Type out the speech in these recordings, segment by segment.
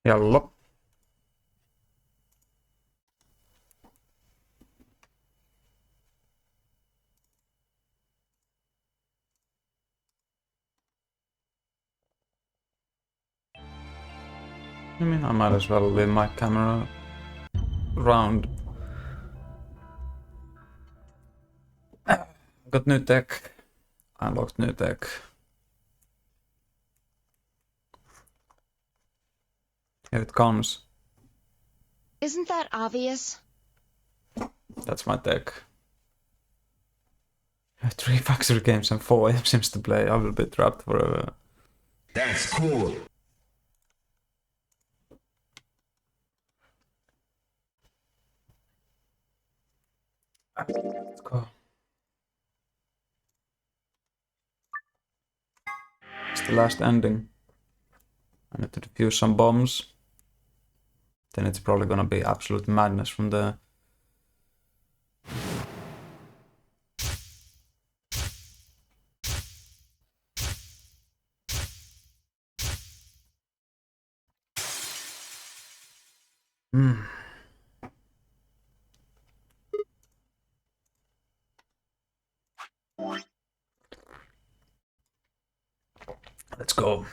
Yalla. I mean, I might as well leave my camera around. Got new tech. Unlocked new tech. Here it comes. Isn't that obvious? That's my tech. 3 factory games and 4 sims to play. I will be trapped forever. That's cool. Let's go. It's the last ending. I need to defuse some bombs. Then it's probably gonna be absolute madness from there. Let's go.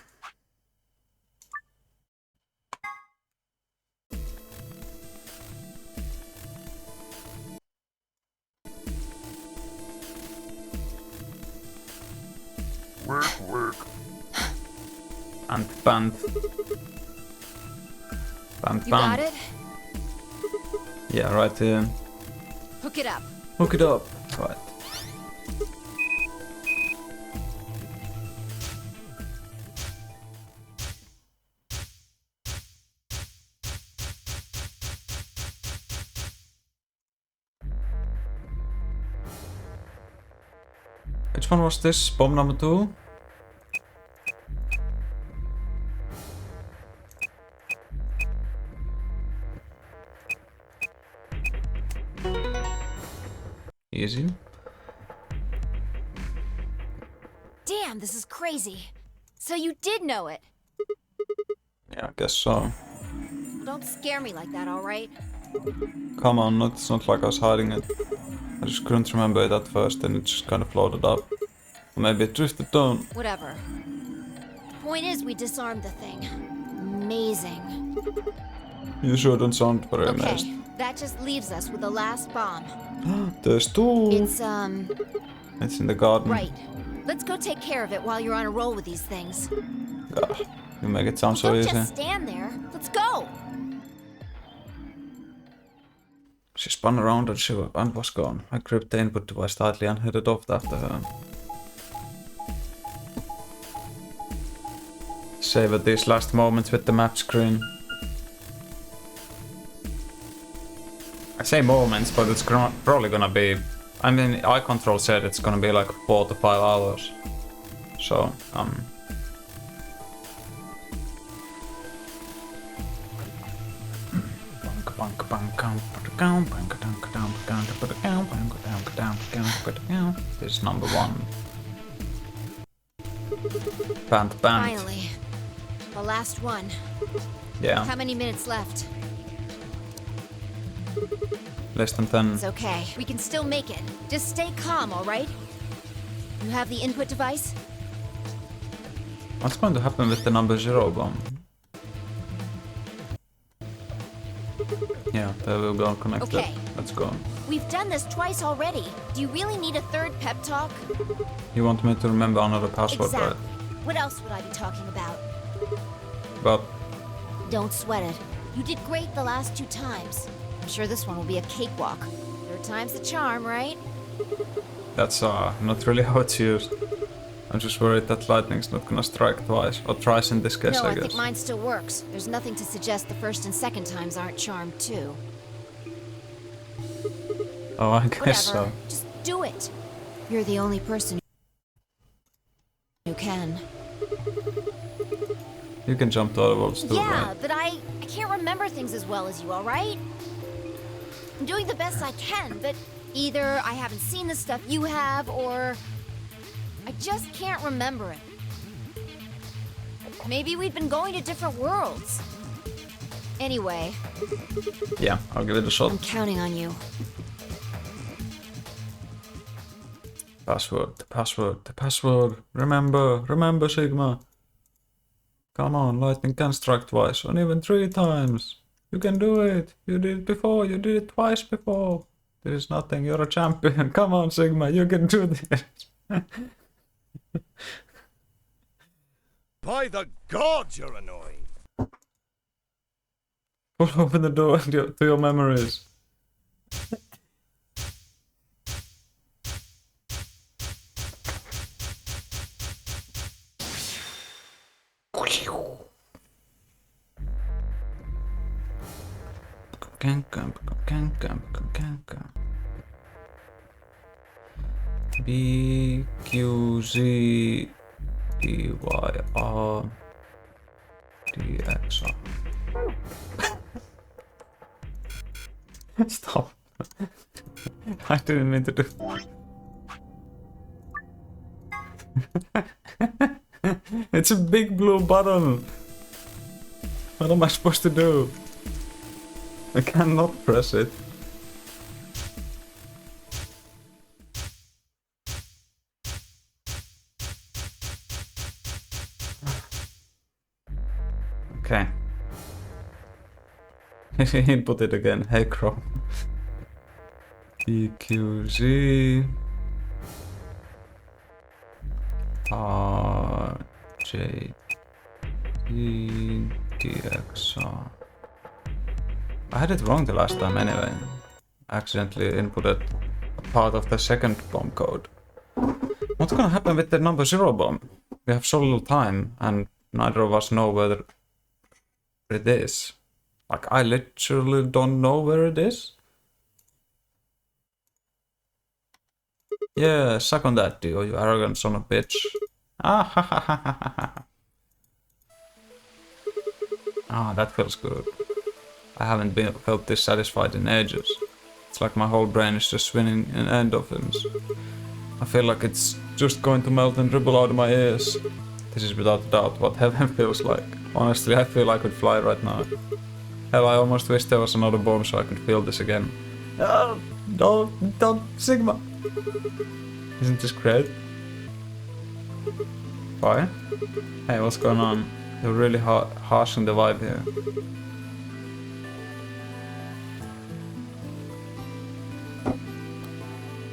Work. Band. You got it? Yeah, right here. Hook it up. Hook it up. Right. Which one was this? Bomb number 2? Easy. Damn, this is crazy. So you did know it. Yeah, I guess so. Don't scare me like that, alright? Come on, it's not like I was hiding it. I just couldn't remember it at first and it just kind of floated up. Or maybe it drifted down. Whatever. Point is, we disarmed the thing. Amazing. You shouldn't sound very amazed. Okay, that just leaves us with the last bomb. There's 2! It's in the garden. right. Let's go take care of it while you're on a roll with these things. God, you make it sound so Don't easy. just stand there. Let's go! She spun around and was gone. I gripped the input device tightly and headed off after her. Savor these last moments with the map screen. I say moments, but it's probably gonna be... I mean, iControl said it's gonna be like 4 to 5 hours. So, This is number 1. Band. Finally. The last one. Yeah, How many minutes left? less than 10. It's okay. We can still make it. Just stay calm, alright? You have the input device? What's going to happen with the number 0 bomb? Yeah, there will go connected. Okay. Let's go. We've done this twice already. Do you really need a third pep talk? You want me to remember another password, Exactly. right? What else would I be talking about? But Don't sweat it. You did great the last 2 times. I'm sure this one will be a cakewalk. 3rd time's the charm, right? that's not really how it's used. I'm just worried that lightning's not gonna strike twice, or twice in this case, No, I I guess. think mine still works. There's nothing to suggest the 1st and 2nd times aren't charmed too. Oh, I guess Whatever. so. Just do it. You're the only person who can. You can jump to other worlds too, Yeah, right? but I can't remember things as well as you, alright? I'm doing the best I can, but either I haven't seen the stuff you have, or I just can't remember it. Maybe we've been going to different worlds. Anyway, Yeah, I'll give it a shot. I'm counting on you. Password, the password, the password. Remember, Sigma. Come on, lightning can strike twice, or even 3 times. You can do it. You did it before. You did it twice before. There is nothing. You're a champion. Come on, Sigma. You can do this. By the gods, you're annoying. Pull open the door to your memories. B Q Z D Y R D X R. Stop. I didn't mean to do. It's a big blue button. What am I supposed to do? I cannot press it. Okay. Input it again. Hey Chrome. DQZ R J D DXR. I had it wrong the last time anyway. I accidentally inputted a part of the second bomb code. What's gonna happen with the number 0 bomb? We have so little time and neither of us know whether it is. Like, I literally don't know where it is. Yeah, suck on that, Dio, you arrogant son of a bitch. Ah, ha ha ha ha ha ha. Ah, that feels good. I haven't felt this satisfied in ages. It's like my whole brain is just spinning in endorphins. I feel like it's just going to melt and dribble out of my ears. This is without a doubt what heaven feels like. Honestly, I feel I could fly right now. Hell, I almost wish there was another bomb so I could feel this again. Oh, don't, Sigma! Isn't this great? Why? Hey, what's going on? You're really harshing the vibe here.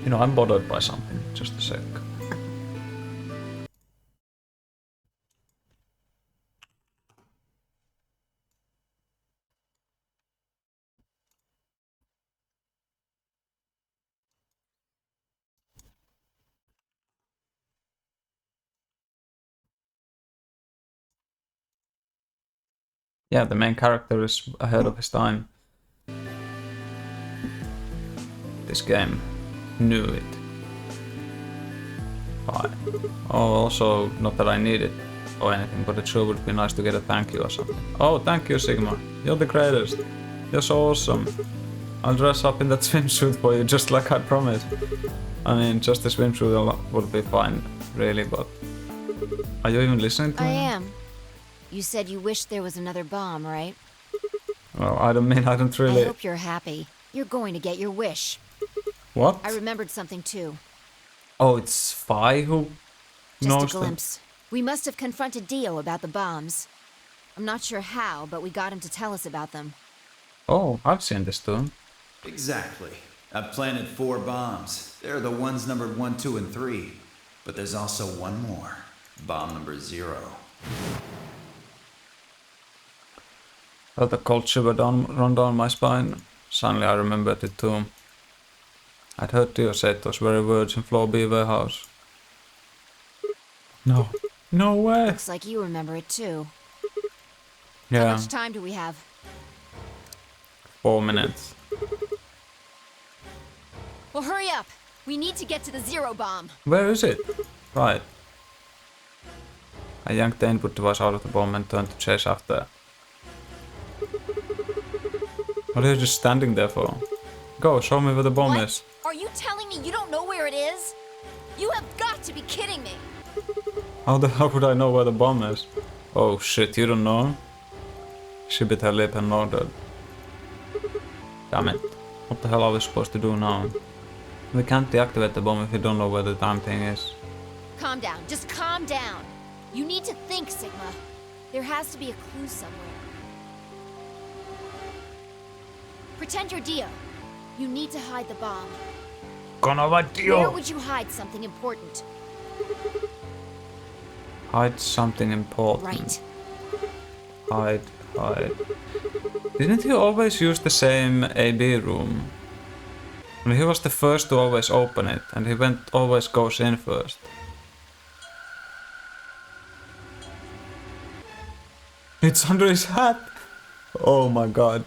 You know, I'm bothered by something. Just a sec. Yeah, the main character is ahead of his time. This game knew it. Fine. Oh, also, not that I need it or anything, but it sure would be nice to get a thank you or something. Oh, thank you, Sigma. You're the greatest. You're so awesome. I'll dress up in that swimsuit for you, just like I promised. I mean, just a swimsuit would be fine, really, but... Are you even listening to me? I am. You said you wished there was another bomb, right? Well, I don't really... I hope you're happy. You're going to get your wish. What? I remembered something too. Oh, it's Fi who knows Just a them? glimpse. We must have confronted Dio about the bombs. I'm not sure how, but we got him to tell us about them. Oh, I've seen this too. Exactly. I've planted 4 bombs. They're the ones numbered 1, 2, and 3. But there's also one more. Bomb number 0. Felt a cold shiver run down my spine. Suddenly I remembered it too. I'd heard Dio say those very words in Floor B warehouse. No. No way! Looks like you remember it too. Yeah, How much time do we have? 4 minutes. Well, hurry up! We need to get to the 0 bomb. Where is it? Right. I yanked the input device out of the bomb and turned to chase after. What are you just standing there for? Go, show me where the bomb is. Are you telling me you don't know where it is? You have got to be kidding me! How the hell would I know where the bomb is? Oh shit, you don't know? Exhibit her lip and nodded. Damn it. What the hell are we supposed to do now? We can't deactivate the bomb if we don't know where the damn thing is. Calm down. Just calm down. You need to think, Sigma. There has to be a clue somewhere. Pretend you're Dio. You need to hide the bomb. Where would you hide something important? Hide something important. Right. Hide. Didn't he always use the same AB room? And he was the first to always open it, and he always goes in first. It's under his hat! Oh my god.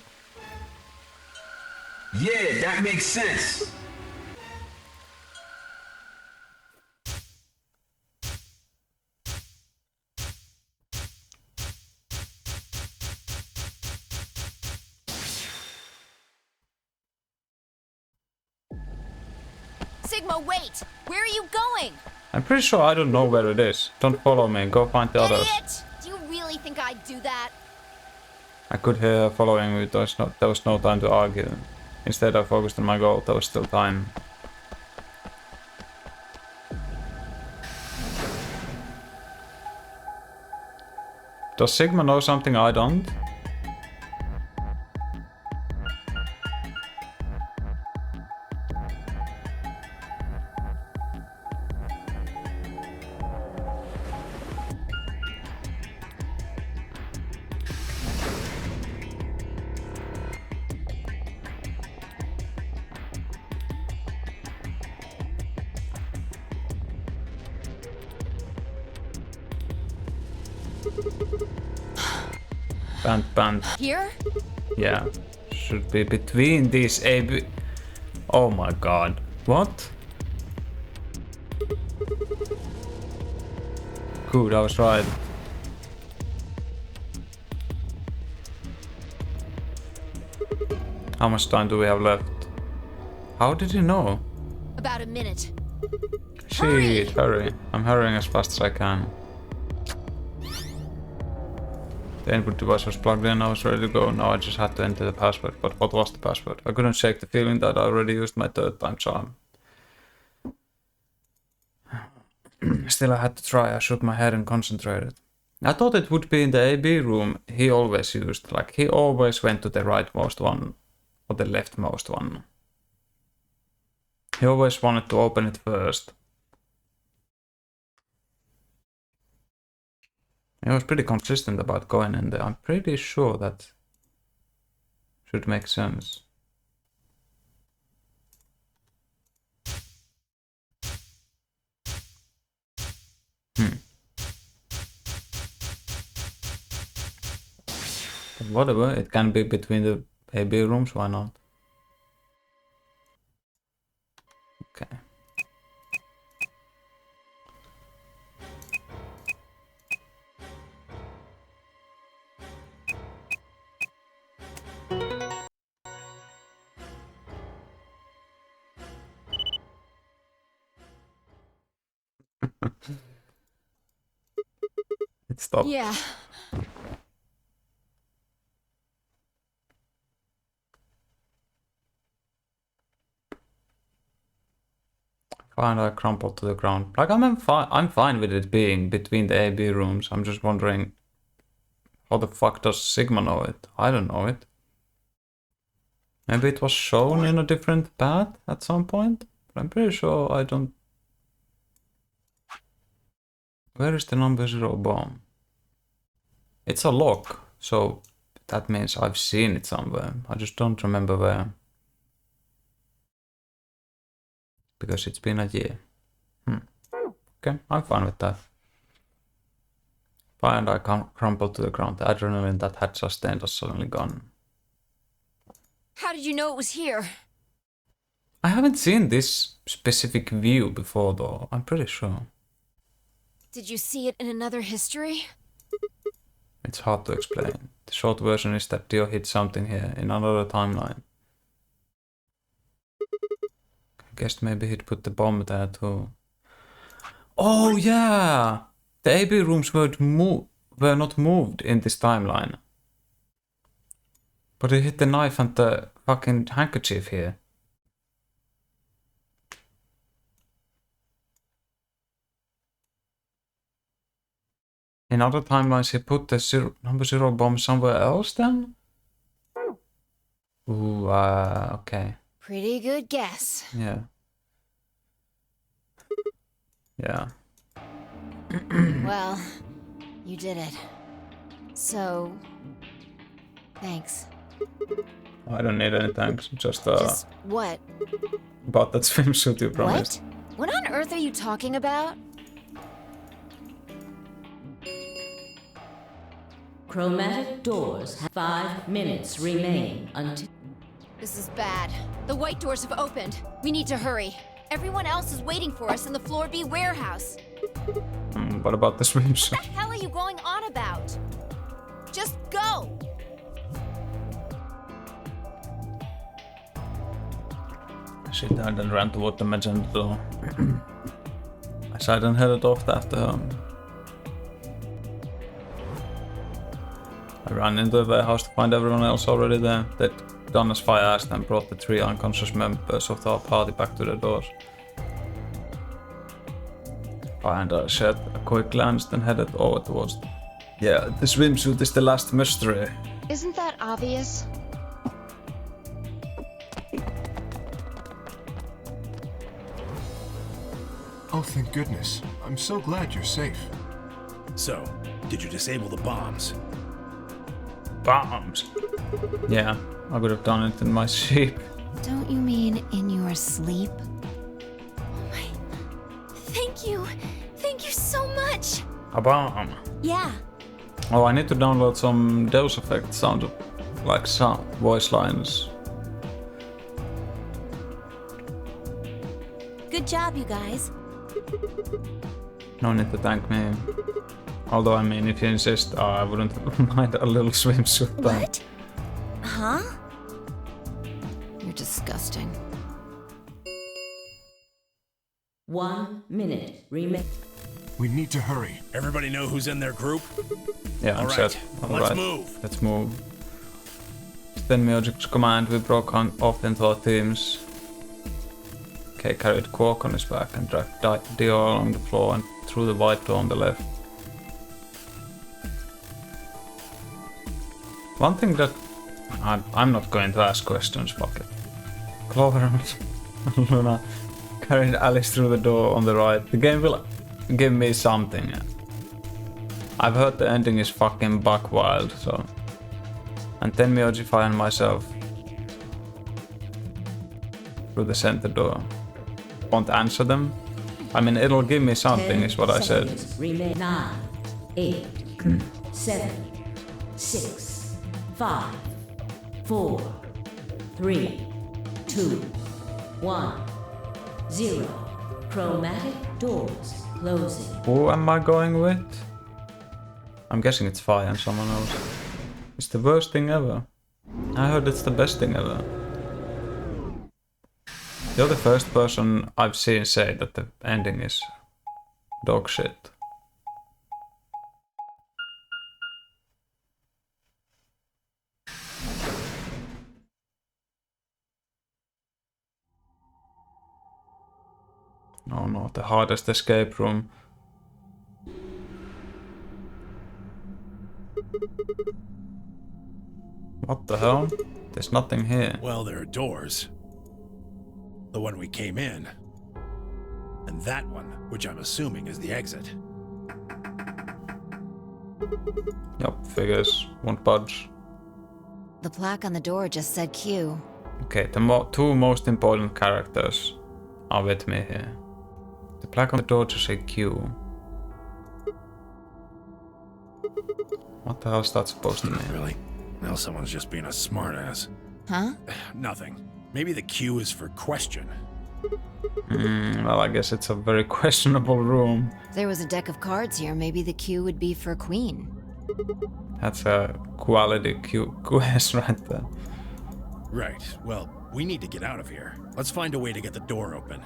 Yeah, that makes sense. Sigma, wait! Where are you going? I'm pretty sure I don't know where it is. Don't follow me, go find the others. Idiot! Do you really think I'd do that? I could hear her following me, there was no time to argue. Instead I focused on my goal, there was still time. Does Sigma know something I don't? Band. Here? Yeah. Should be between these AB... Oh my god. What? Good, I was right. How much time do we have left? How did you know? About a minute. Shit, hurry. I'm hurrying as fast as I can. The input device was plugged in, I was ready to go. Now I just had to enter the password. But what was the password? I couldn't shake the feeling that I already used my third time charm. Still I had to try. I shook my head and concentrated. I thought it would be in the AB room he always used. Like, he always went to the rightmost one. Or the leftmost one. He always wanted to open it first. He was pretty consistent about going in there. I'm pretty sure that should make sense. But whatever, it can be between the AB rooms, why not? Okay. It stopped. Yeah. Fine, I crumpled to the ground. Like, I'm fine with it being between the AB rooms. I'm just wondering, how the fuck does Sigma know it? I don't know it. Maybe it was shown in a different path at some point? But I'm pretty sure I don't... Where is the number 0 bomb? It's a lock, so that means I've seen it somewhere. I just don't remember where. Because it's been a year. Okay, I'm fine with that. Fine, I crumpled to the ground. The adrenaline that had sustained was suddenly gone. How did you know it was here? I haven't seen this specific view before though, I'm pretty sure. Did you see it in another history? It's hard to explain. The short version is that Dio hit something here in another timeline. I guess maybe he'd put the bomb there too. Oh yeah! The AB rooms were not moved in this timeline. But he hit the knife and the fucking handkerchief here. In other timelines, he put the number 0 bomb somewhere else then? Ooh, okay. Pretty good guess. Yeah. Yeah. Well, you did it. So, thanks. I don't need any thanks. Just what? about that swimsuit you promised. What? What on earth are you talking about? Chromatic doors have 5 minutes remain until... This is bad. The white doors have opened. We need to hurry. Everyone else is waiting for us in the Floor B warehouse. What about the swimsuit? What the hell are you going on about? Just go! She turned and ran toward the magenta door. I sighed and headed off after her. I ran into the warehouse to find everyone else already there. They'd done as I asked and brought the 3 unconscious members of our party back to the doors. I shed a quick glance, then headed over towards them. Yeah, the swimsuit is the last mystery. Isn't that obvious? Oh, thank goodness. I'm so glad you're safe. So, did you disable the bombs? Bombs! Yeah, I could have done it in my sleep. Don't you mean in your sleep? Oh my... Thank you! Thank you so much! A bomb! Yeah. Oh, I need to download some Deus Ex sound, like some voice lines. Good job, you guys. No need to thank me. Although, I mean, if you insist, I wouldn't mind a little swimsuit then. What? Huh? You're disgusting. 1 minute remain. We need to hurry. Everybody know who's in their group? Yeah, I'm All right, set. let's move. Let's move. Then Miyajik's command, we broke off into our teams. Kay carried Quark on his back and dragged Dio along the floor and through the white door on the left. One thing that I'm not going to ask questions, fuck it. Clover and Luna carried Alice through the door on the right. The game will give me something. I've heard the ending is fucking buck wild, so... And then Miyajify and myself through the center door. Won't answer them? I mean, it'll give me something, is what I said. Remain 9, 8, 7, 6, 5, 4, 3, 2, 1, 0. Chromatic doors closing. Who am I going with? I'm guessing it's Fi and someone else. It's the worst thing ever. I heard it's the best thing ever. You're the first person I've seen say that the ending is dog shit. Oh no, the hardest escape room. What the hell? There's nothing here. Well, there are doors. The one we came in. And that one, which I'm assuming is the exit. Yup, figures. Won't budge. The plaque on the door just said Q. Okay, the two most important characters are with me here. The plaque on the door just said Q. What the hell is that supposed to mean? Really? Now someone's just being a smartass. Huh? Nothing. Maybe the Q is for question. Well, I guess it's a very questionable room. If there was a deck of cards here, maybe the Q would be for Queen. That's a quality QS right there. Right. Well, we need to get out of here. Let's find a way to get the door open.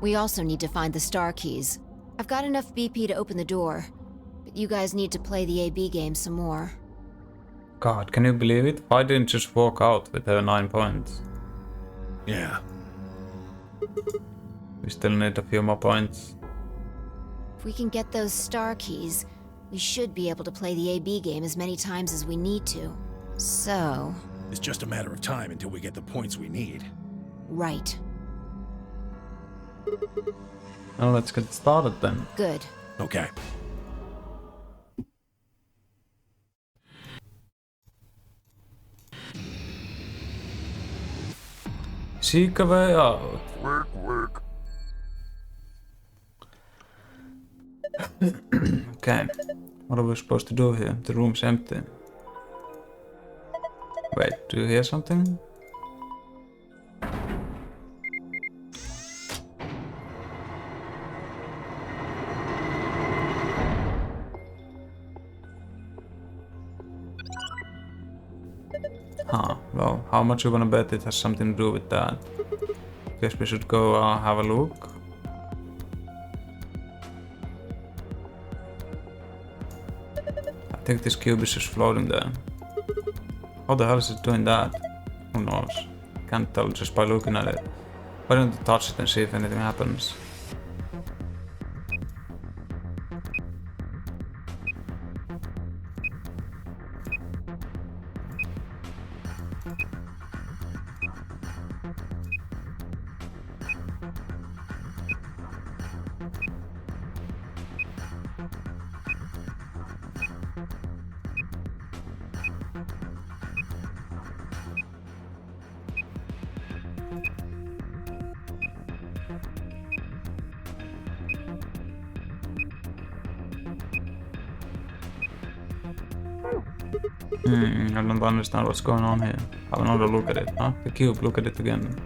We also need to find the star keys. I've got enough BP to open the door, but you guys need to play the AB game some more. God, can you believe it? Why didn't just walk out with her 9 points? Yeah. We still need a few more points. If we can get those star keys, we should be able to play the AB game as many times as we need to. So... It's just a matter of time until we get the points we need. right. Well, let's get started then. Good. Okay. Seek a way out. Work. Okay. What are we supposed to do here? The room's empty. Wait, do you hear something? Huh, well, how much you wanna bet it has something to do with that? Guess we should go have a look. I think this cube is just floating there. How the hell is it doing that? Who knows? Can't tell just by looking at it. Why don't you touch it and see if anything happens? I don't understand what's going on here. Have another look at it, huh? The cube, look at it again.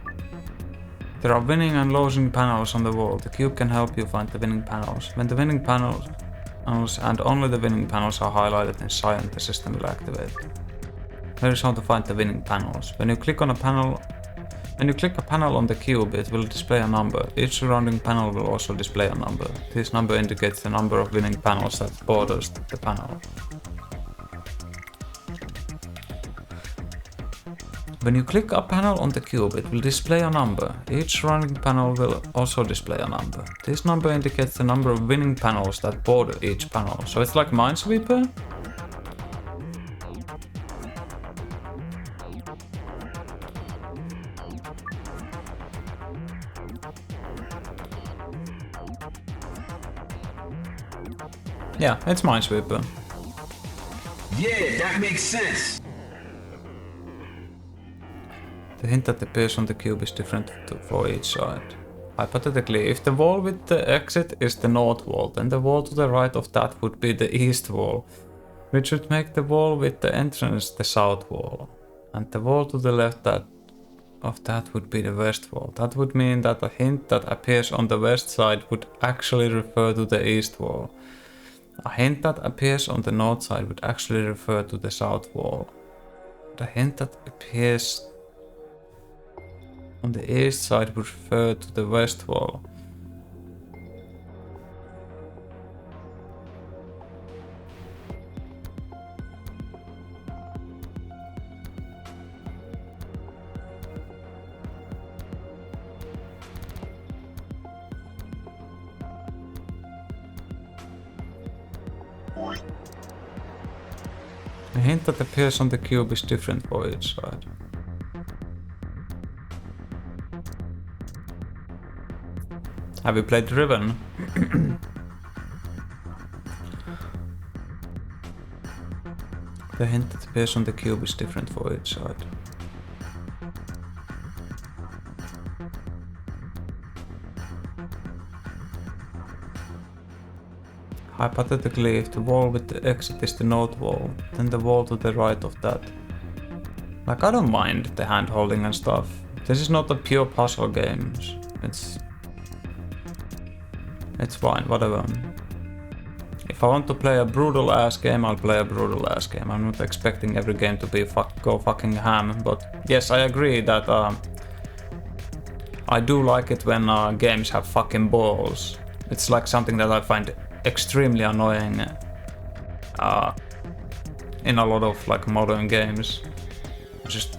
There are winning and losing panels on the wall. The cube can help you find the winning panels. When the winning panels and only the winning panels are highlighted in cyan, the system will activate. Here is how to find the winning panels. When you click a panel on the cube, it will display a number. Each surrounding panel will also display a number. This number indicates the number of winning panels that borders the panel. When you click a panel on the cube, it will display a number. Each surrounding panel will also display a number. This number indicates the number of winning panels that border each panel. So it's like Minesweeper? Yeah, it's Minesweeper. Yeah, that makes sense. The hint that appears on the cube is different for each side. Hypothetically, if the wall with the exit is the north wall, then the wall to the right of that would be the east wall, which would make the wall with the entrance the south wall, and the wall to the left of that would be the west wall. That would mean that a hint that appears on the west side would actually refer to the east wall. A hint that appears on the north side would actually refer to the south wall. The hint that appears on the east side would refer to the west wall. The hint that appears on the cube is different for each side. Have you played Riven? The hint that appears on the cube is different for each side. Hypothetically, if the wall with the exit is the north wall, then the wall to the right of that. Like, I don't mind the hand holding and stuff. This is not a pure puzzle game. It's fine, whatever. If I want to play a brutal ass game, I'll play a brutal ass game. I'm not expecting every game to be go fucking ham, but yes, I agree that I do like it when games have fucking balls. It's like something that I find extremely annoying in a lot of like modern games. Just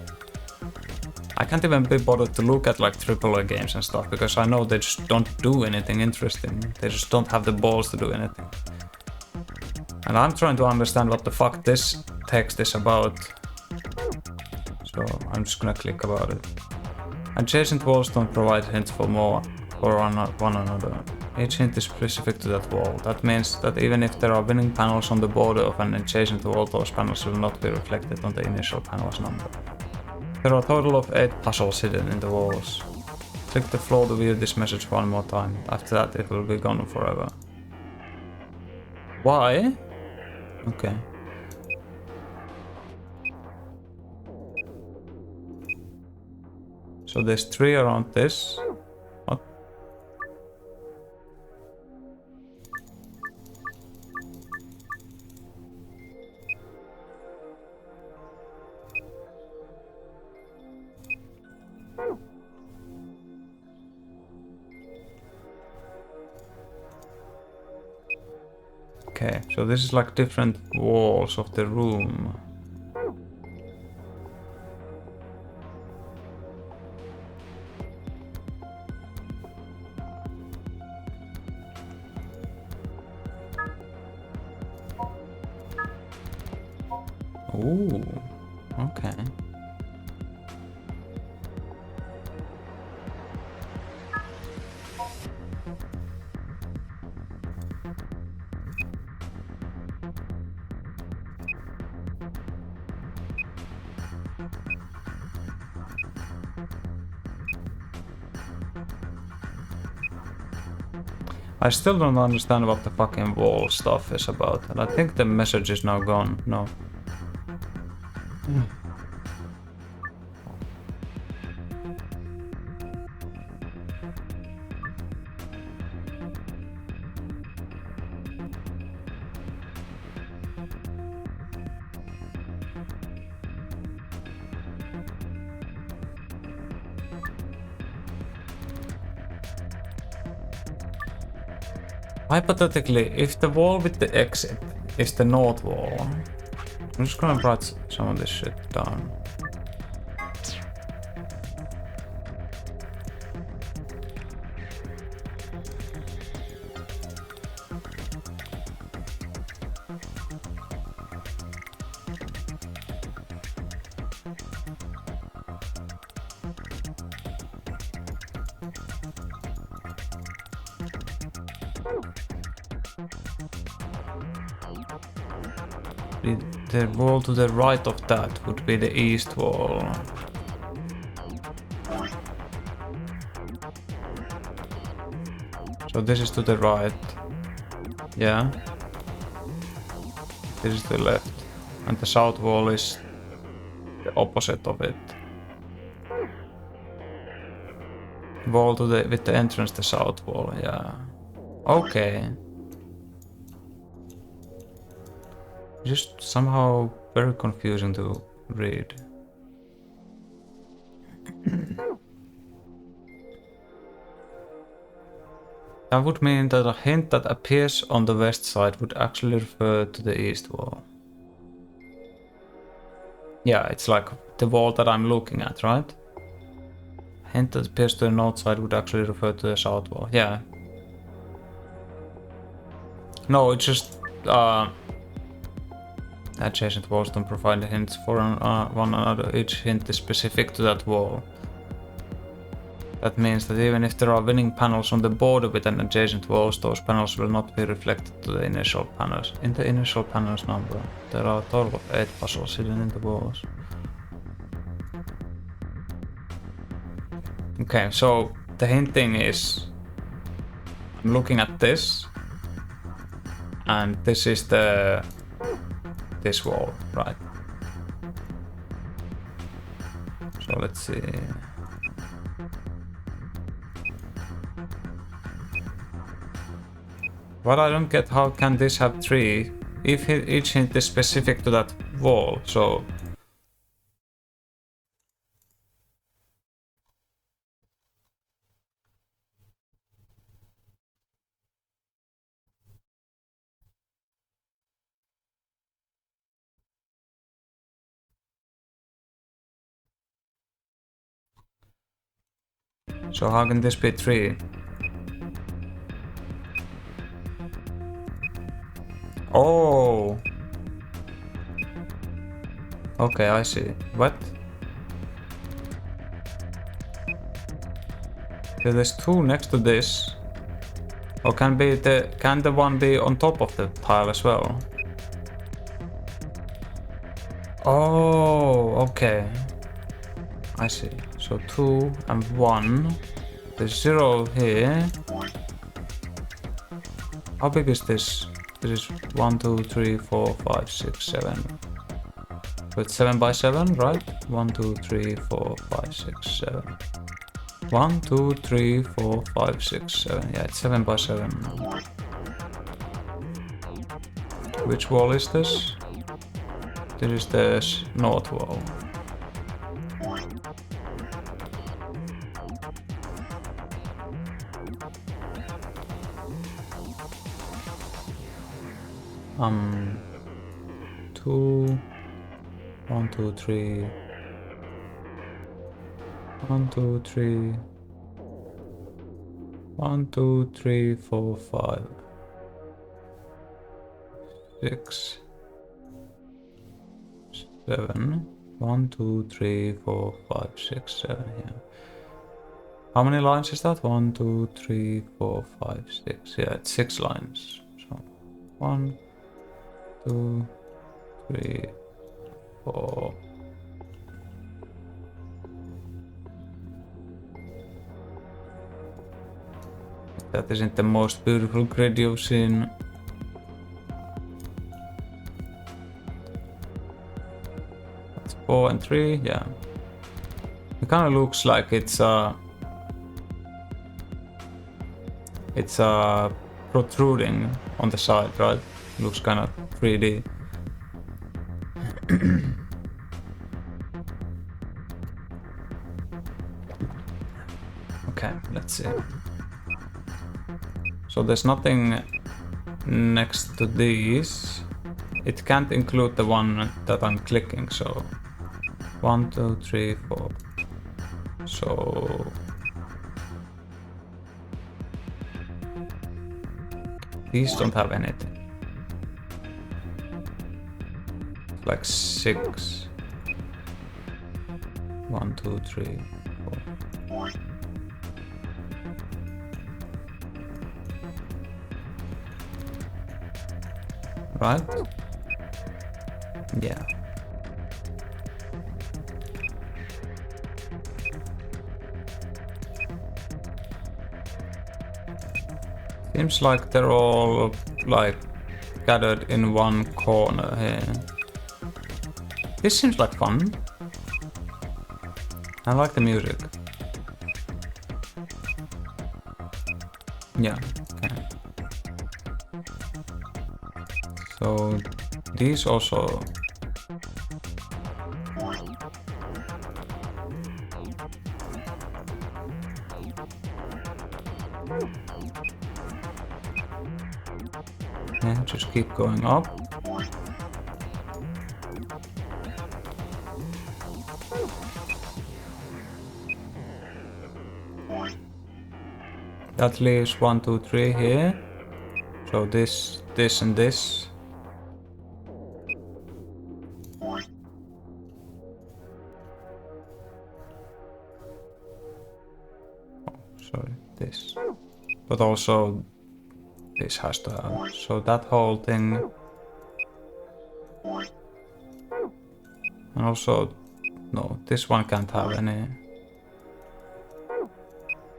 I can't even be bothered to look at like AAA games and stuff because I know they just don't do anything interesting. They just don't have the balls to do anything. And I'm trying to understand what the fuck this text is about. So I'm just gonna click about it. Adjacent walls don't provide hints for more or one another. Each hint is specific to that wall. That means that even if there are winning panels on the border of an adjacent wall, those panels will not be reflected on the initial panel's number. There are a total of 8 puzzles hidden in the walls. Click the floor to view this message one more time. After that it will be gone forever. Why? Okay. So there's 3 around this. What? Okay, so this is like different walls of the room. Ooh, okay. I still don't understand what the fucking wall stuff is about, and I think the message is now gone. No. Hypothetically, if the wall with the exit is the north wall, I'm just gonna write some of this shit down. The wall to the right of that would be the east wall. So this is to the right. Yeah. This is to the left. And the south wall is the opposite of it. Wall to the with the entrance the south wall, yeah. Okay. Just somehow very confusing to read. That would mean that a hint that appears on the west side would actually refer to the east wall. Yeah, it's like the wall that I'm looking at, right? A hint that appears to the north side would actually refer to the south wall. Yeah. No, it's just adjacent walls don't provide hints for one another. Each hint is specific to that wall. That means that even if there are winning panels on the border with an adjacent walls, those panels will not be reflected to the initial panels. In the initial panels number, there are a total of 8 puzzles hidden in the walls. Okay, so the hinting is I'm looking at this, and this is this wall, right? So let's see. But I don't get how can this have 3 if each hint is specific to that wall, so So how can this be 3? Oh! Okay, I see. What? Okay, there's 2 next to this. Or can the one be on top of the tile as well? Oh, okay. I see. So 2 and 1. There's 0 here. How big is this? This is 1, 2, 3, 4, 5, 6, 7. So it's 7 by 7, right? 1, 2, 3, 4, 5, 6, 7. 1, 2, 3, 4, 5, 6, 7. Yeah, it's 7 by 7. Which wall is this? This is the north wall. Two, 1, 2, 3. 1, 2, 3. 1, 2, 3, 4, 5. 6. 7. 1, 2, 3, 4, 5, 6, 7. Yeah. How many lines is that? 1, 2, 3, 4, 5, 6. Yeah, it's 6 lines. So 1, 2, 3, 4. That isn't the most beautiful grid you've seen. That's 4 and 3, yeah. It kind of looks like it's protruding on the side, right? Looks kind of 3D. Okay, let's see. So there's nothing next to these. It can't include the one that I'm clicking, so 1, 2, 3, 4. So these don't have anything. Like 6. 1, 2, 3, 4. Right? Yeah. Seems like they're all like gathered in one corner here. This seems like fun. I like the music. Yeah, okay. So these also. Yeah, just keep going up. That leaves 1, 2, 3 here. So this, and this. Sorry, this. But also this has to have. So that whole thing. And also, no, this one can't have any.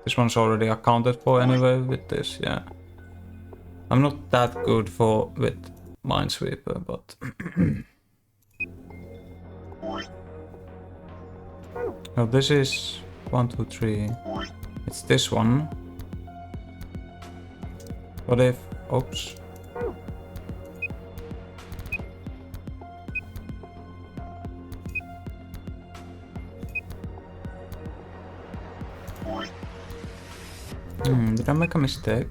This one's already accounted for anyway with this, yeah. I'm not that good with Minesweeper, but oh, this is 1, 2, 3. It's this one. What if? Oops. Did I make a mistake?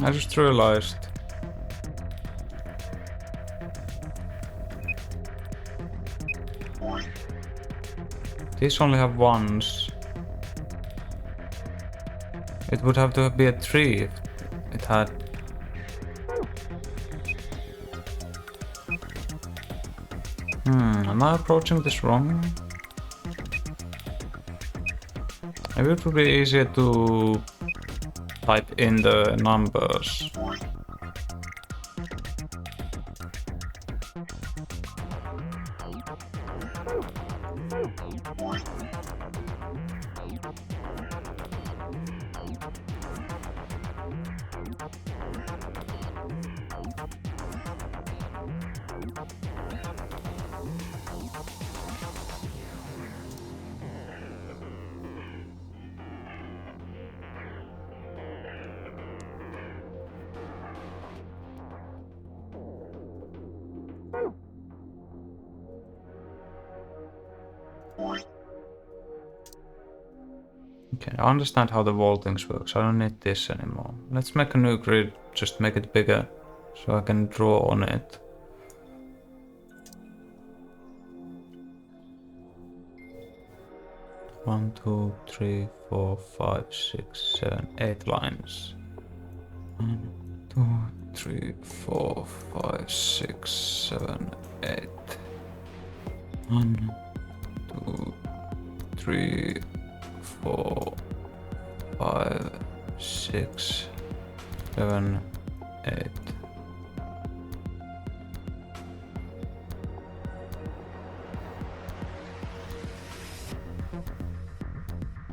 I just realized. These only have ones. It would have to be a 3 if it had. Am I approaching this wrong? Maybe it would be easier to type in the numbers. Okay, I understand how the vaultings works. I don't need this anymore. Let's make a new grid, just make it bigger, so I can draw on it. One, 2, 3, 4, 5, 6, 7, 8 lines. 1, 2, 3, 4, 5, 6, 7, 8. 1, 2, 3, 4, 5, 6, 7, 8.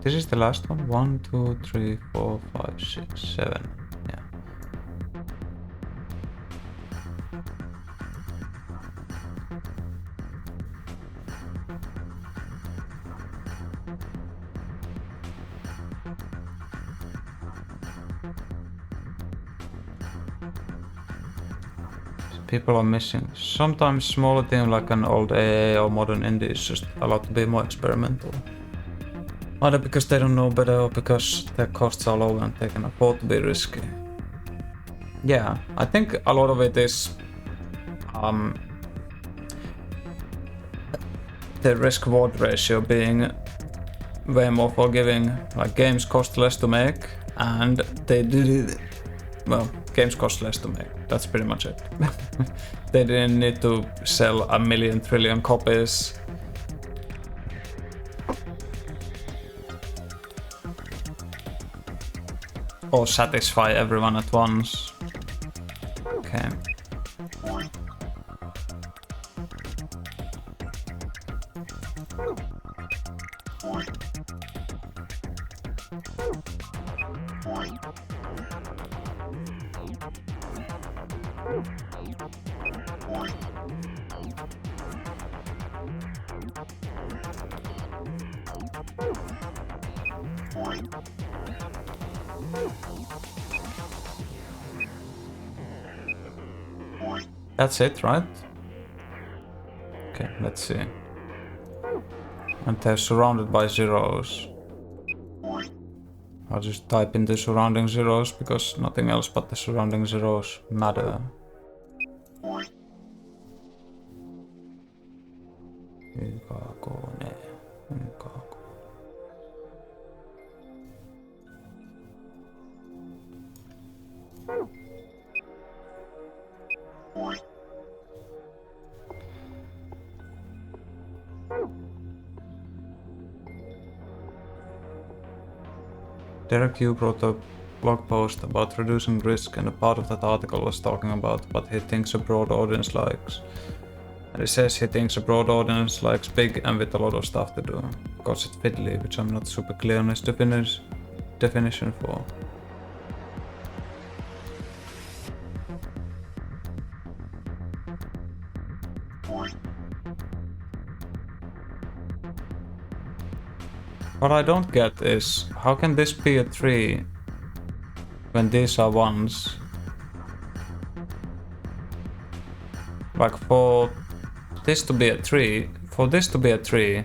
This is the last one. 1, 2, 3, 4, 5, 6, 7. Yeah. People are missing. Sometimes smaller team like an old AA or modern indie is just allowed to be more experimental. Either because they don't know better or because their costs are low and they can afford to be risky. Yeah, I think a lot of it is the risk-reward ratio being way more forgiving. Like games cost less to make and they did it. Well, games cost less to make. That's pretty much it. They didn't need to sell 1,000,000 trillion copies. Or satisfy everyone at once. Okay. That's it, right? Okay, let's see. And they're surrounded by zeros. I'll just type in the surrounding zeros because nothing else but the surrounding zeros matter. Derek Yu wrote a blog post about reducing risk, and a part of that article was talking about what he thinks a broad audience likes. And he says he thinks a broad audience likes big and with a lot of stuff to do. Calls it fiddly, which I'm not super clear on his definition for. What I don't get is, how can this be a 3 when these are ones. Like for this to be a 3, for this to be a 3.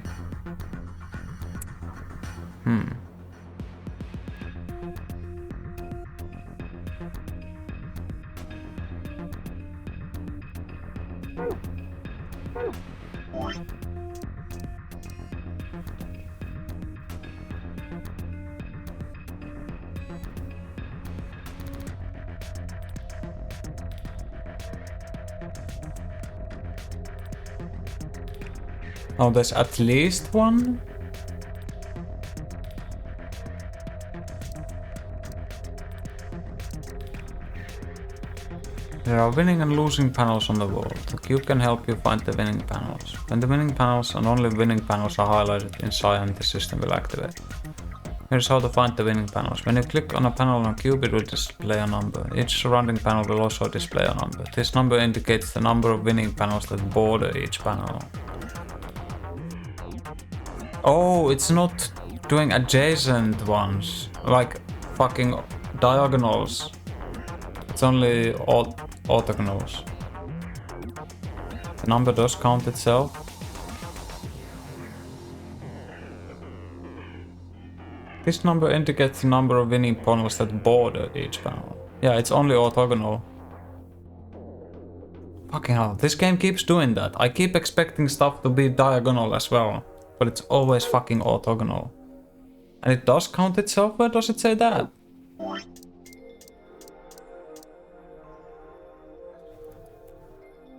Oh, there's at least one? There are winning and losing panels on the wall. The cube can help you find the winning panels. When the winning panels and only winning panels are highlighted in cyan, the system will activate. Here's how to find the winning panels. When you click on a panel on a cube, it will display a number. Each surrounding panel will also display a number. This number indicates the number of winning panels that border each panel. Oh, it's not doing adjacent ones, like fucking diagonals. It's only orthogonals. The number does count itself. This number indicates the number of winning panels that border each panel. Yeah, it's only orthogonal. Fucking hell, this game keeps doing that. I keep expecting stuff to be diagonal as well, but it's always fucking orthogonal. And it does count itself? Where does it say that?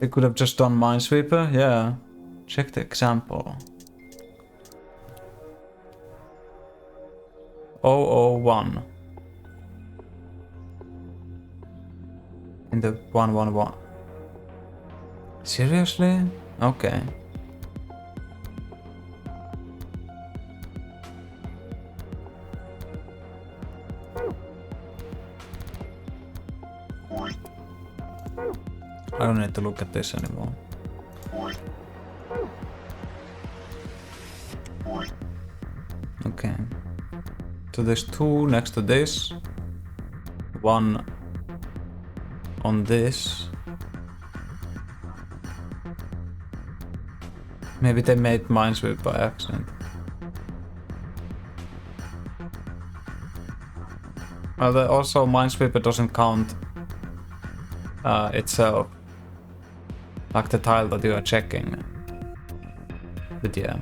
They could have just done Minesweeper, yeah. Check the example. 001. In the 111. Seriously? Okay. I don't need to look at this anymore. Okay. So there's 2 next to this. 1 on this. Maybe they made Minesweeper by accident. Well, also Minesweeper doesn't count itself. Like the tile that you are checking. But yeah.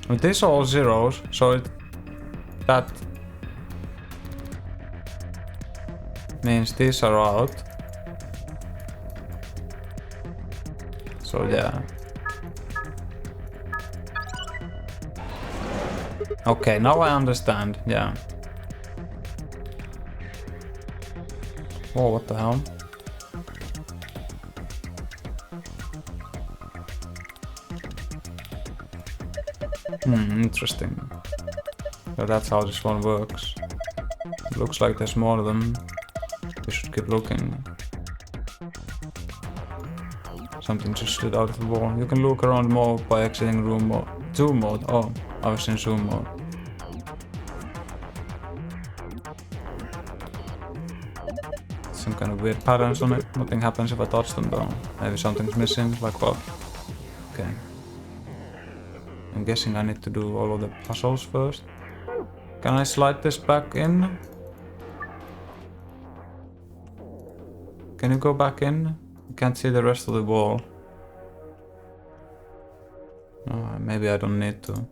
But these are all zeros, so that means these are out. So yeah. Okay, now I understand, yeah. Whoa, what the hell? Interesting. So that's how this one works. It looks like there's more of them. We should keep looking. Something just slid out of the wall. You can look around more by exiting room mode. Zoom mode. Oh, I was in zoom mode. Some kind of weird patterns on it. Nothing happens if I touch them though. Maybe something's missing, like what? Okay. I'm guessing I need to do all of the puzzles first. Can I slide this back in? Can you go back in? I can't see the rest of the wall. Oh, maybe I don't need to.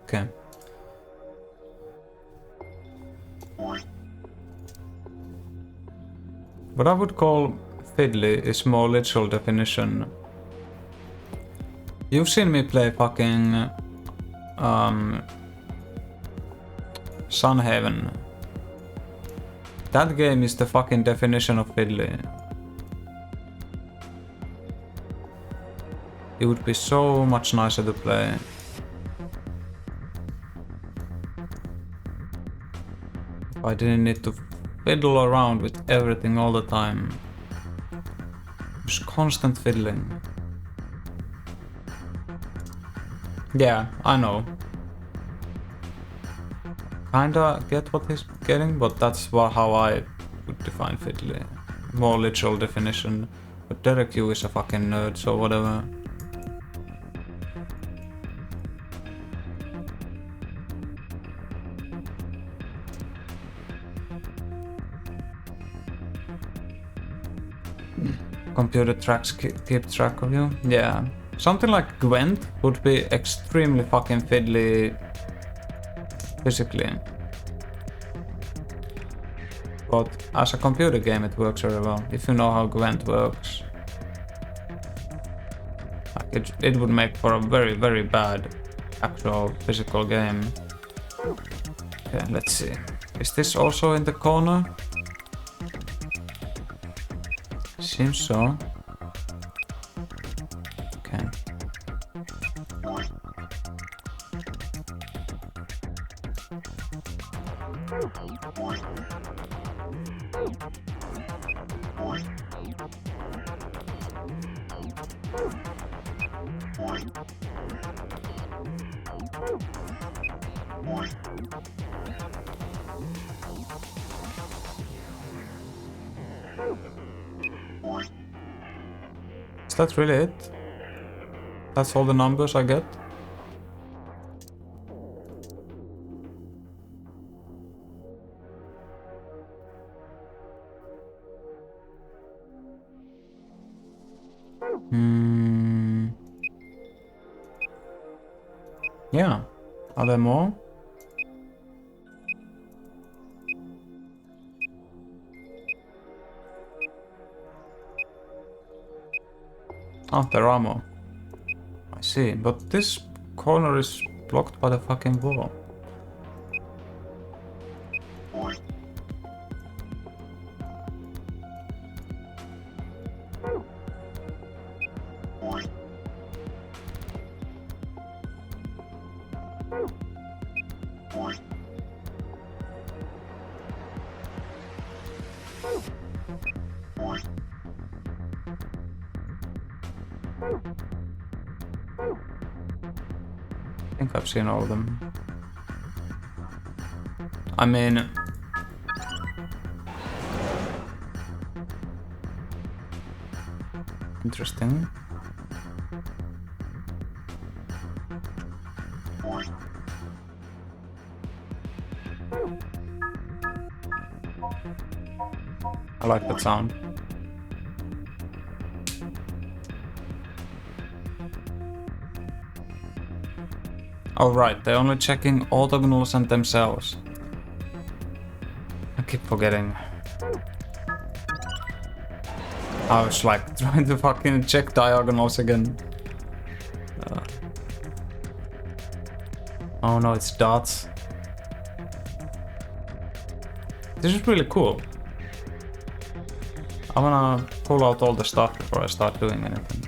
Okay. What I would call fiddly is more literal definition. You've seen me play fucking Sunhaven. That game is the fucking definition of fiddly. it would be so much nicer to play. If I didn't need to fiddle around with everything all the time. Just constant fiddling. Yeah, I know. Kinda get what he's getting, but that's how I would define fiddly. More literal definition. But Derek Yu is a fucking nerd, so whatever. Computer tracks keep track of you? Yeah. Something like Gwent would be extremely fucking fiddly physically. But as a computer game it works very well, if you know how Gwent works. Like it would make for a very, very bad actual physical game. Okay, let's see. Is this also in the corner? Seems so. Okay. Is that really it? That's all the numbers I get? Yeah. Are there more? Oh, there are more. I see, but this corner is blocked by the fucking wall. I think I've seen all of them. I mean... Interesting. I like that sound. Oh right, they're only checking orthogonals and themselves. I keep forgetting. I was like trying to fucking check diagonals again. Oh no, it's dots. This is really cool. I wanna pull out all the stuff before I start doing anything.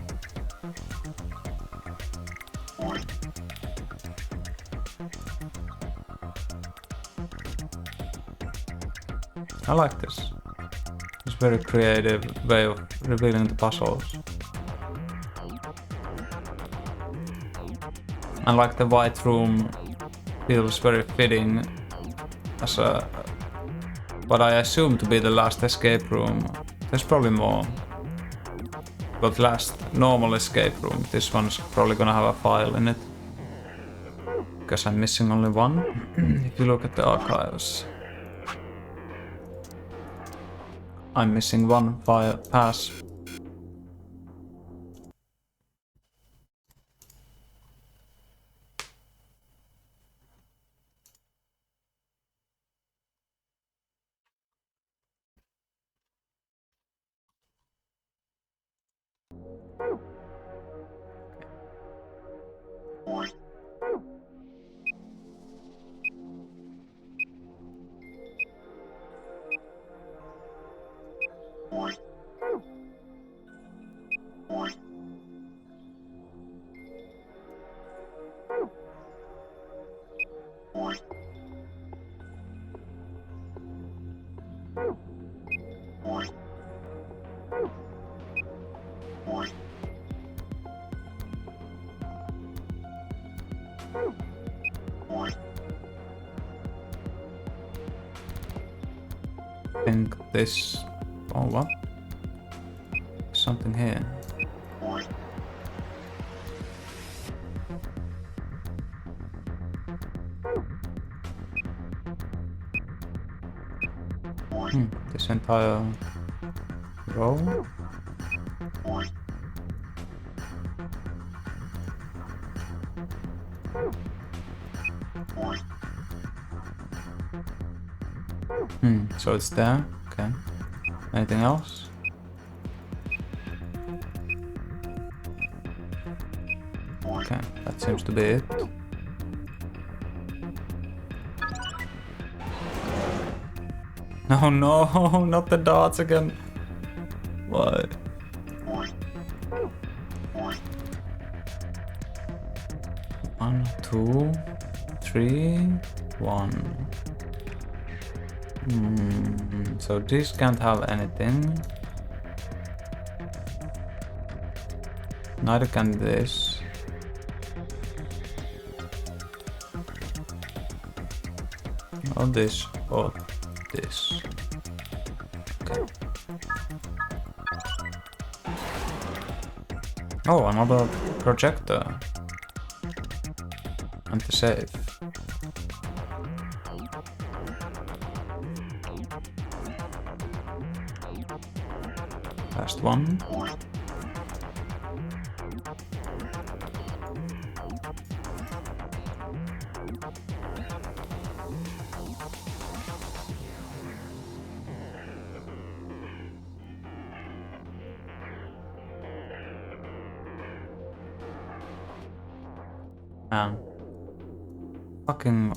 I like this. It's a very creative way of revealing the puzzles. And like the white room feels very fitting as a what I assume to be the last escape room. There's probably more. But last normal escape room, this one's probably gonna have a file in it. Because I'm missing only one. If you look at the archives. I'm missing one file pass. I think this... Oh, what? Something here. This entire row? So it's there, okay. Anything else? Okay, that seems to be it. No, no, not the dots again. Why? One, two, three, one. So this can't have anything. Neither can this. Or this, or this. Okay. Oh, another projector. Anti-save. Last one. Man. Fucking...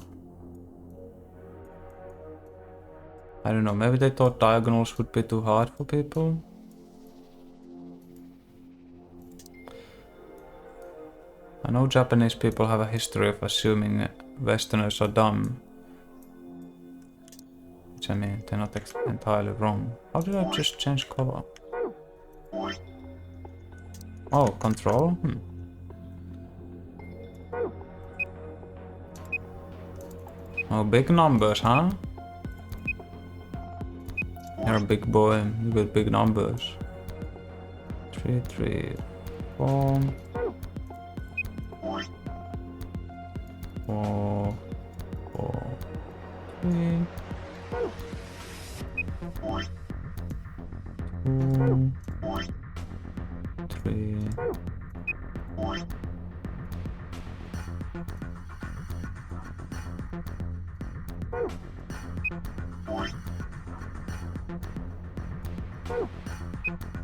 I don't know, maybe they thought diagonals would be too hard for people? I know Japanese people have a history of assuming Westerners are dumb. Which I mean, they're not entirely wrong. How did I just change color? Oh, control? Oh, big numbers, huh? You're a big boy with big numbers. 3, 3, 4. 4, 4, 3. 2, 3.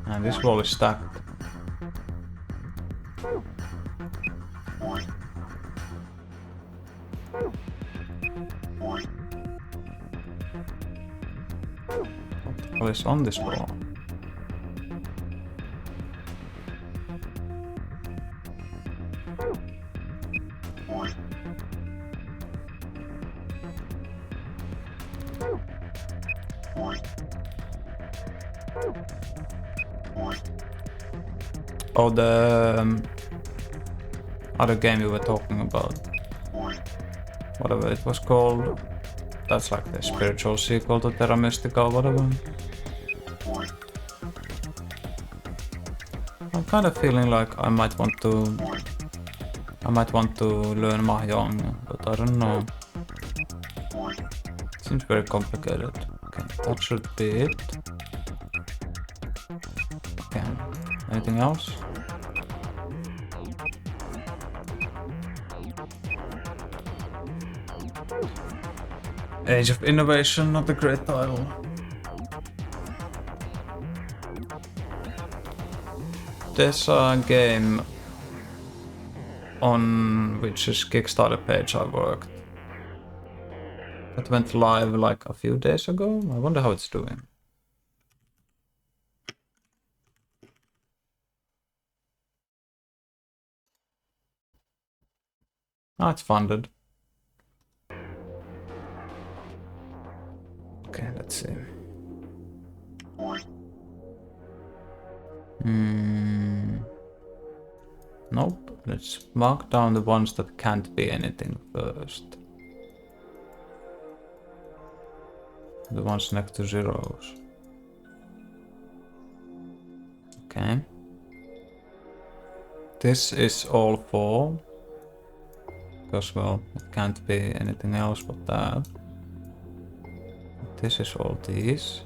And this wall is stacked. What is on this wall? Oh, the other game you were talking about. Whatever it was called. That's like the spiritual sequel to Terra Mystica or whatever. I'm kind of feeling like I might want to learn Mahjong, but I don't know. Seems very complicated. Okay, that should be it. Okay, anything else? Age of Innovation, not a great title. There's a game on which's Kickstarter page I worked that went live like a few days ago. I wonder how it's doing. Ah, it's funded. Okay, let's see. Nope. Let's mark down the ones that can't be anything first. The ones next to zeros. Okay. This is all 4. Because, well, it can't be anything else but that. This is all these.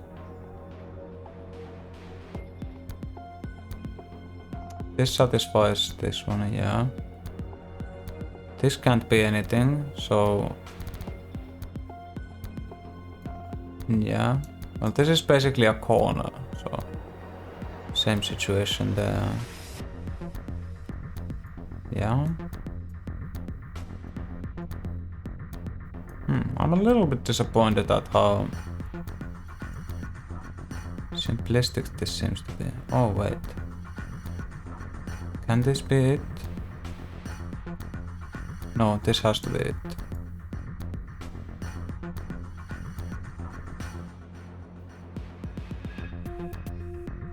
This satisfies this one, yeah. This can't be anything, so... yeah. Well, this is basically a corner, so... same situation there. Yeah. I'm a little bit disappointed at how simplistic this seems to be. Oh wait. Can this be it? No, this has to be it.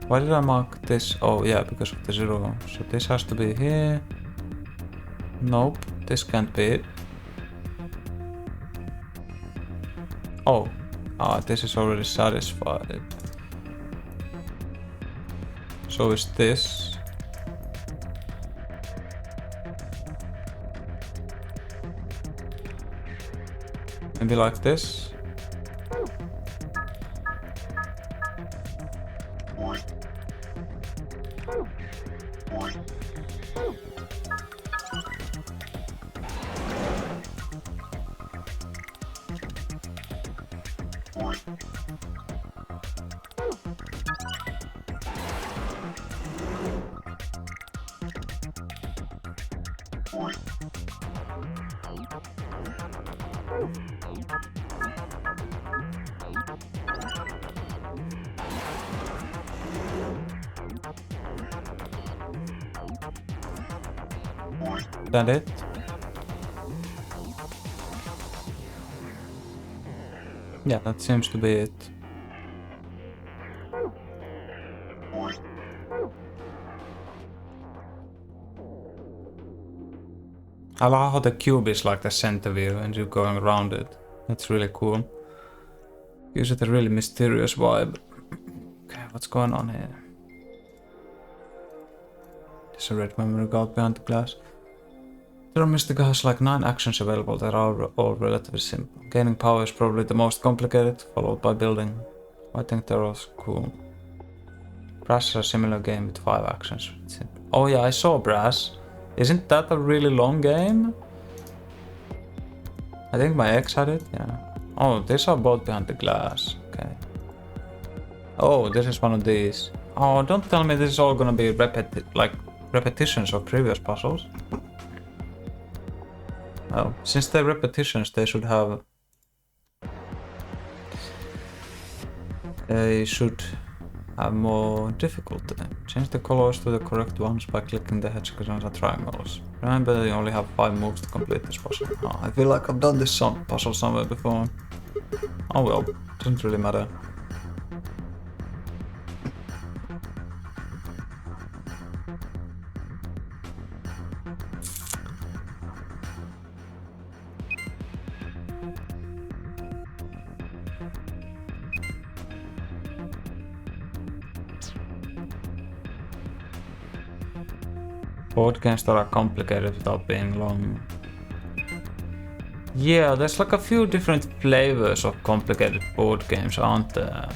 Why did I mark this? Oh yeah, because of the 0. So this has to be here. Nope, this can't be it. Oh, this is already satisfied. So is this. Maybe like this. That it? Yeah, that seems to be it. I love how the cube is like the center view and you're going around it. That's really cool. Gives it a really mysterious vibe. Okay, what's going on here? There's a red memory card behind the glass. Terra Mystica has like 9 actions available that are all relatively simple. Gaining power is probably the most complicated, followed by building. I think Terra's cool. Brass is a similar game with 5 actions. Oh yeah, I saw Brass. Isn't that a really long game? I think my ex had it, yeah. Oh, these are both behind the glass, okay. Oh, this is one of these. Oh, don't tell me this is all gonna be repetitions of previous puzzles. Oh, since they're repetitions, they should have... more difficulty. Change the colors to the correct ones by clicking the hexagons and triangles. Remember, you only have 5 moves to complete this puzzle. Oh, I feel like I've done this puzzle somewhere before. Oh well, doesn't really matter. Board games that are complicated without being long. Yeah, there's like a few different flavors of complicated board games, aren't there?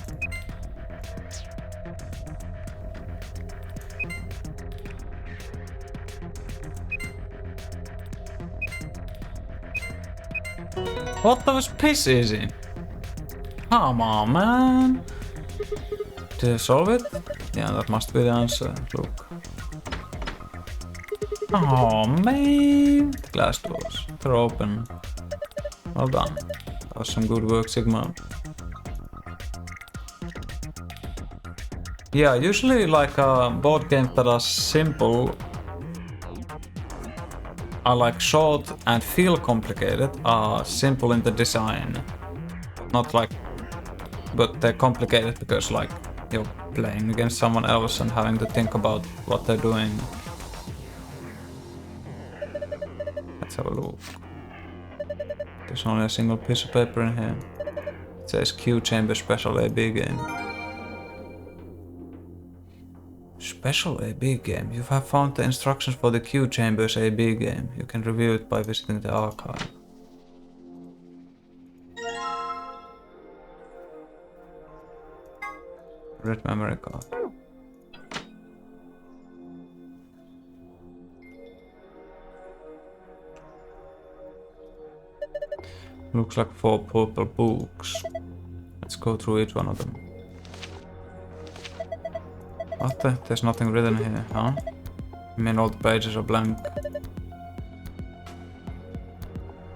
What, that was piss easy? Come on, man! Did I solve it? Yeah, that must be the answer. Look. Oh man! The glass doors. They're open. Well done. That was some good work, Sigma. Yeah, usually like board games that are simple are like short and feel complicated are simple in the design. Not like... but they're complicated because like you're playing against someone else and having to think about what they're doing. have a look. There's only a single piece of paper in here. It says Q Chamber Special AB game. Special AB game? You have found the instructions for the Q Chambers AB game. You can review it by visiting the archive. Red memory card. Looks like 4 purple books. Let's go through each one of them. What the? There's nothing written here, huh? I mean, all the pages are blank.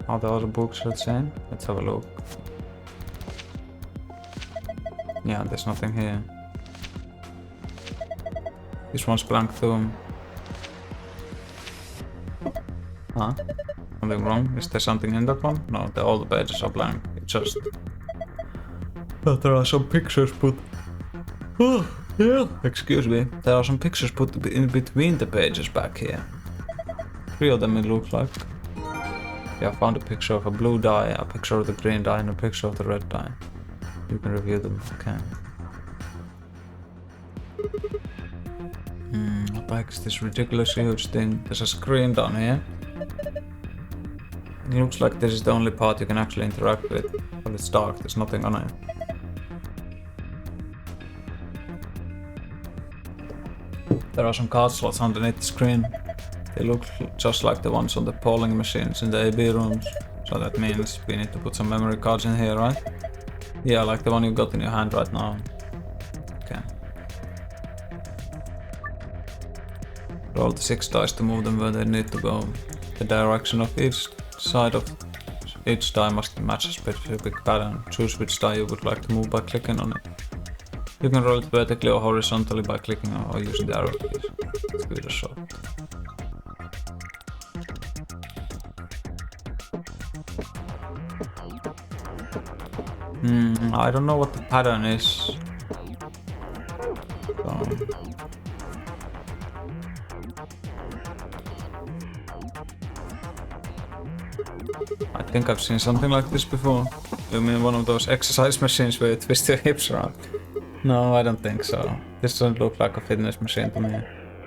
Are the other books the same? Let's have a look. Yeah, there's nothing here. This one's blank too. Huh? Something wrong? Is there something in that one? No, all the pages are blank. It's just that there are some pictures put. Oh, yeah. Excuse me. There are some pictures put in between the pages back here. 3 of them it looks like. Yeah, I found a picture of a blue dye, a picture of the green dye, and a picture of the red dye. You can review them if you can. What the heck is this ridiculous huge thing? There's a screen down here. It looks like this is the only part you can actually interact with, but it's dark, there's nothing on it. There are some card slots underneath the screen. They look just like the ones on the polling machines in the AB rooms. So that means we need to put some memory cards in here, right? Yeah, like the one you got in your hand right now. Okay. Roll the 6 dice to move them where they need to go. The direction of each side of each die must match a specific pattern. Choose which die you would like to move by clicking on it. You can roll it vertically or horizontally by clicking or using the arrow keys. Let's give it a shot. I don't know what the pattern is. So. I think I've seen something like this before. You mean one of those exercise machines where you twist your hips around? No, I don't think so. This doesn't look like a fitness machine to me.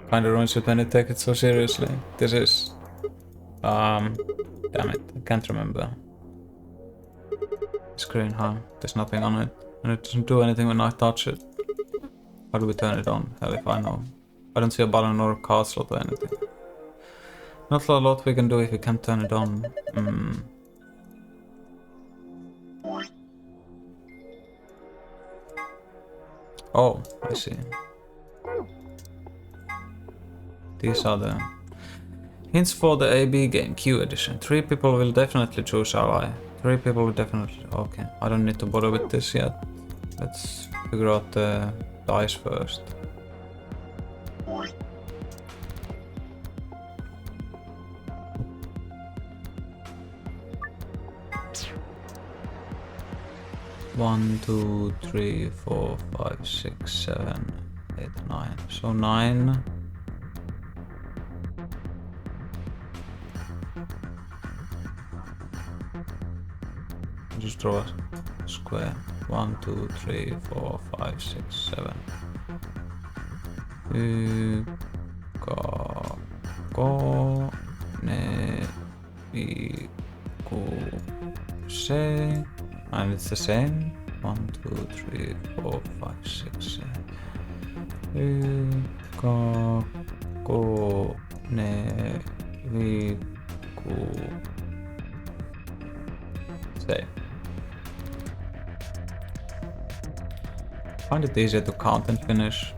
Kinda ruins it when you take it so seriously. This is... damn it, I can't remember. Screen, huh? There's nothing on it. And it doesn't do anything when I touch it. How do we turn it on? Hell if I know. I don't see a button or a card slot or anything. Not a lot we can do if we can't turn it on. Oh, I see. These are the hints for the AB game, Q edition. 3 people will definitely choose ally. 3 people will definitely... Okay, I don't need to bother with this yet. Let's figure out the dice first. One, 2, 3, 4, 5, 6, 7, 8, 9. So 9. Just draw a square. 1, 2, 3, 4, 5, 6, 7. Go ne vi go se. And it's the same. 1, 2, 3, 4, 5, 6, 7. Go ne vi go se. Find it easier to count and finish.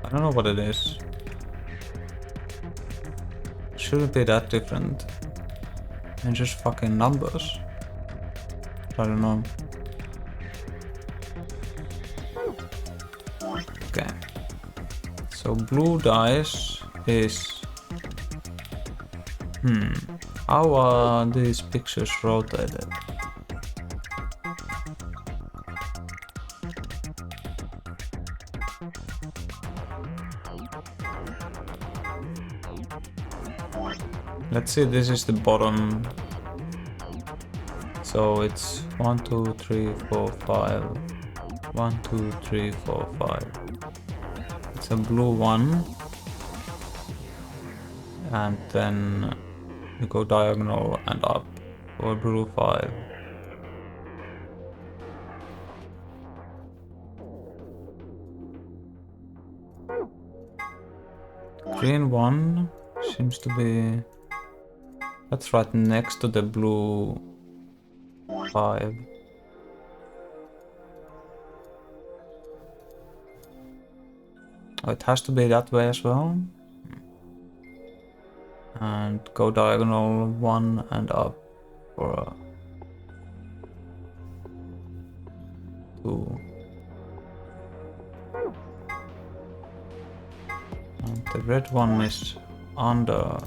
I don't know what it is. Shouldn't be that different. And just fucking numbers. I don't know. Okay. So blue dice is... How are these pictures rotated? Let's see, this is the bottom. So it's 1, 2, 3, 4, 5. 1, 2, 3, 4, 5. It's a blue one. And then you go diagonal and up for blue 5. Green 1 seems to be... That's right next to the blue 5. Oh, it has to be that way as well. And go diagonal 1 and up for a 2. And the red one is under.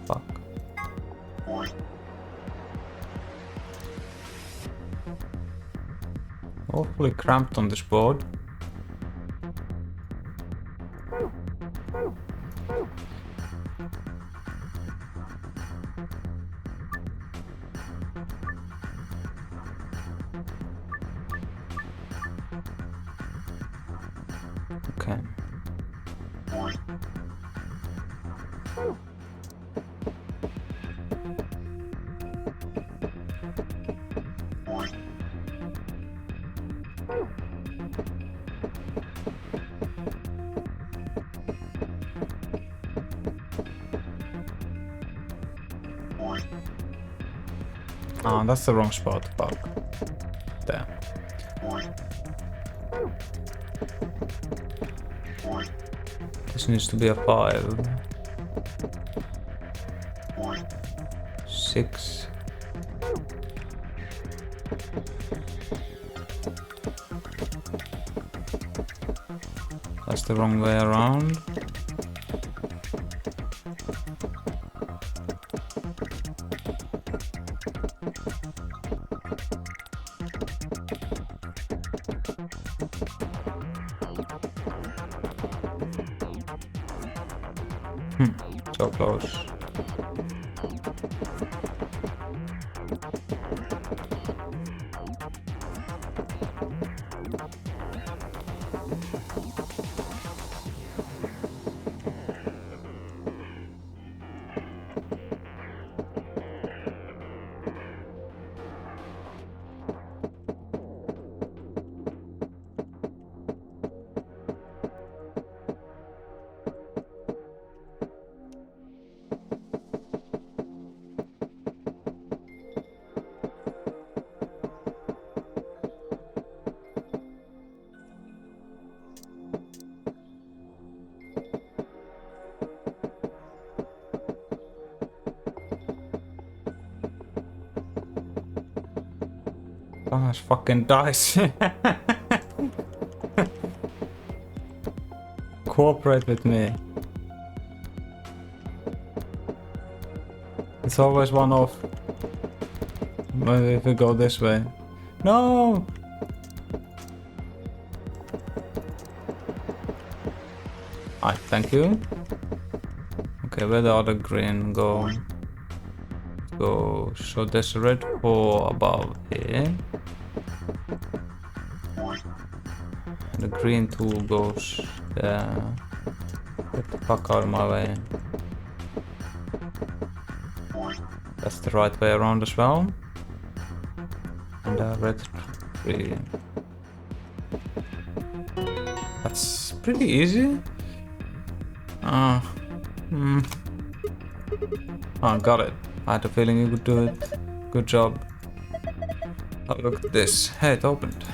Fuck. Awfully cramped on this board. Okay. Oh, that's the wrong spot. Fuck. There. This needs to be a 5. 6. That's the wrong way around. So close. Gosh, fucking dice. Cooperate with me. It's always one off. Maybe if we go this way. No! Alright, thank you. Okay, where the other green go? Go. So there's a red 4 above here. The green 2 goes there. Get the fuck out of my way. That's the right way around as well. And red 3. That's pretty easy. Oh, got it. I had a feeling you could do it. Good job. Oh, look at this. Hey, it opened.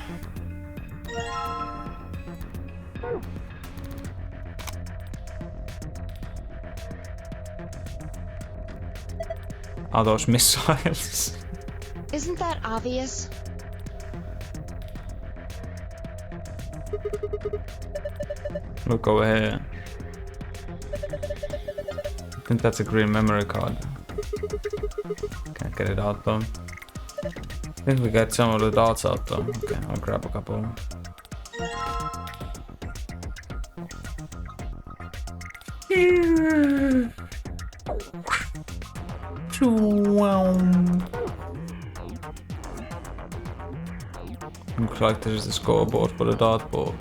Are those missiles? Isn't that obvious? Look over here. I think that's a green memory card. Can't get it out though. I think we got some of the dots out though. Okay, I'll grab a couple. Looks like this is the scoreboard for the dartboard.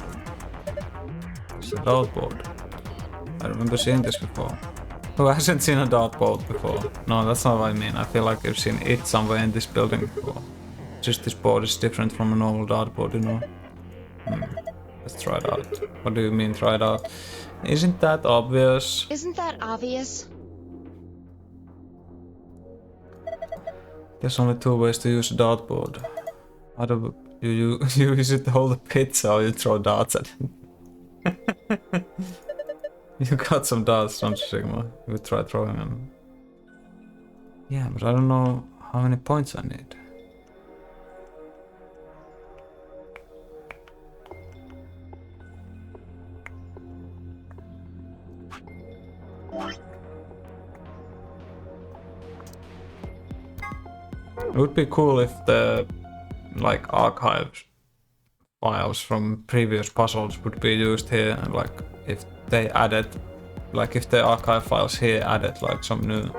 It's a dartboard. I remember seeing this before. Who hasn't seen a dartboard before? No, that's not what I mean. I feel like I've seen it somewhere in this building before. Just this board is different from a normal dartboard, you know? Let's try it out. What do you mean try it out? Isn't that obvious? Isn't that obvious? There's only 2 ways to use a dartboard. Either you use it to hold a pizza or you throw darts at it. You got some darts, don't you, Sigma? You try throwing them. Yeah, but I don't know how many points I need. It would be cool if the like archive files from previous puzzles would be used here, and like if they added, like if the archive files here added like some new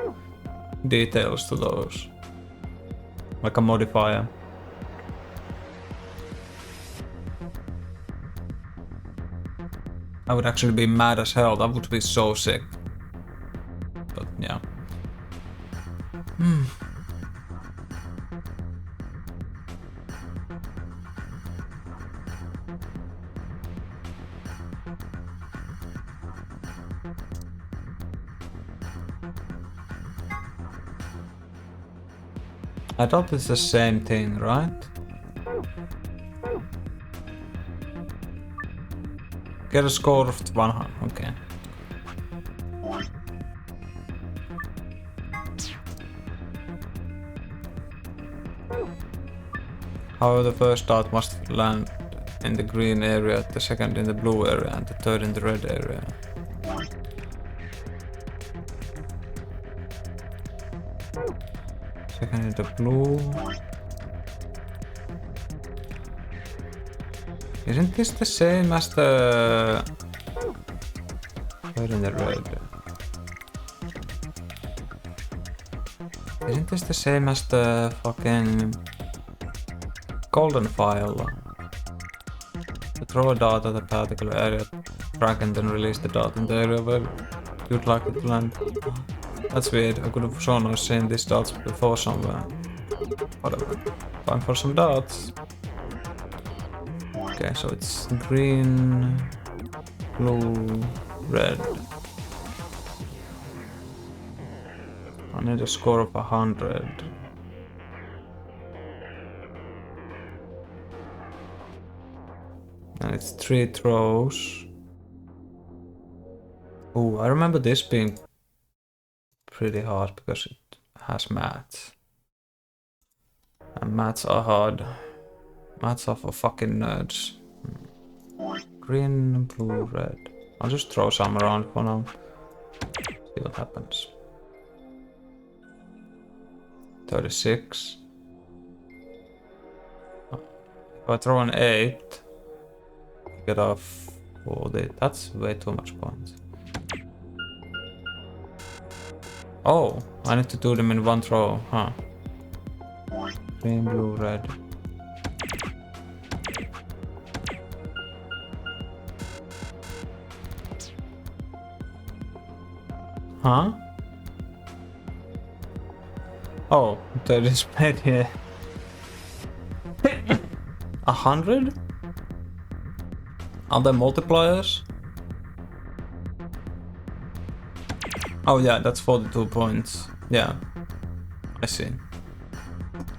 details to those, like a modifier. I would actually be mad as hell. That would be so sick. But yeah. I thought it's the same thing, right? Get a score of 100, okay. However, the first dart must land in the green area, the second in the blue area, and the third in the red area. Second in the blue. Isn't this the same as the third in the red? Isn't this the same as the fucking golden file? To throw a dart at a particular area, drag and then release the dart in the area where you'd like it to land. That's weird. I could have shown or seen these darts before somewhere. Whatever. Time for some darts. Okay, so it's green, blue, red. I need a score of 100. And it's 3 throws. Oh, I remember this being pretty hard because it has maths. And maths are hard. Maths are for fucking nerds. Green, blue, red. I'll just throw some around for now. See what happens. 36. If I throw an 8, get off 40. That's way too much points. Oh, I need to do them in one throw, huh? Green, blue, red. Huh? Oh, there is made here. 100? Are there multipliers? Oh yeah, that's 42 points. Yeah, I see.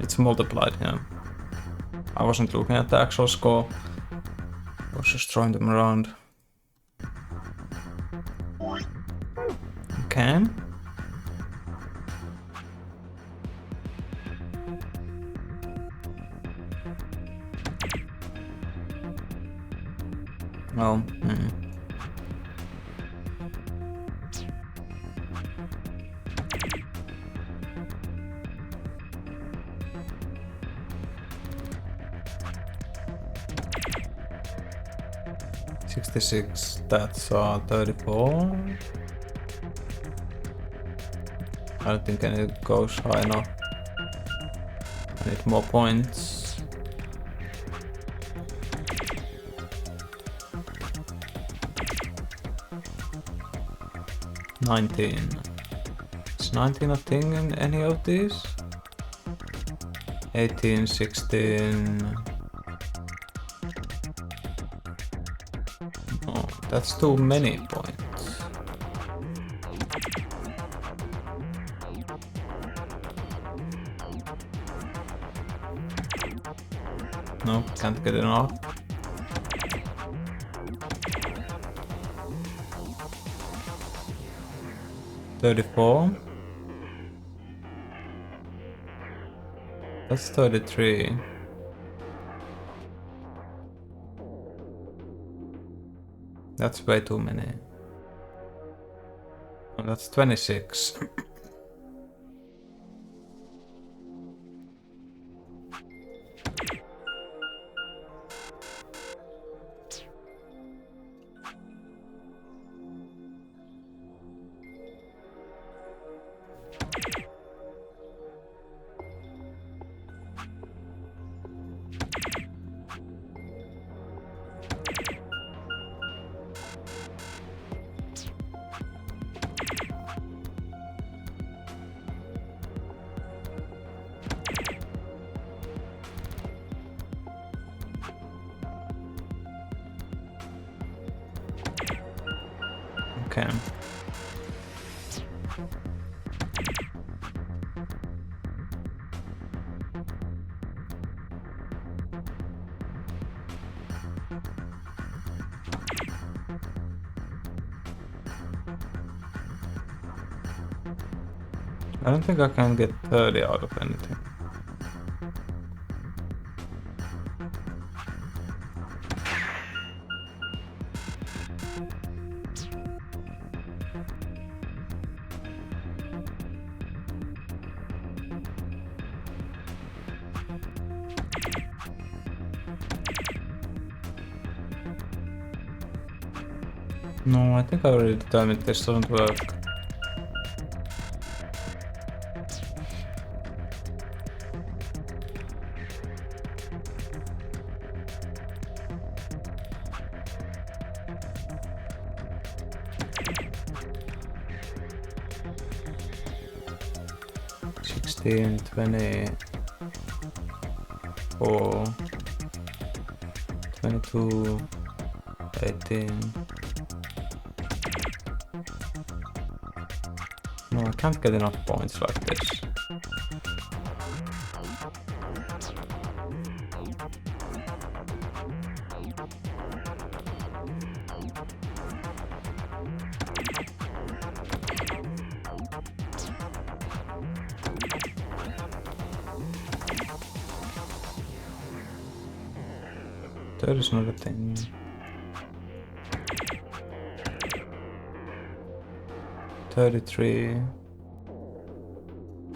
It's multiplied, yeah. I wasn't looking at the actual score. I was just throwing them around. Okay. Well, 66, that's 34. I don't think any goes high enough. I need more points. Is 19 a thing in any of these? 18, 16. Oh, that's too many points. No, can't get enough. $34. That's 33. That's way too many. Oh, that's 26. Okay. I don't think I can get 30 out of anything. No, I think I already determined this doesn't work. $16, $20, $4, $22, $18. No, I can't get enough points like this. There is not a thing. $33.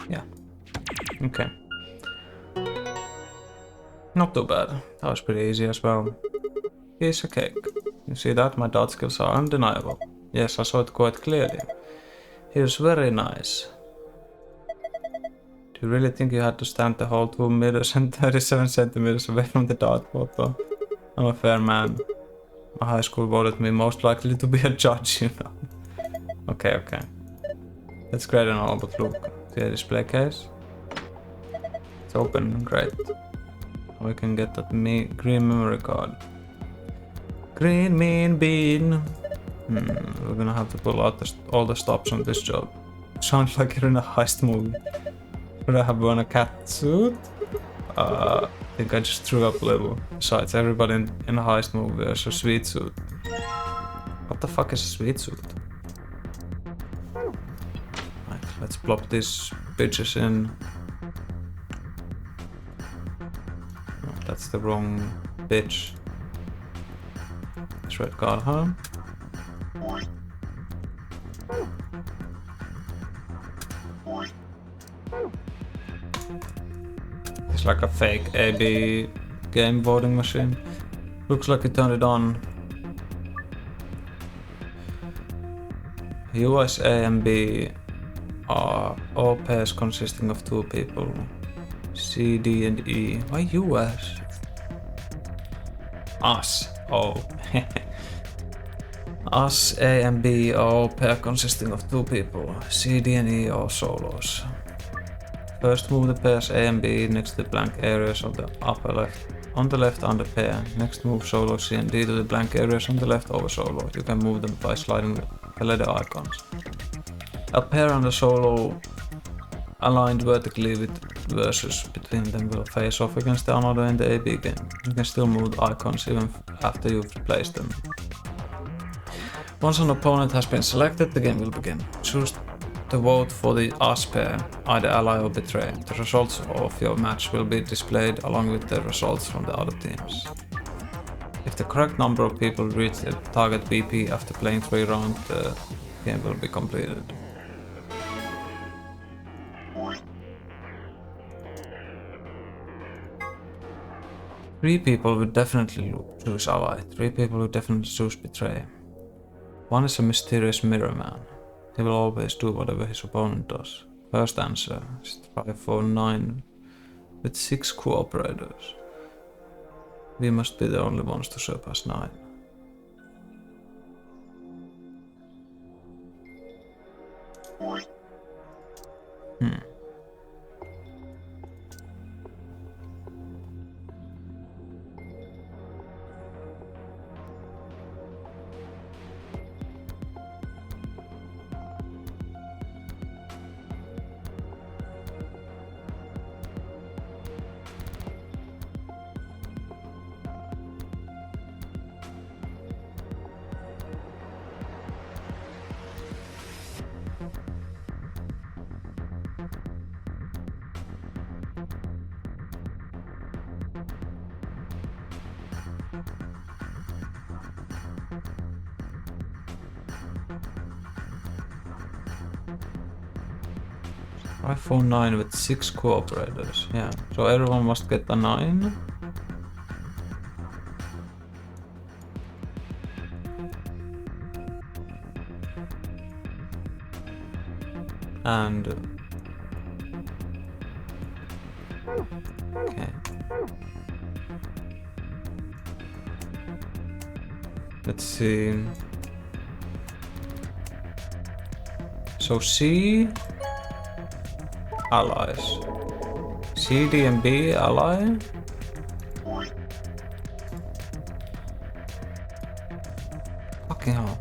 Yeah. Okay. Not too bad. That was pretty easy as well. Piece of cake. You see that? My dart skills are undeniable. Yes, I saw it quite clearly. Here's very nice. Do you really think you had to stand the whole 2 meters and 37 centimeters away from the dartboard though? I'm a fair man. My high school voted me most likely to be a judge, you know. Okay, okay. That's great and all, but look. See a display case? It's open, great. We can get that green memory card. Green mean bean! We're gonna have to pull out all the stops on this job. Sounds like you're in a heist movie. Should I have worn a cat suit? I think I just threw up a little. Besides, everybody in a heist movie wears a sweet suit. What the fuck is a sweet suit? Right, let's plop these bitches in. Oh, that's the wrong bitch. Shred card, huh? It's like a fake AB game voting machine. Looks like you turned it on. US, A, and B are all pairs consisting of 2 people. C, D, and E. Why US? Us. Oh. Us, A, and B are all pair consisting of 2 people. C, D, and E are solos. First move the pairs A and B next to the blank areas on the upper left. On the left under pair. Next move solo C and D to the blank areas on the left over solo. You can move them by sliding the letter icons. A pair and a solo aligned vertically with versus between them will face off against another in the AB game. You can still move the icons even after you've placed them. Once an opponent has been selected, the game will begin. Choose the vote for the Us pair, either ally or betray. The results of your match will be displayed along with the results from the other teams. If the correct number of people reach the target BP after playing 3 rounds, the game will be completed. Three people would definitely choose ally. 3 people would definitely choose betray. One is a mysterious mirror man. He will always do whatever his opponent does. First answer is 549 with 6 cooperators. We must be the only ones to surpass 9. I 549 with 6 cooperators. Yeah, so everyone must get a 9. And okay. Let's see. So C allies. C, D, and B ally. Fucking hell.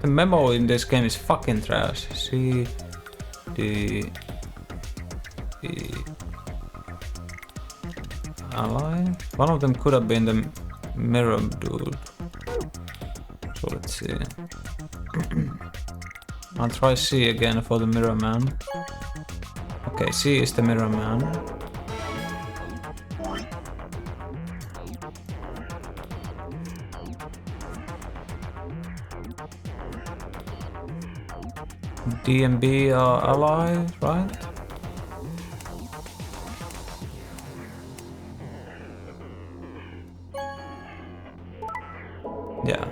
The memo in this game is fucking trash. C, D, E ally. One of them could have been the mirror dude. So let's see. I'll try C again for the mirror man. Okay, C is the mirror man. D and B are allies, right? Yeah.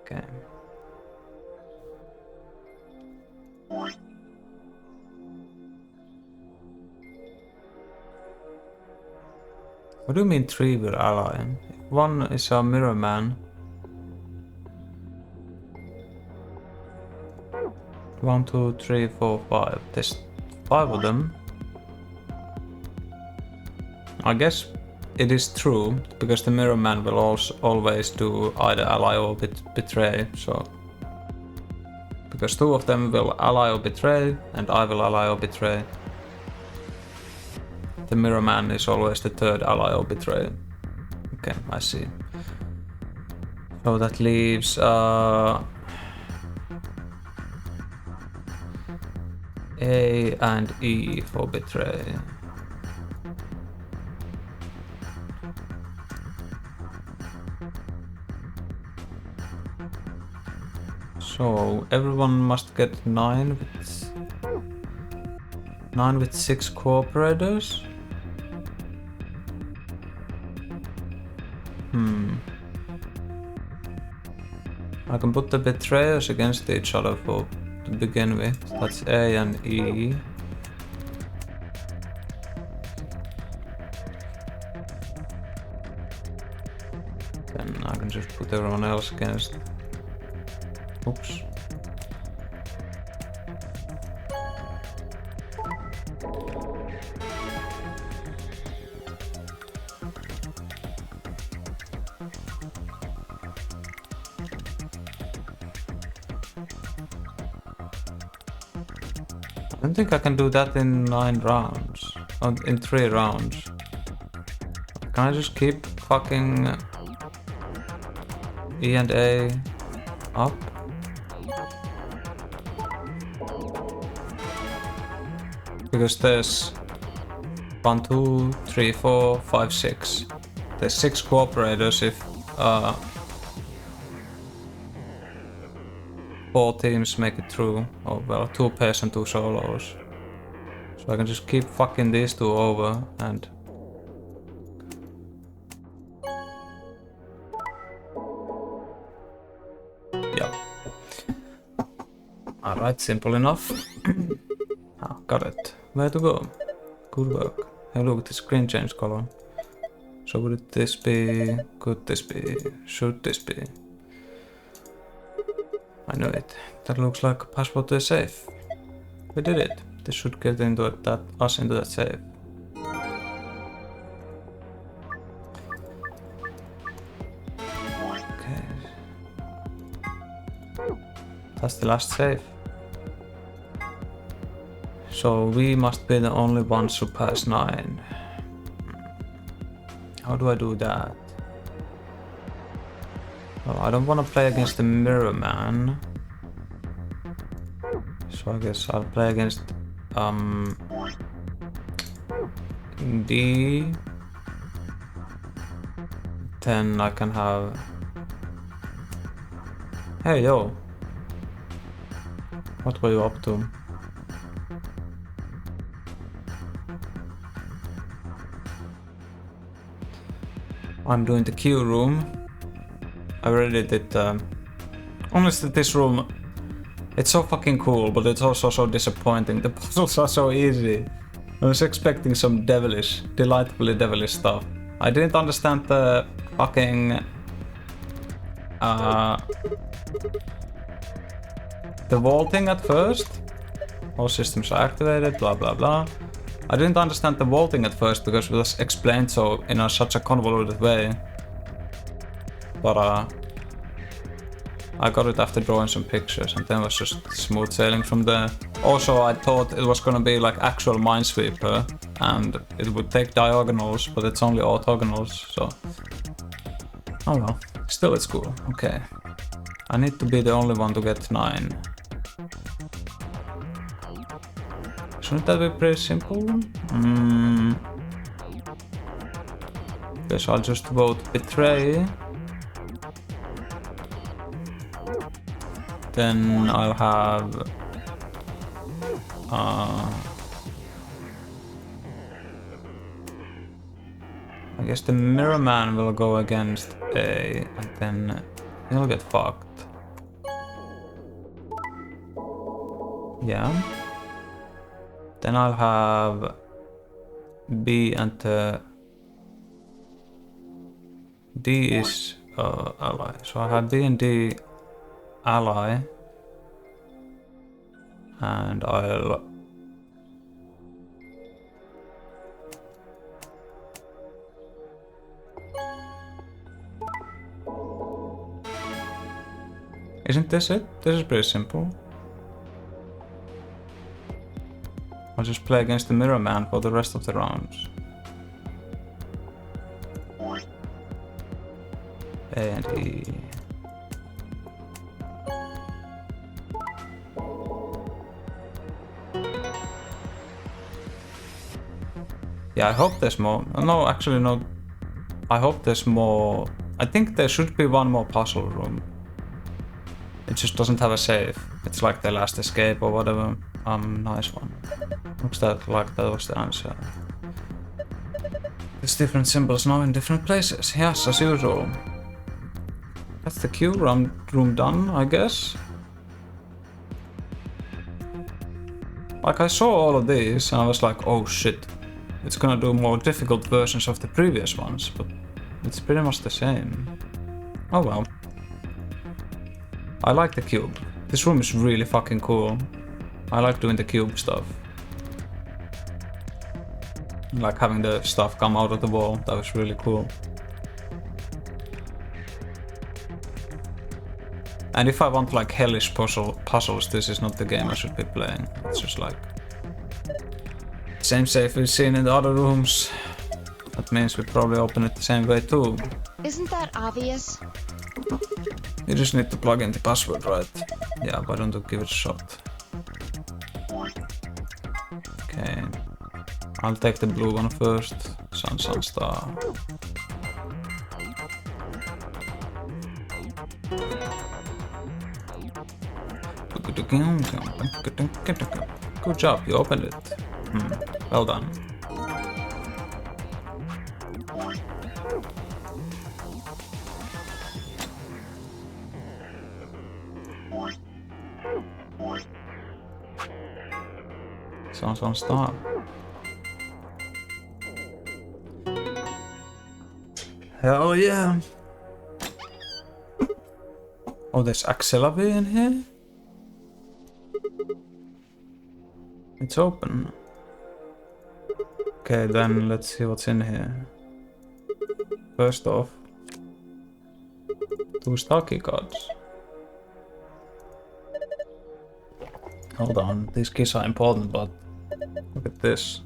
Okay. What do you mean 3 will ally? If one is a mirror man. 1, 2, 3, 4, 5. There's 5 of them. I guess it is true, because the mirror man will also always do either ally or betray, so... Because 2 of them will ally or betray, and I will ally or betray. The mirror man is always the 3rd ally or betray. Okay, I see. So that leaves A and E for betray. So everyone must get 9 with 6 cooperators. I can put the betrayers against each other to begin with. That's A and E. Then I can just put everyone else against. Oops. I don't think I can do that in 9 rounds. Oh, in 3 rounds. Can I just keep fucking E and A up? Because there's 1, 2, 3, 4, 5, 6. There's 6 cooperators if 4 teams make it through. Oh well, 2 pairs and 2 solos. So I can just keep fucking these 2 over and... yeah. Alright, simple enough. Got it. Where to go? Good work. Hey look, the screen changed color. So would this be... could this be... should this be? I know it. That looks like a password to a safe. We did it. This should get into us into that safe. Okay. That's the last safe. So we must be the only ones who pass 9. How do I do that? Oh, I don't want to play against the Mirror Man. So I guess I'll play against D. Then I can have... Hey yo! What were you up to? I'm doing the Q room. I already did honestly, this room, it's so fucking cool, but it's also so disappointing. The puzzles are so easy. I was expecting some devilish, delightfully devilish stuff. I didn't understand the fucking the vaulting at first. All systems are activated, blah blah blah. I didn't understand the vaulting at first because it was explained so in such a convoluted way. But I got it after drawing some pictures and then it was just smooth sailing from there. Also, I thought it was gonna be like actual Minesweeper and it would take diagonals, but it's only orthogonals, so... oh well, still it's cool, okay. I need to be the only one to get 9. Shouldn't that be pretty simple? Guess I'll just vote Betray. Then I'll have... I guess the Mirror Man will go against A, and then he'll get fucked. Yeah. Then I'll have B and D is ally. So I have B and D ally, and I'll isn't this it? This is pretty simple. I'll just play against the Mirror Man for the rest of the rounds. A and E. Yeah, I hope there's more. No, actually no. I hope there's more. I think there should be one more puzzle room. It just doesn't have a save. It's like the last escape or whatever. Nice one. Looks that like that was the answer. There's different symbols now in different places. Yes, as usual. That's the queue room done, I guess. Like I saw all of these and I was like, oh shit. It's gonna do more difficult versions of the previous ones, but it's pretty much the same. Oh well. I like the cube. This room is really fucking cool. I like doing the cube stuff. Like having the stuff come out of the wall, that was really cool. And if I want like hellish puzzles, this is not the game I should be playing. It's just like... Same safe we've seen in the other rooms. That means we probably open it the same way too. Isn't that obvious? You just need to plug in the password, right? Yeah, why don't you give it a shot? Okay. I'll take the blue one first. Sun, star. Good job, you opened it. Well done. Sun, star. Hell yeah. Oh, there's Axelavy in here? It's open. Okay, then let's see what's in here. First off, 2 star key cards. Hold on, these keys are important, but look at this.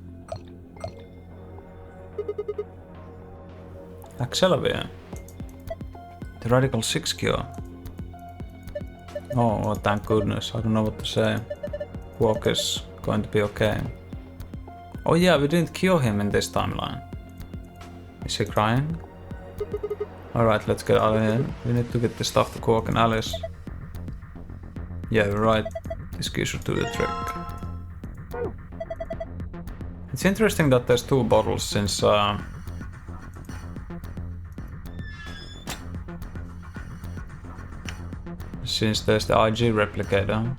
Axelavy. The Radical 6 cure. Oh, well, thank goodness. I don't know what to say. Walk is going to be okay. Oh yeah, we didn't cure him in this timeline. Is he crying? Alright, let's get out of here. We need to get the stuff to Quark and Alice. Yeah, you're right. This key should do the trick. It's interesting that there's 2 bottles since there's the IG replicator.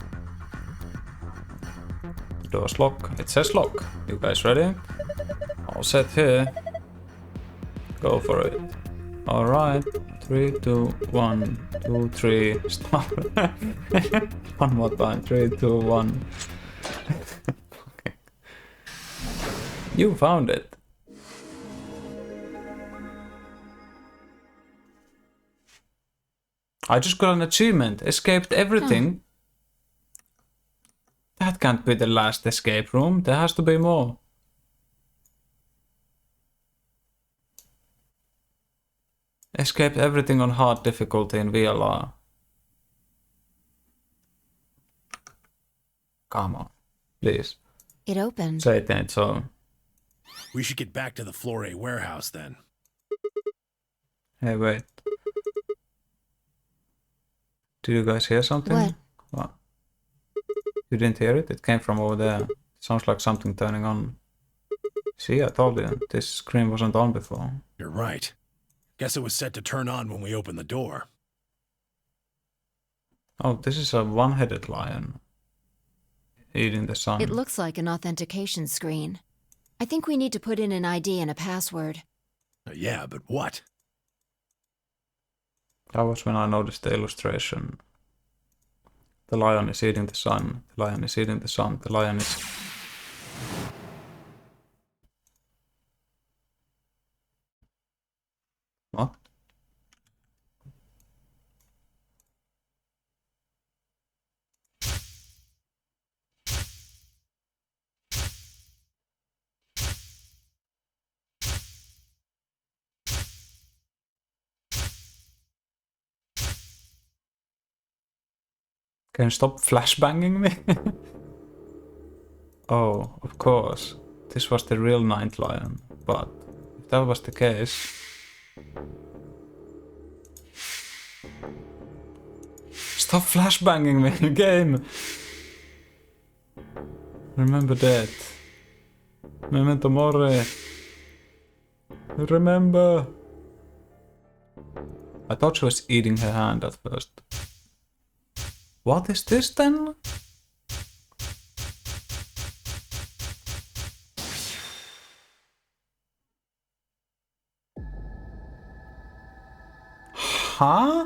The door's lock. It says lock. You guys ready? All set here. Go for it. Alright. 3, 2, 1, 2, 3. Stop. One more time. 3, 2, 1. Okay. You found it. I just got an achievement. Escaped everything. That can't be the last escape room. There has to be more. Escaped everything on hard difficulty in VLR. Come on. Please. It opened. Say it ain't so. We should get back to the Flore warehouse then. Hey, wait. Did you guys hear something? What? You didn't hear it? It came from over there. It sounds like something turning on. See, I told you. This screen wasn't on before. You're right. Guess it was set to turn on when we opened the door. Oh, this is a one-headed lion. Eating the sun. It looks like an authentication screen. I think we need to put in an ID and a password. Yeah, but what? That was when I noticed the illustration. The lion is eating the sun. The lion is eating the sun. The lion is... What? Can you stop flashbanging me? Oh, of course. This was the real Ninth Lion. But if that was the case... Stop flashbanging me in the game. Remember that. Memento mori. Remember. I thought she was eating her hand at first. What is this then? Huh?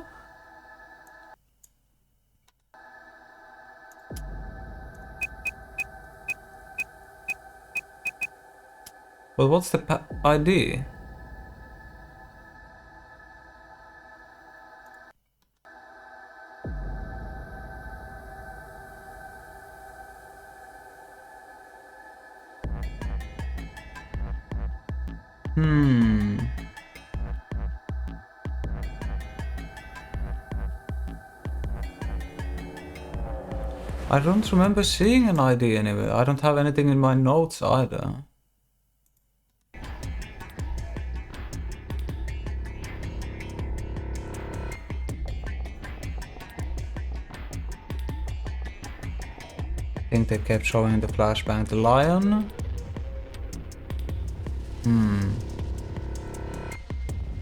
But what's the ID? I don't remember seeing an ID anywhere. I don't have anything in my notes either. I think they kept showing the flashbang. The lion?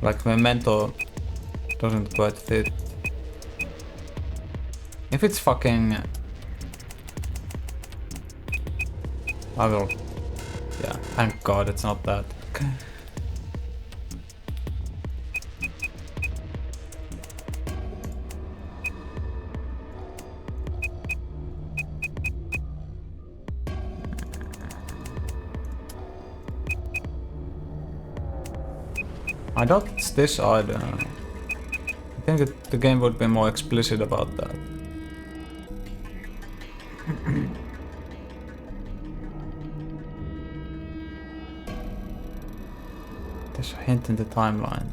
Like Memento doesn't quite fit. If it's fucking... I will... Yeah, thank God it's not that. Okay. I doubt it's this either. I think the game would be more explicit about that. There's a hint in the timeline.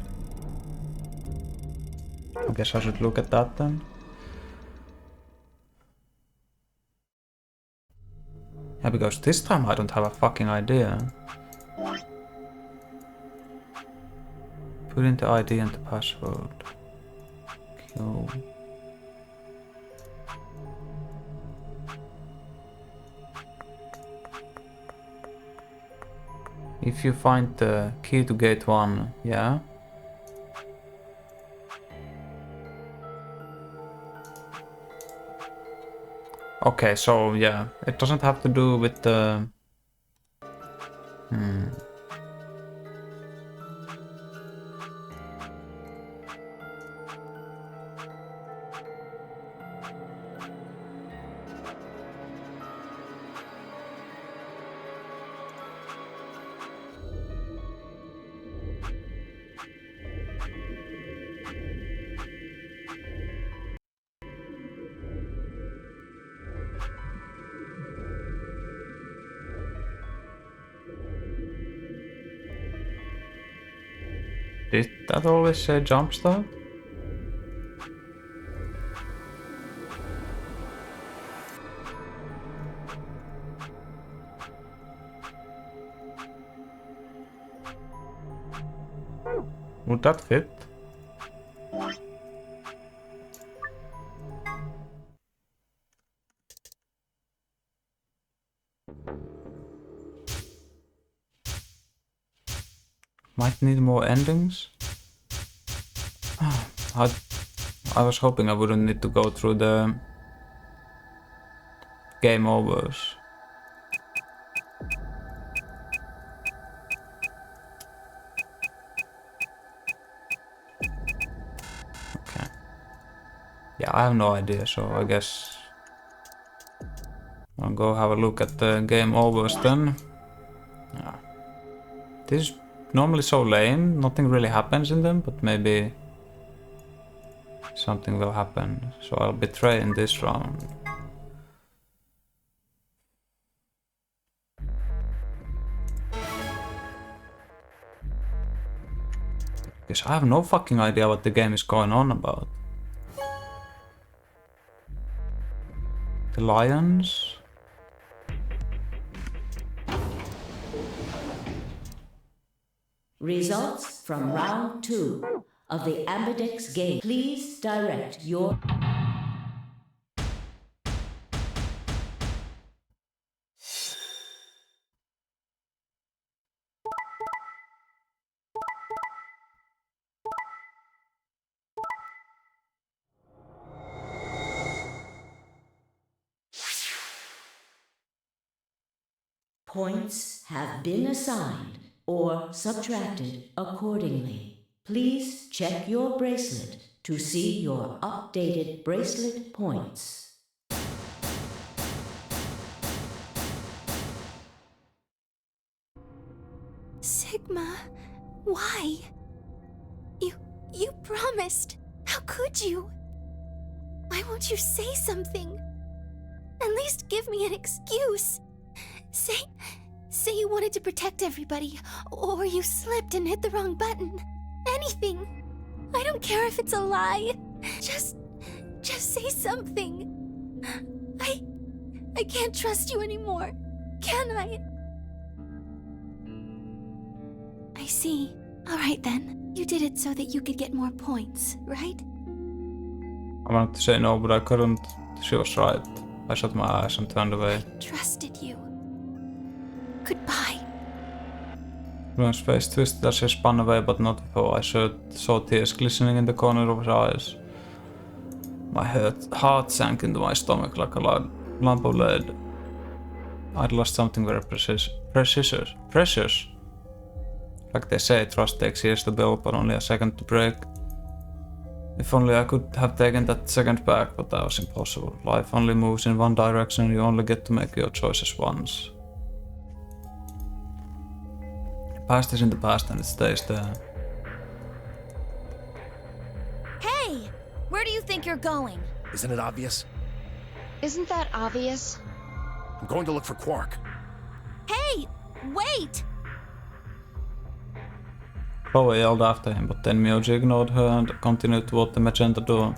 I guess I should look at that then. Yeah, because this time I don't have a fucking idea. Put in the ID and the password. Q. If you find the key to gate 1, yeah. Okay, so yeah, it doesn't have to do with the... Did that always say jump start? Would that fit? Might need more endings. I was hoping I wouldn't need to go through the game overs. Okay. Yeah, I have no idea, so I guess I'll go have a look at the game overs then. Yeah. This is normally so lame, nothing really happens in them, but maybe something will happen, so I'll betray in this round. Because I have no fucking idea what the game is going on about. The lions? Results from round 2 of the Ambidex game. Please direct your... Points have been assigned or subtracted accordingly. Please check your bracelet to see your updated bracelet points. Sigma, why? You promised. How could you? Why won't you say something? At least give me an excuse. Say you wanted to protect everybody, or you slipped and hit the wrong button. Anything. I don't care if it's a lie. Just say something. I can't trust you anymore, can I? I see. All right then. You did it so that you could get more points, right? I wanted to say no, but I couldn't. She was right. I shut my eyes and turned away. I trusted you. Goodbye. Bloom's face twisted as he spun away, but not before I saw tears glistening in the corner of his eyes. My heart sank into my stomach like a lump of lead. I'd lost something very precious. Like they say, trust takes years to build, but only a second to break. If only I could have taken that second back, but that was impossible. Life only moves in one direction and you only get to make your choices once. The past is in the past and it stays there. Hey! Where do you think you're going? Isn't it obvious? Isn't that obvious? I'm going to look for Quark. Hey! Wait! Chloe yelled after him, but then Myoji ignored her and continued toward the magenta door.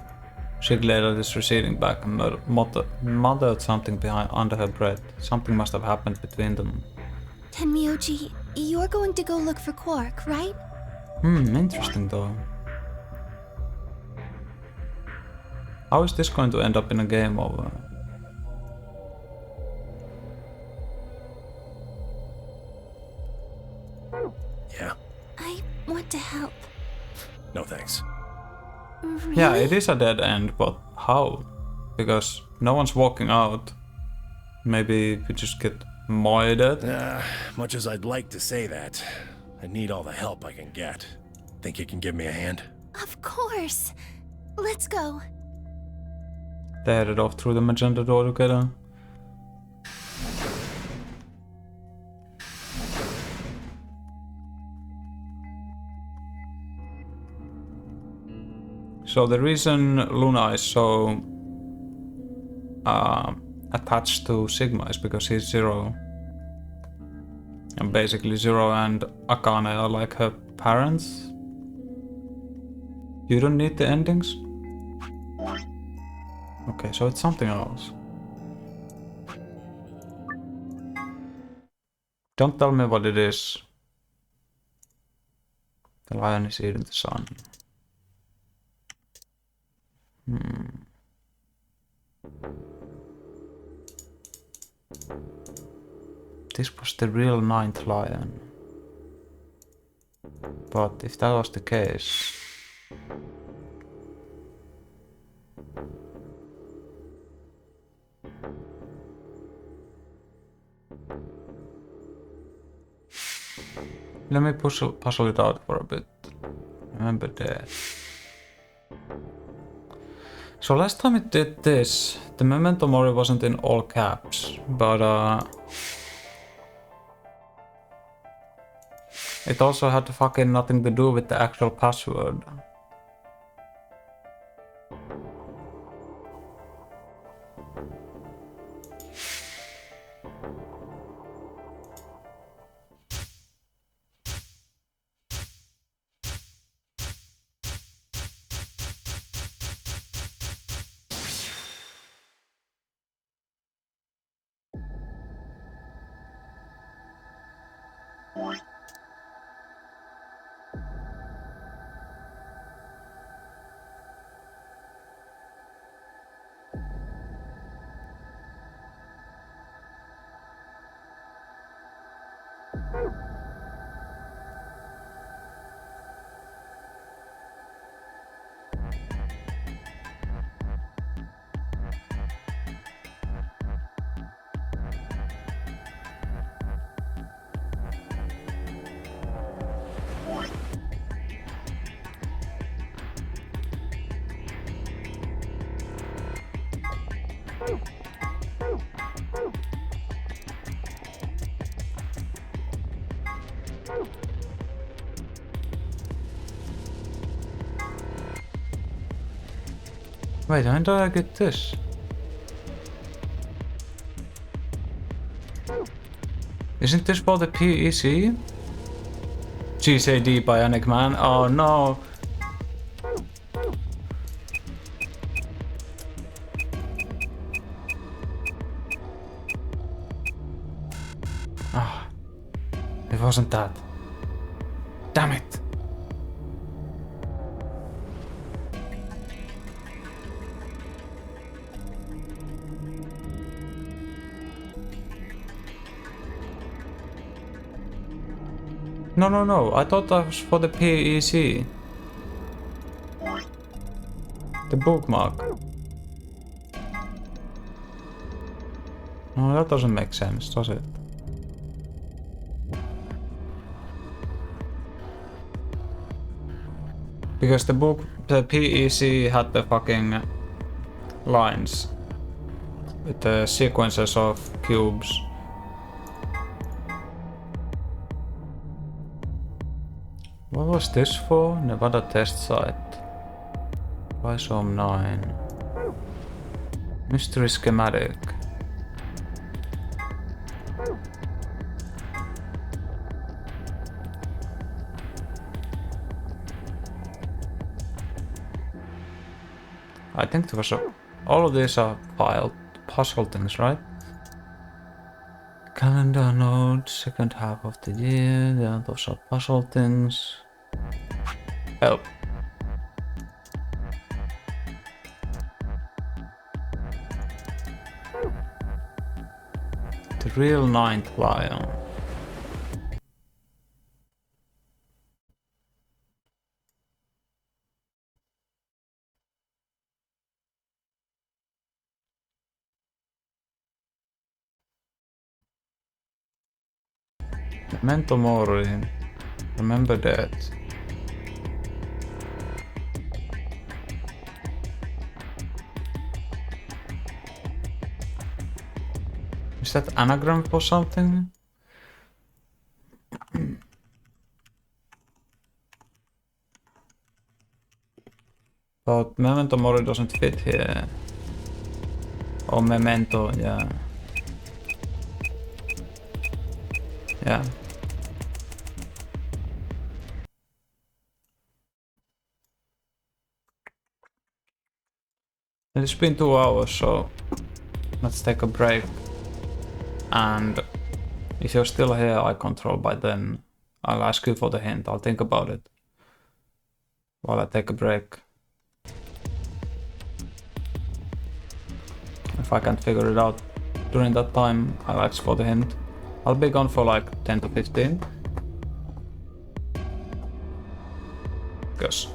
She glared at his receding back and muttered something under her breath. Something must have happened between them. Tenmyoji, you're going to go look for Quark, right? Interesting though. How is this going to end up in a game over? Yeah. I want to help. No thanks. Really? Yeah, it is a dead end, but how? Because no one's walking out. Maybe we just get moided? Much as I'd like to say that, I need all the help I can get. Think you can give me a hand? Of course. Let's go. They headed off through the magenta door together. So the reason Luna is so attached to Sigma is because he's Zero. And basically Zero and Akane are like her parents. You don't need the endings? Okay, so it's something else. Don't tell me what it is. The lion is eating the sun. This was the real 9th lion. But if that was the case... Let me puzzle it out for a bit. Remember that. So last time it did this, the Memento Mori wasn't in all caps, but it also had fucking nothing to do with the actual password. Wait, when do I get this? Isn't this for the PEC? GCD Bionic Man? Oh no! Ah, it wasn't that. Damn it! No, I thought that was for the PEC. The bookmark. No, that doesn't make sense, does it? Because the PEC had the fucking lines with the sequences of cubes. What was this for? Nevada test site. Rhizome 9. Mystery schematic. I think there was all of these are filed puzzle things, right? Calendar note, second half of the year, yeah, those are puzzle things. Help. The real ninth lion. Memento Mori. Remember that. Is that anagram for something? But Memento Mori doesn't fit here. Or Memento, yeah. Yeah. It's been 2 hours, so let's take a break. And if you're still here, I control by then. I'll ask you for the hint. I'll think about it while I take a break. If I can't figure it out during that time, I'll ask for the hint. I'll be gone for like 10 to 15. Because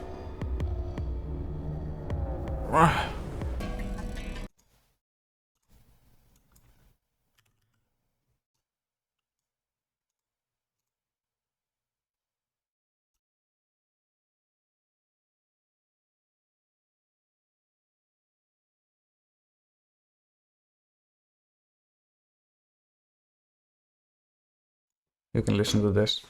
you can listen to this.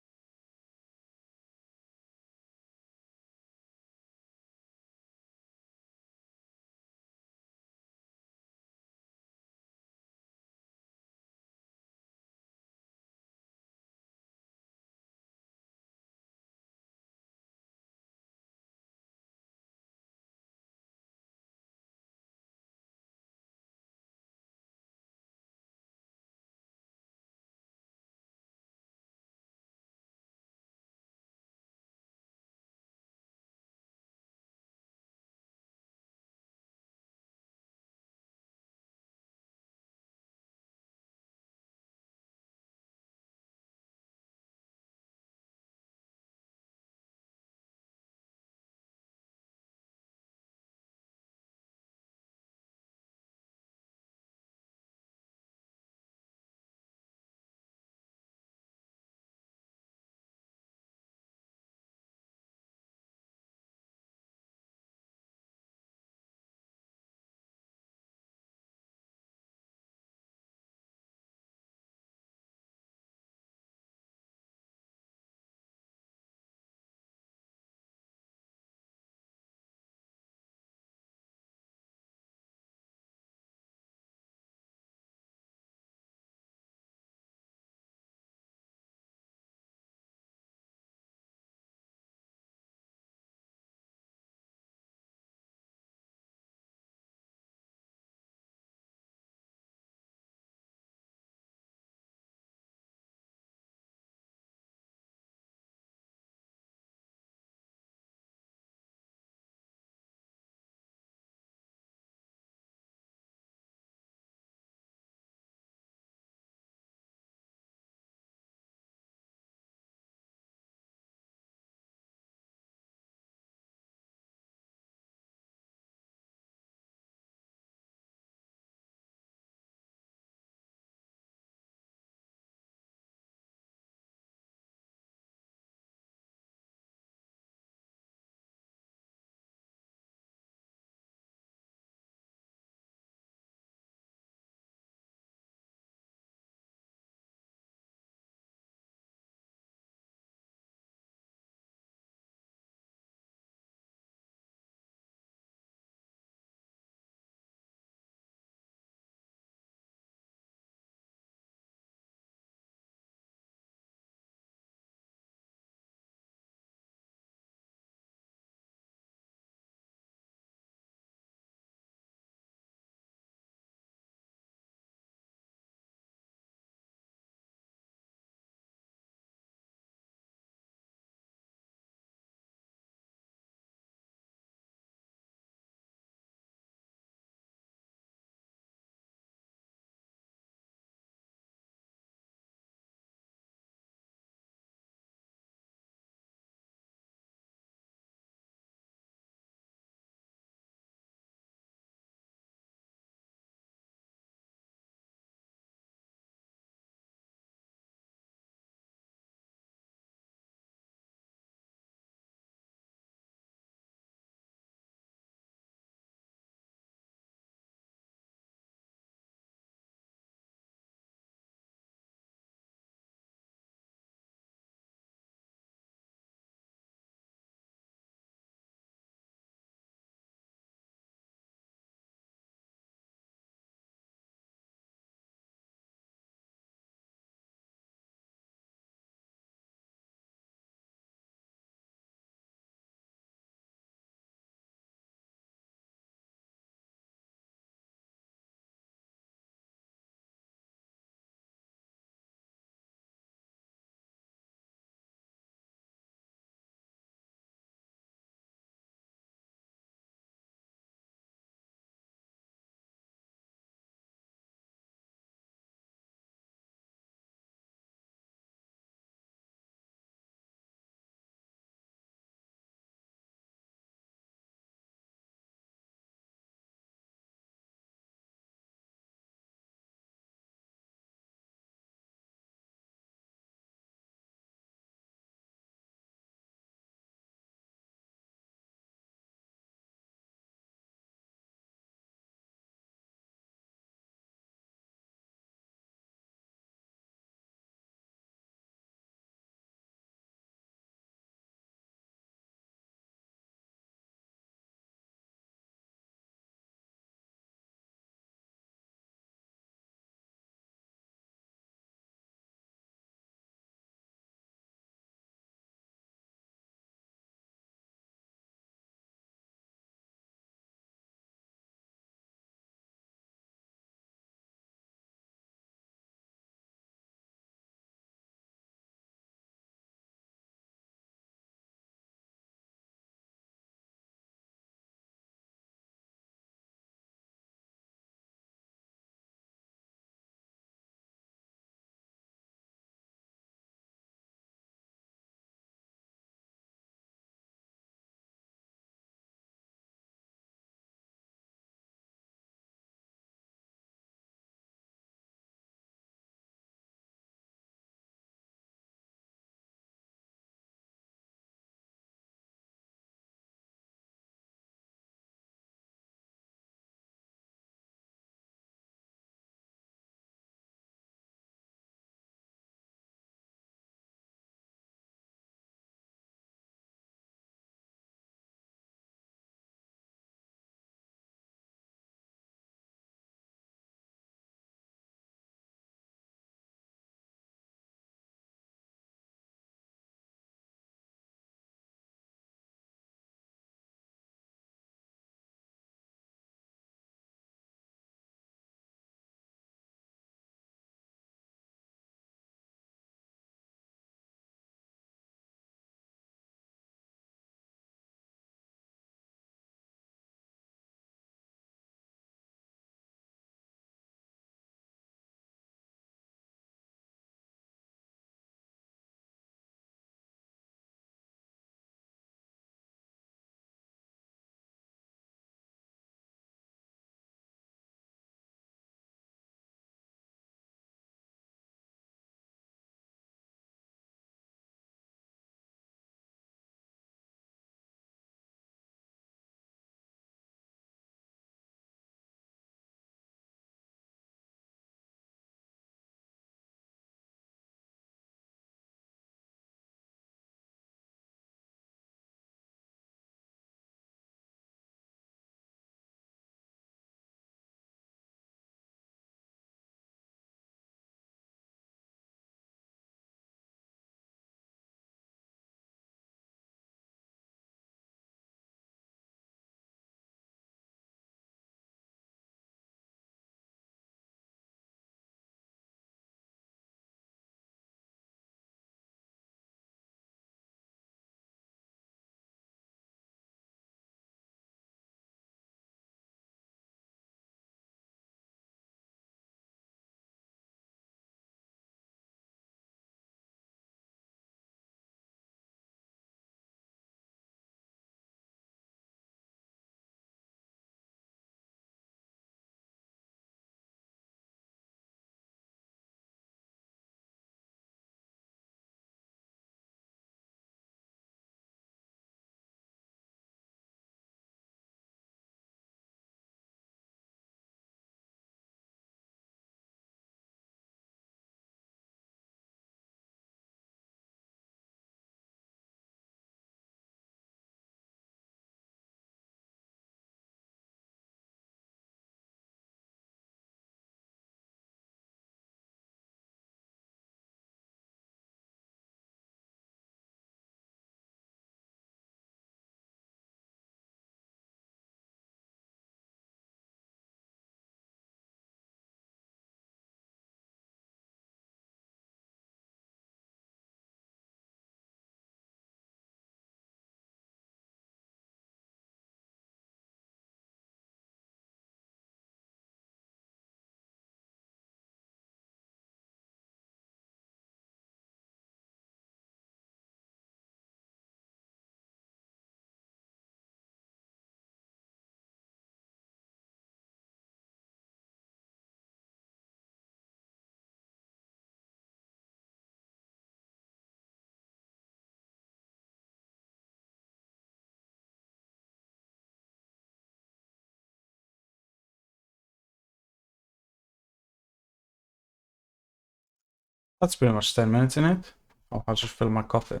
That's pretty much 10 minutes in it. Oh, I'll just fill my coffee.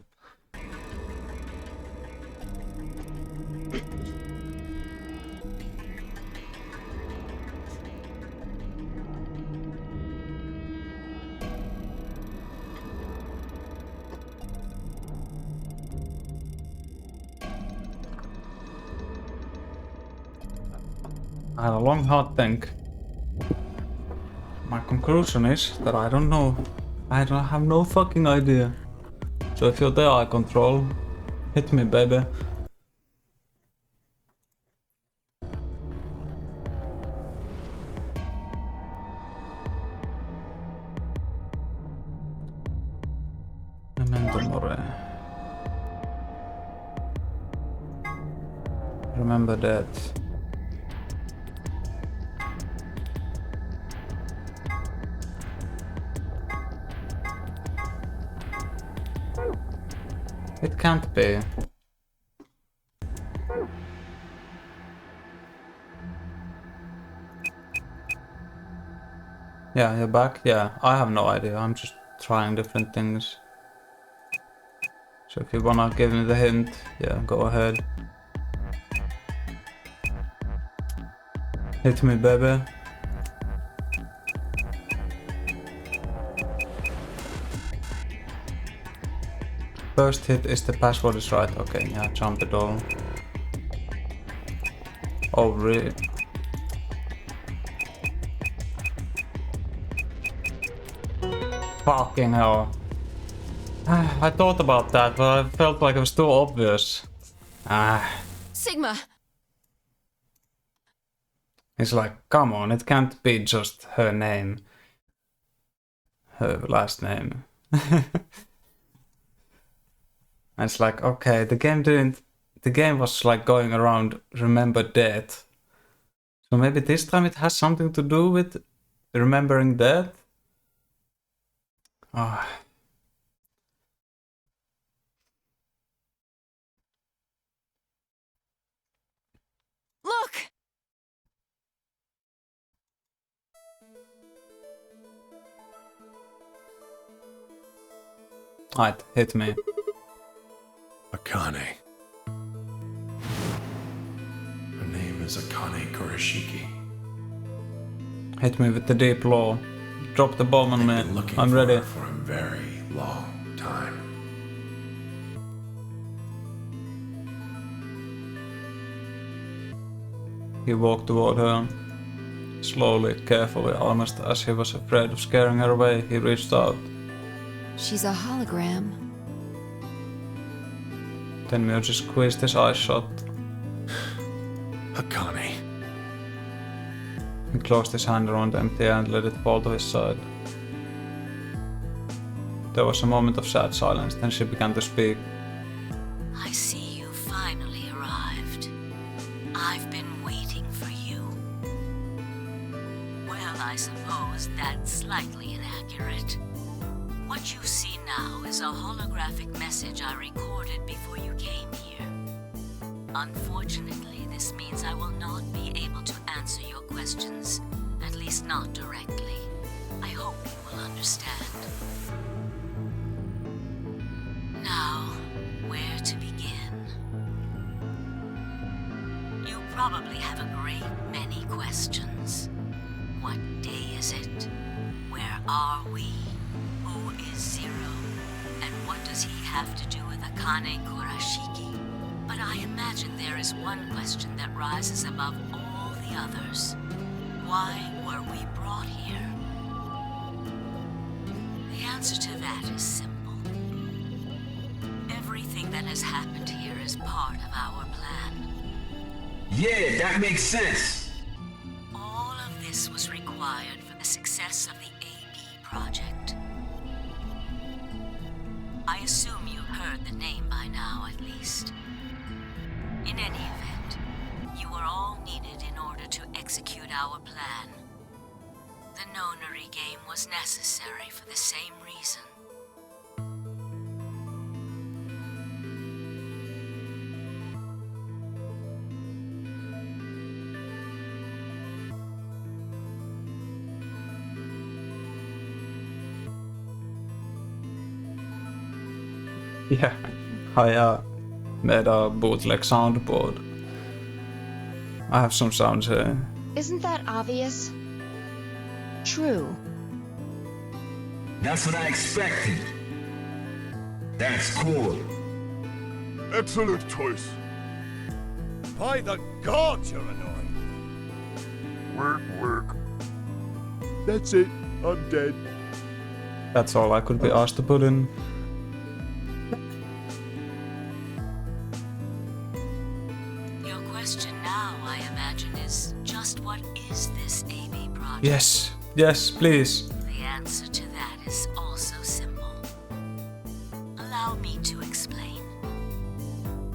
I had a long hard think. My conclusion is that I don't know. I don't have no fucking idea. So if you're there, I control. Hit me, baby. Memento mori. Remember that. It can't be. Yeah, you're back? Yeah, I have no idea. I'm just trying different things. So if you wanna give me the hint, yeah, go ahead. Hit me, baby. First hit is the password is right. Okay, yeah, jump it all. Oh, really? Fucking hell. I thought about that, but I felt like it was too obvious. Sigma! It's like, come on, it can't be just her name. Her last name. And it's like, okay, the game was like going around remember death. So maybe this time it has something to do with remembering death? Oh. Look! Alright, hit me. Akane. Her name is Akane Kurashiki. Hit me with the deep law. Drop the bomb on me. I've been looking I'm for ready. her for a very long time. He walked toward her. Slowly, carefully, almost as he was afraid of scaring her away, he reached out. She's a hologram. Then Myoji squeezed his eyes shut. Akane. He closed his hand around the empty air and let it fall to his side. There was a moment of sad silence, then she began to speak. I see you finally arrived. I've been waiting for you. Well, I suppose that's slightly inaccurate. What you see now is a holographic message I recorded before you came here. Unfortunately, this means I will not be able to answer your questions, at least not directly. I hope you will understand. Now, where to begin? You probably have a great many questions. What day is it? Where are we? Who is Zero? And what does he have to do with Akane Kurashiki? But I imagine there is one question that rises above all the others. Why were we brought here? The answer to that is simple. Everything that has happened here is part of our plan. Yeah, that makes sense. All of this was required for the success of the AB project. I assume you've heard the name by now, at least. In any event, you are all needed in order to execute our plan. The Nonary game was necessary for the same reason. Yeah, I made a bootleg soundboard. I have some sounds here. Isn't that obvious? True. That's what I expected. That's cool. Excellent choice. By the gods, you're annoying. Work. That's it. I'm dead. That's all I could be asked to put in. Your question now, I imagine, is just what is this AV project? Yes, please. The answer to that is also simple. Allow me to explain.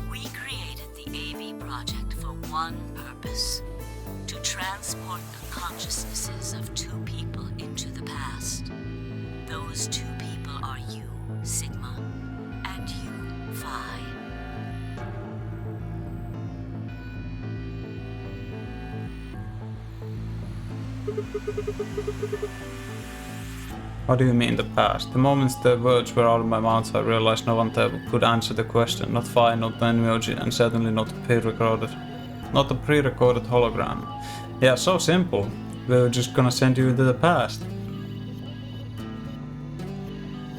We created the AV project for one purpose: to transport the consciousnesses of two people into the past. Those two people are you, Sigma, and you, Phi. What do you mean the past? The moment the words were out of my mouth, I realized no one there could answer the question. Not Phi, not Benmyoji, and certainly not the pre-recorded hologram. Yeah, so simple. We were just gonna send you into the past.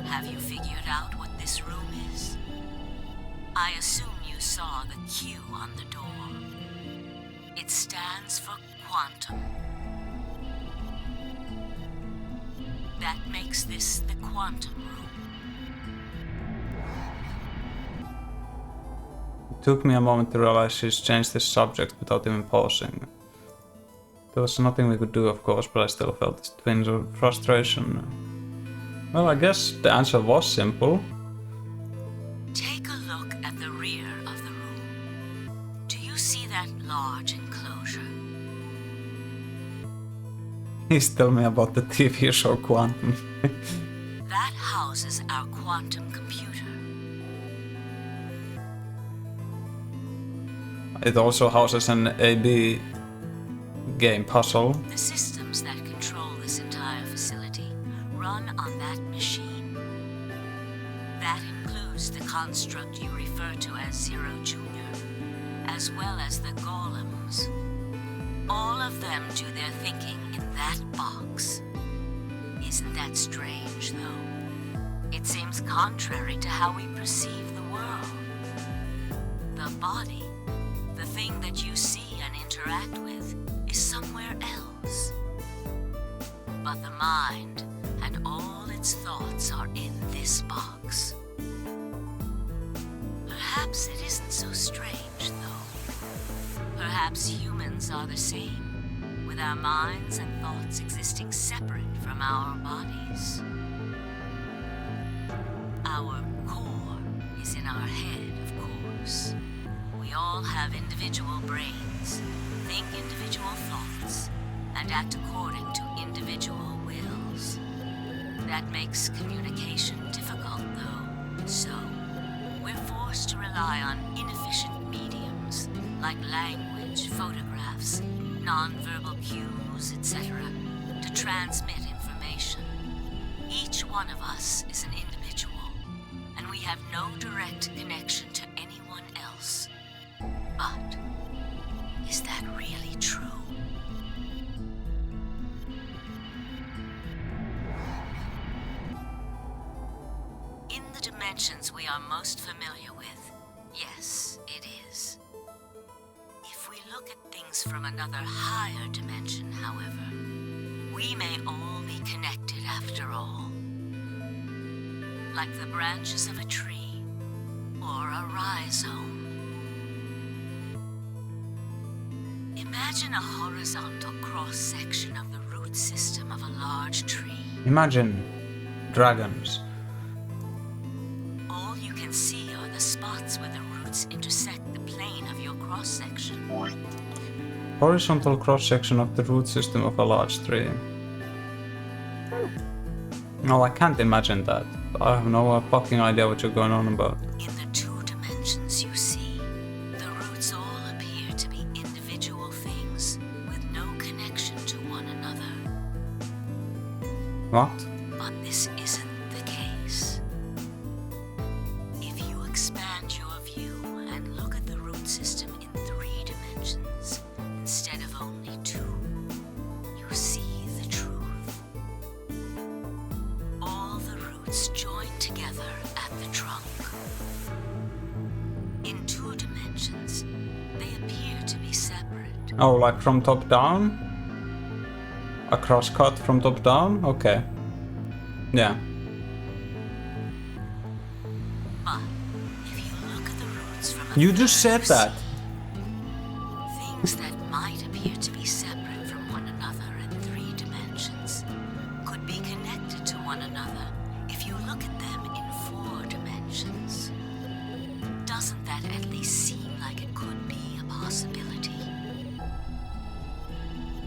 Have you figured out what this room is? I assume you saw the Q on the door. It stands for quantum. That makes this the quantum room. It took me a moment to realize she's changed the subject without even pausing. There was nothing we could do, of course, but I still felt this twinge of frustration. Well, I guess the answer was simple. Take a look at the rear of the room. Do you see that large enclosure? Please tell me about the TV show Quantum. That houses our quantum computer. It also houses an AB game puzzle. The systems that control this entire facility run on that machine. That includes the construct you refer to as Zero Jr., as well as the golems. All of them do their thinking in that box. Isn't that strange, though? It seems contrary to how we perceive the world. The body, the thing that you see and interact with, is somewhere else. But the mind and all its thoughts are in this box. Perhaps it isn't so strange, though. Perhaps humans are the same, with our minds and thoughts existing separate from our bodies. Our core is in our head, of course. We all have individual brains, think individual thoughts, and act according to individual wills. That makes communication difficult, though. So, we're forced to rely on inefficient mediums, like language, photographs, non-verbal cues, etc., to transmit information. Each one of us is an individual, and we have no direct connection to anyone else. But is that really true? In the dimensions we are most familiar with, yes, it is. If we look at things from another higher dimension, however, we may all be connected after all. Like the branches of a tree, or a rhizome. Imagine a horizontal cross-section of the root system of a large tree. Imagine dragons. All you can see are the spots where the roots intersect the plane of your cross-section. Horizontal cross-section of the root system of a large tree. No, I can't imagine that. I have no fucking idea what you're going on about. In the two dimensions you see, the roots all appear to be individual things with no connection to one another. What? But this isn't the case. If you Oh, like from top down? A crosscut from top down? Okay. Yeah. But if you look at the roots from a You just said that. things that might appear to be separate from one another in 3 dimensions could be connected to one another if you look at them in 4 dimensions. Doesn't that at least seem like it could be a possibility?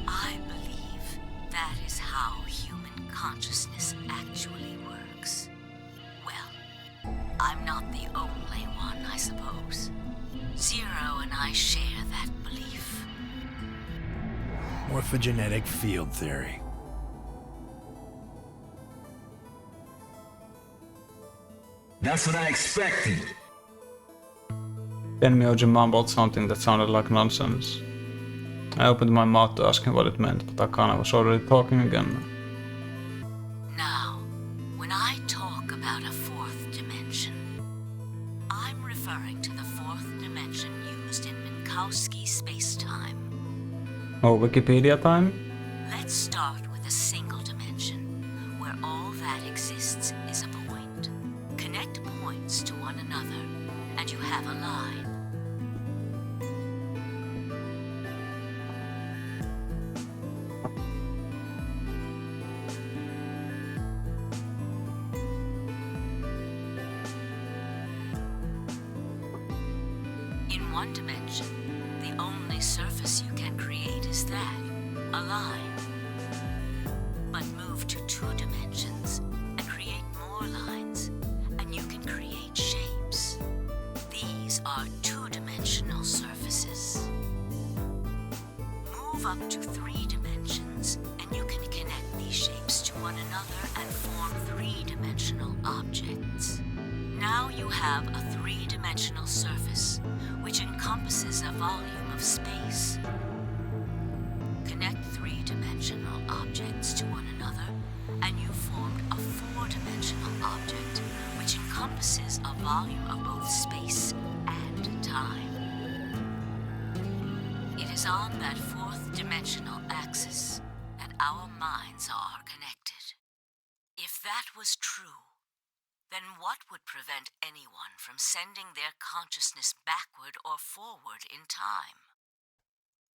I believe that is how human consciousness actually works. Well, I'm not the only one, I suppose. Zero and I share that belief. Morphogenetic field theory. That's what I expected. Then Myoji mumbled something that sounded like nonsense. I opened my mouth to ask him what it meant, but Akane was already talking again. Now, when I talk about a 4th dimension, I'm referring to the 4th dimension used in Minkowski space-time. Oh, Wikipedia time? Let's start with a single dimension, where all that exists is a point. Connect points to one another, and you have a line. In one dimension, the only surface you can create is that, a line. But move to 2 dimensions and create more lines, and you can create shapes. These are 2-dimensional surfaces. Move up to 3 dimensions, and you can connect these shapes to one another and form 3-dimensional objects. Now you have a 3-dimensional surface, which encompasses a volume of space. Connect 3-dimensional objects to one another, and you formed a 4-dimensional object, which encompasses a volume of both space and time. It is on that 4th dimensional axis that our minds are connected. If that was true, then what would prevent anyone from sending their consciousness backward or forward in time?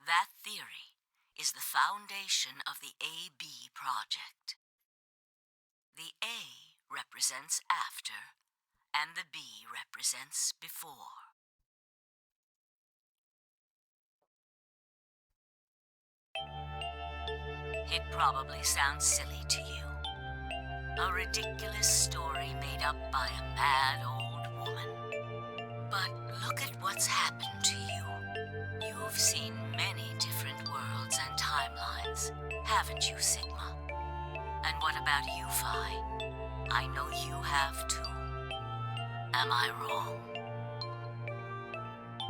That theory is the foundation of the AB project. The A represents after, and the B represents before. It probably sounds silly to you. A ridiculous story made up by a mad old woman. But look at what's happened to you. You've seen many different worlds and timelines, haven't you, Sigma? And what about you, Phi? I know you have too. Am I wrong?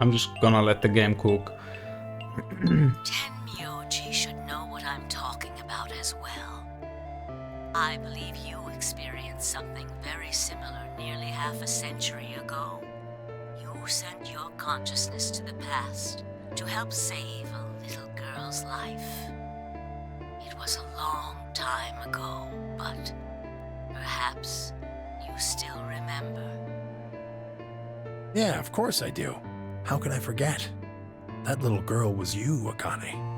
I'm just gonna let the game cook. Tenmyoji should know what I'm talking about as well. I believe you experienced something very similar nearly half a century ago. You sent your consciousness to the past to help save a little girl's life. It was a long time ago, but perhaps you still remember. Yeah, of course I do. How could I forget? That little girl was you, Akane.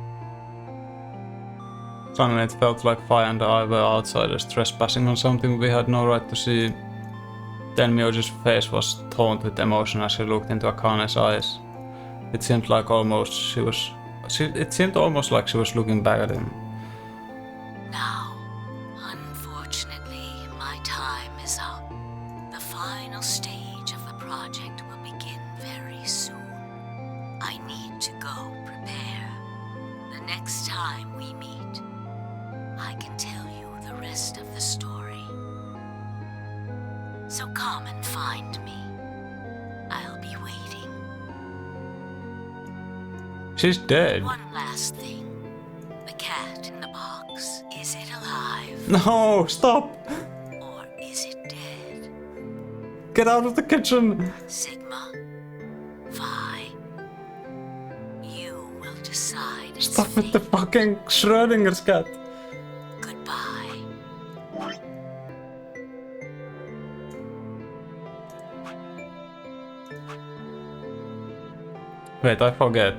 Suddenly it felt like Phi and I were outsiders trespassing on something we had no right to see. Then Myoji's face was toned with emotion as she looked into Akane's eyes. It seemed almost like she was looking back at him. Now, unfortunately, my time is up. The final stage of the project will begin very soon. I need to go prepare. The next time we meet, I can tell you the rest of the story. So come and find me. I'll be waiting. She's dead. One last thing. The cat in the box, is it alive? No, stop! Or is it dead? Get out of the kitchen! Sigma, Phi, you will decide. Stop with the fucking Schrödinger's cat. Goodbye. Wait, I forget.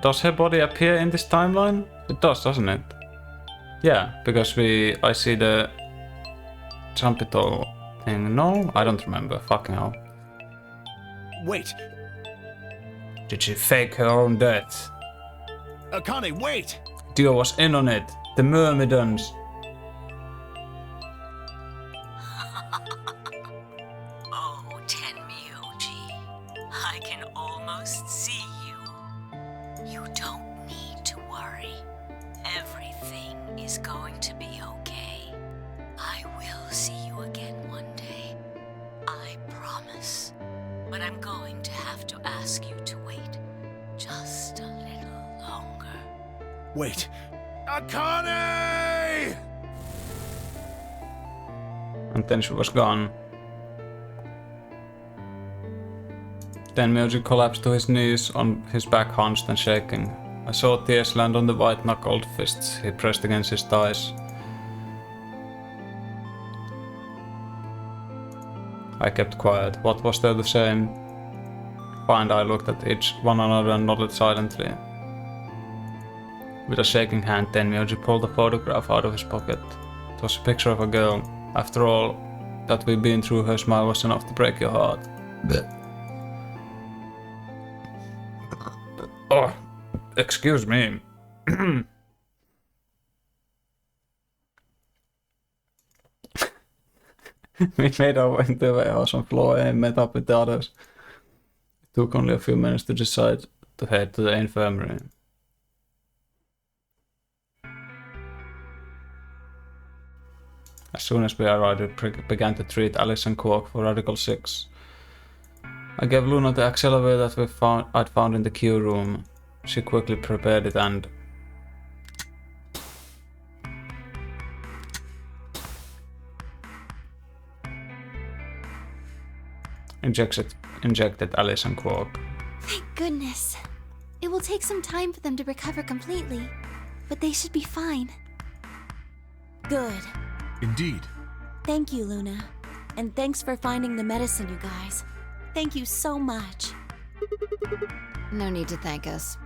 Does her body appear in this timeline? It does, doesn't it? Yeah, because I see the Trumpetol thing. No? I don't remember. Fucking hell. Wait! Did she fake her own death? Akane, wait! Dio was in on it. The Myrmidons. Oh, Tenmyouji, I can almost see you. You don't need to worry. Everything is going to be okay. I will see you again one day. I promise. But I'm going to have to ask you to wait just a little longer. Wait! Akane! And then she was gone. Then Myoji collapsed to his knees on his back, hunched and shaking. I saw tears land on the white-knuckled fists he pressed against his thighs. I kept quiet. What was there to say? Fine, I looked at each one another and nodded silently. With a shaking hand, Tenmyouji pulled a photograph out of his pocket. It was a picture of a girl. After all that we've been through, her smile was enough to break your heart. Oh, excuse me. We made our way into the warehouse on floor A and met up with the others. It took only a few minutes to decide to head to the infirmary. As soon as we arrived, we began to treat Alice and Quark for Radical 6. I gave Luna the accelerator that I'd found in the queue room. She quickly prepared it and... injected Alice and Quark. Thank goodness. It will take some time for them to recover completely, but they should be fine. Good. Indeed. Thank you, Luna. And thanks for finding the medicine, you guys. Thank you so much. No need to thank us.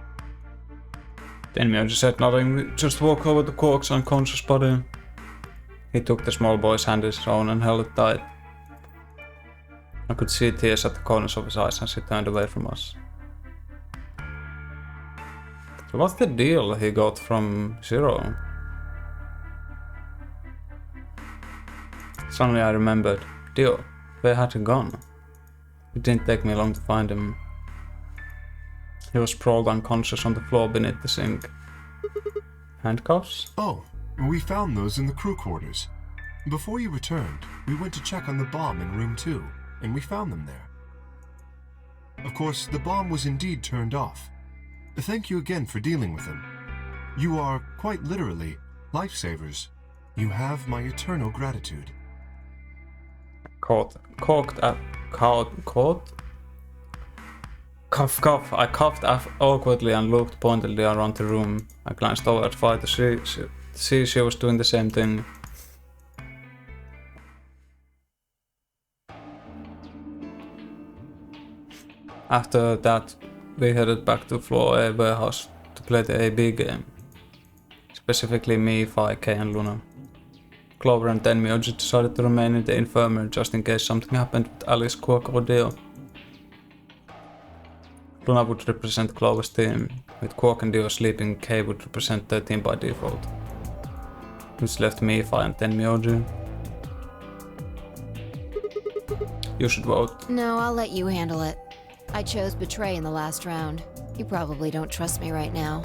Tenmyouji said nothing. We just walked over to Quark's unconscious body. He took the small boy's hand in his own and held it tight. I could see tears at the corners of his eyes as he turned away from us. So what's the deal he got from Zero? Suddenly I remembered. Dio, where had he gone? It didn't take me long to find him. He was sprawled unconscious on the floor beneath the sink. Handcuffs? Oh, we found those in the crew quarters. Before you returned, we went to check on the bomb in room 2, and we found them there. Of course, the bomb was indeed turned off. Thank you again for dealing with them. You are, quite literally, lifesavers. You have my eternal gratitude. Cough. I coughed awkwardly and looked pointedly around the room. I glanced over at Fi to see she was doing the same thing. After that, we headed back to floor A warehouse to play the AB game. Specifically me, Fi, Kay and Luna. Clover and Tenmyouji decided to remain in the infirmary just in case something happened with Alice, Quark or Dio. Luna would represent Clover's team. With Quark and Dio sleeping, Kay would represent their team by default. Which left me, Fi and Tenmyouji. You should vote. No, I'll let you handle it. I chose Betray in the last round. You probably don't trust me right now.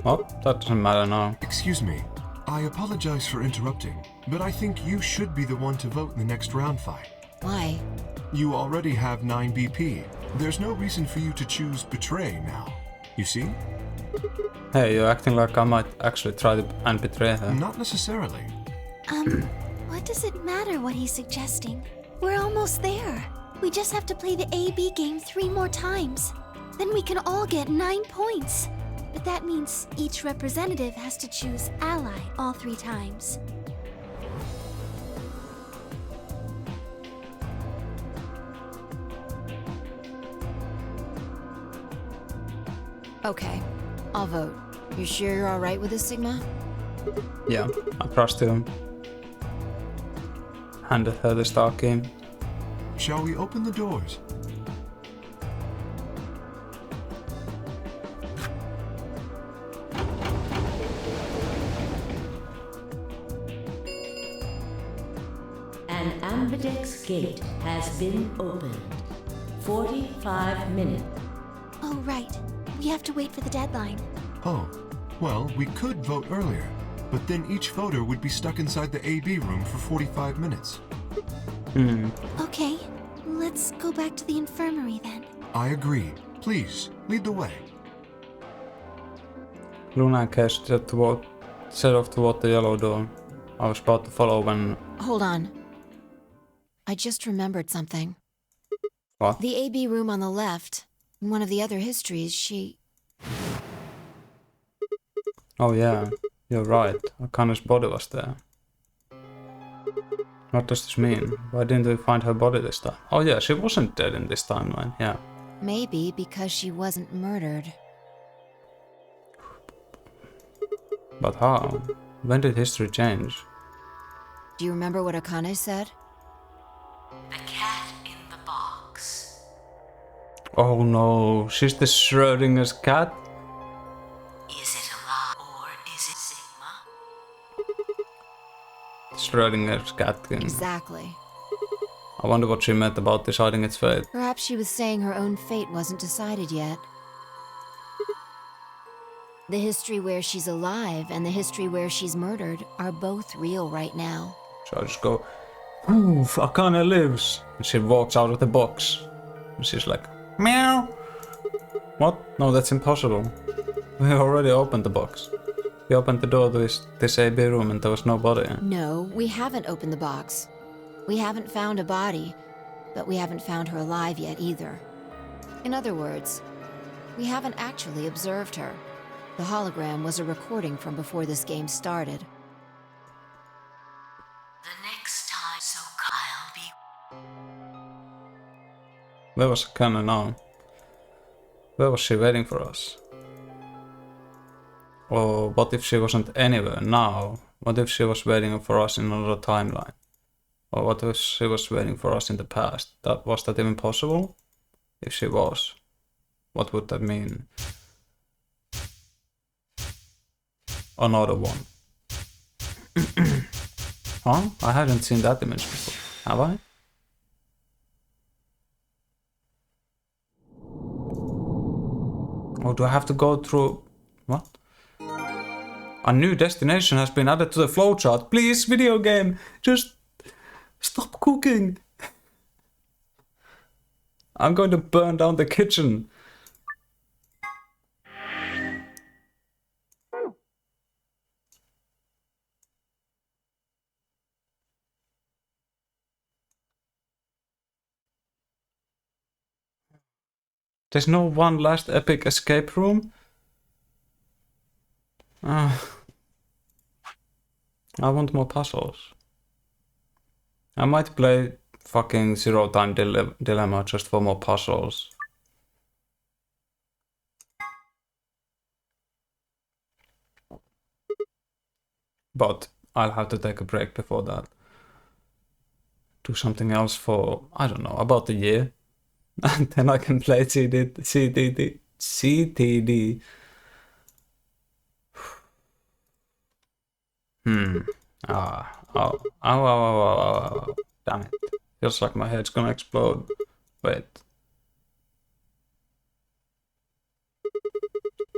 Well, that doesn't matter now. Excuse me. I apologize for interrupting, but I think you should be the one to vote in the next round fight. Why? You already have 9 BP. There's no reason for you to choose Betray now. You see? Hey, you're acting like I might actually try and betray her. Not necessarily. What does it matter what he's suggesting? We're almost there. We just have to play the AB game 3 more times. Then we can all get 9 points. But that means each representative has to choose ally all 3 times. Okay, I'll vote. You sure you're alright with this, Sigma? Yeah, I trust him. Handed her the star key. Shall we open the doors? An ambidex gate has been opened. 45 minutes. Oh, right. We have to wait for the deadline. Oh, well, we could vote earlier, but then each voter would be stuck inside the AB room for 45 minutes. Okay, let's go back to the infirmary then. I agree. Please, lead the way. Luna and Cash set off toward the yellow door. I was about to follow when... Hold on. I just remembered something. What? The AB room on the left, in one of the other histories, she... Oh yeah, you're right. Akane's body was there. What does this mean? Why didn't we find her body this time? Oh yeah, she wasn't dead in this timeline, yeah. Maybe because she wasn't murdered. But how? When did history change? Do you remember what Akane said? The cat in the box. Oh no, she's the Schrodinger's cat? Is it alive or is it Sigma? Schrodinger's cat thing. Exactly. I wonder what she meant about deciding its fate. Perhaps she was saying her own fate wasn't decided yet. The history where she's alive and the history where she's murdered are both real right now. So I just go, oof, Akane lives. And she walks out of the box. And she's like, meow. What? No, that's impossible. We already opened the box. We opened the door to this AB room and there was nobody. No, we haven't opened the box. We haven't found a body, but we haven't found her alive yet either. In other words, we haven't actually observed her. The hologram was a recording from before this game started. The next time, so I'll be... Where was Akane now? Where was she waiting for us? Or what if she wasn't anywhere now? What if she was waiting for us in another timeline? Or what if she was waiting for us in the past? Was that even possible? If she was, what would that mean? Another one. Huh? I hadn't seen that image before. Have I? Oh, do I have to go through... What? A new destination has been added to the flowchart. Please, video game, just stop cooking. I'm going to burn down the kitchen. There's no one last epic escape room? I want more puzzles. I might play fucking Zero Time Dilemma just for more puzzles. But I'll have to take a break before that. Do something else for, I don't know, about a year. And then I can play CTD. Ow. Damn it. Feels like my head's gonna explode. Wait.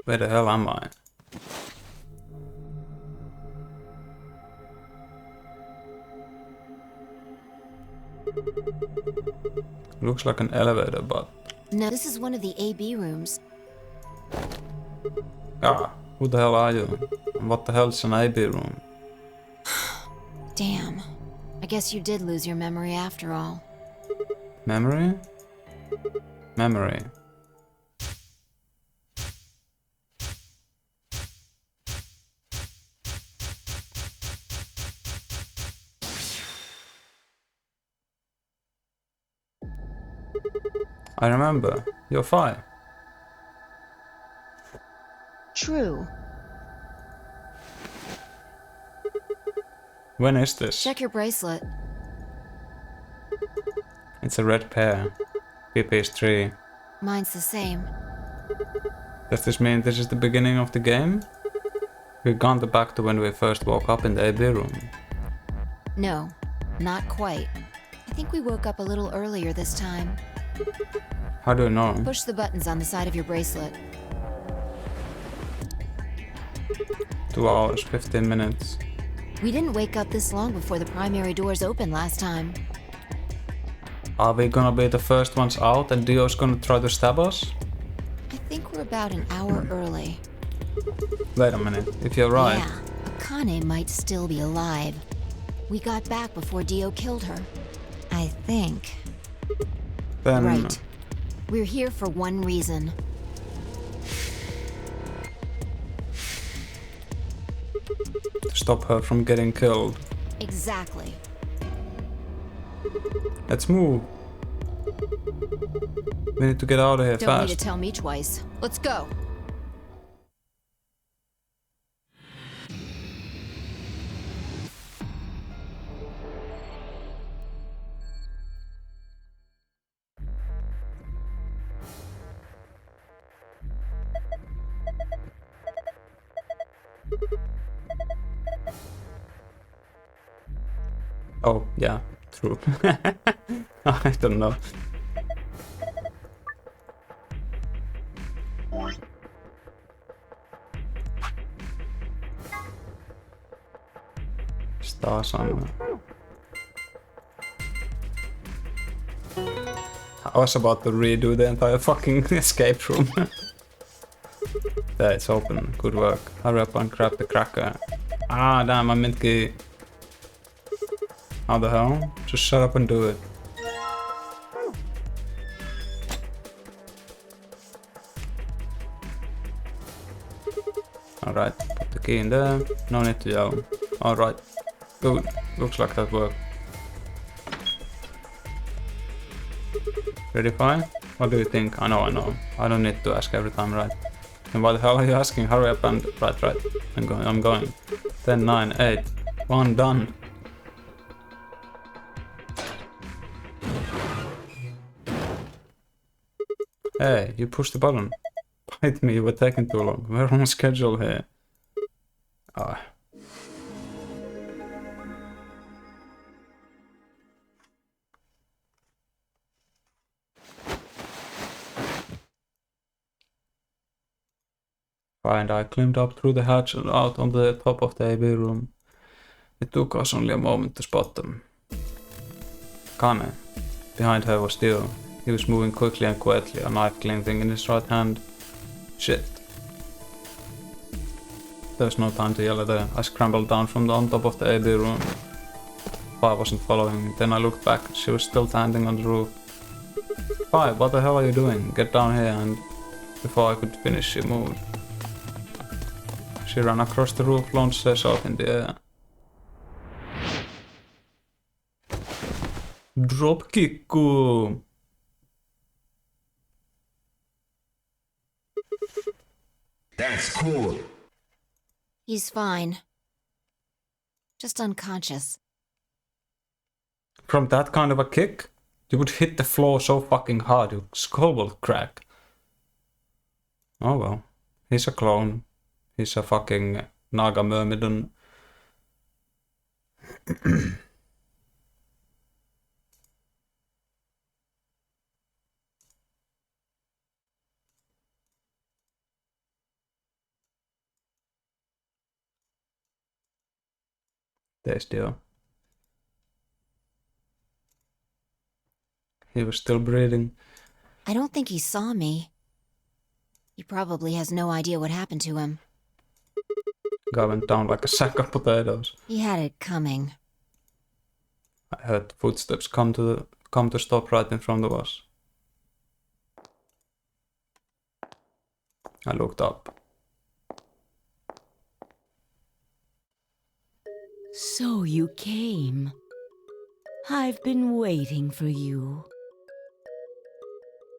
Where the hell am I? Looks like an elevator, but... No, this is one of the AB rooms. Who the hell are you? And what the hell's an AB room? Damn. I guess you did lose your memory after all. Memory? Memory. I remember. You're fine. True. When is this? Check your bracelet. It's a red pair. PP is 3. Mine's the same. Does this mean this is the beginning of the game? We've gone back to when we first woke up in the AB room. No, not quite. I think we woke up a little earlier this time. How do you know? Push the buttons on the side of your bracelet. 2 hours, 15 minutes. We didn't wake up this long before the primary doors opened last time. Are we gonna be the first ones out and Dio's gonna try to stab us? I think we're about an hour early. Wait a minute, if you're right. Yeah, Akane might still be alive. We got back before Dio killed her. I think. Then Right. We're here for one reason. to stop her from getting killed. Exactly. Let's move. We need to get out of here Don't need to fast. tell me twice. Let's go. Oh, yeah, true. I don't know. Star somewhere. I was about to redo the entire fucking escape room. There, it's open. Good work. Hurry up and grab the cracker. Ah, damn, I meant key. How the hell? Just shut up and do it. Alright, put the key in there. No need to yell. Alright. Good. Looks like that worked. Ready, fine? What do you think? I know. I don't need to ask every time, right? And why the hell are you asking? Hurry up and... Right. I'm going. 10, 9, 8. 1, done. Hey, you pushed the button. Bite me, you were taking too long. We're on schedule here. Ah. Fine, I climbed up through the hatch and out on the top of the AB room. It took us only a moment to spot them. Kane. Behind her was Dio. He was moving quickly and quietly, a knife glinting in his right hand. Shit. There's no time to yell at her. I scrambled down from on top of the AB room. Pi wasn't following. Then I looked back. She was still standing on the roof. Pi, what the hell are you doing? Get down here, and before I could finish, she moved. She ran across the roof, launched herself in the air. Drop kicku! That's cool. He's fine. Just unconscious. From that kind of a kick, you would hit the floor so fucking hard your skull would crack. Oh well. He's a clone. He's a fucking Naga Myrmidon. There's Dio. He was still breathing. I don't think he saw me. He probably has no idea what happened to him. Guy went down like a sack of potatoes. He had it coming. I heard footsteps come to stop right in front of us. I looked up. So you came. I've been waiting for you.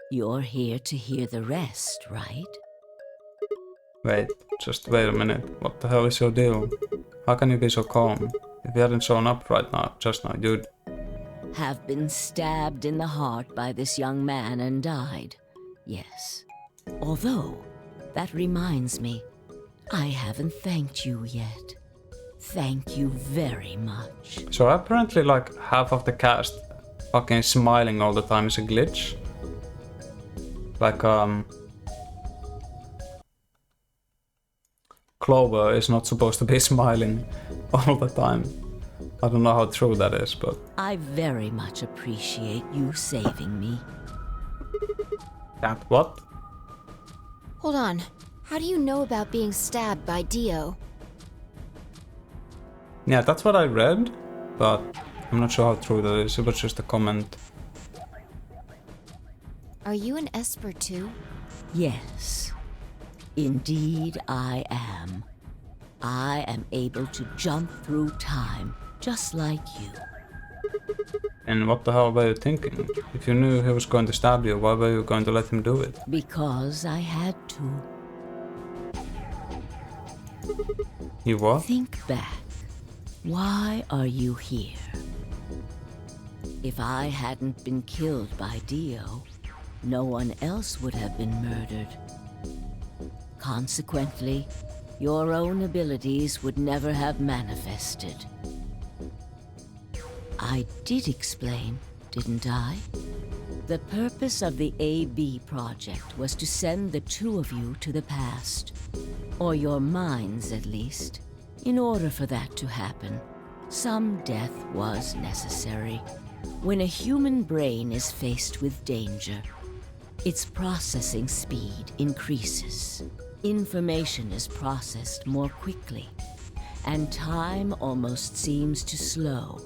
You're here to hear the rest, right? Wait, just wait a minute. What the hell is your deal? How can you be so calm? If you hadn't shown up right now, just now, you'd... Have been stabbed in the heart by this young man and died. Yes. Although, that reminds me, I haven't thanked you yet. Thank you very much. So apparently like half of the cast fucking smiling all the time is a glitch. Like Clover is not supposed to be smiling all the time. I don't know how true that is, but... I very much appreciate you saving me. That what? Hold on. How do you know about being stabbed by Dio? Yeah, that's what I read, but I'm not sure how true that is. It was just a comment. Are you an Esper too? Yes. Indeed, I am. I am able to jump through time, just like you. And what the hell were you thinking? If you knew he was going to stab you, why were you going to let him do it? Because I had to. You what? Think back. Why are you here? If I hadn't been killed by Dio, no one else would have been murdered. Consequently, your own abilities would never have manifested. I did explain, didn't I? The purpose of the AB project was to send the two of you to the past. Or your minds, at least. In order for that to happen, some death was necessary. When a human brain is faced with danger, its processing speed increases. Information is processed more quickly, and time almost seems to slow.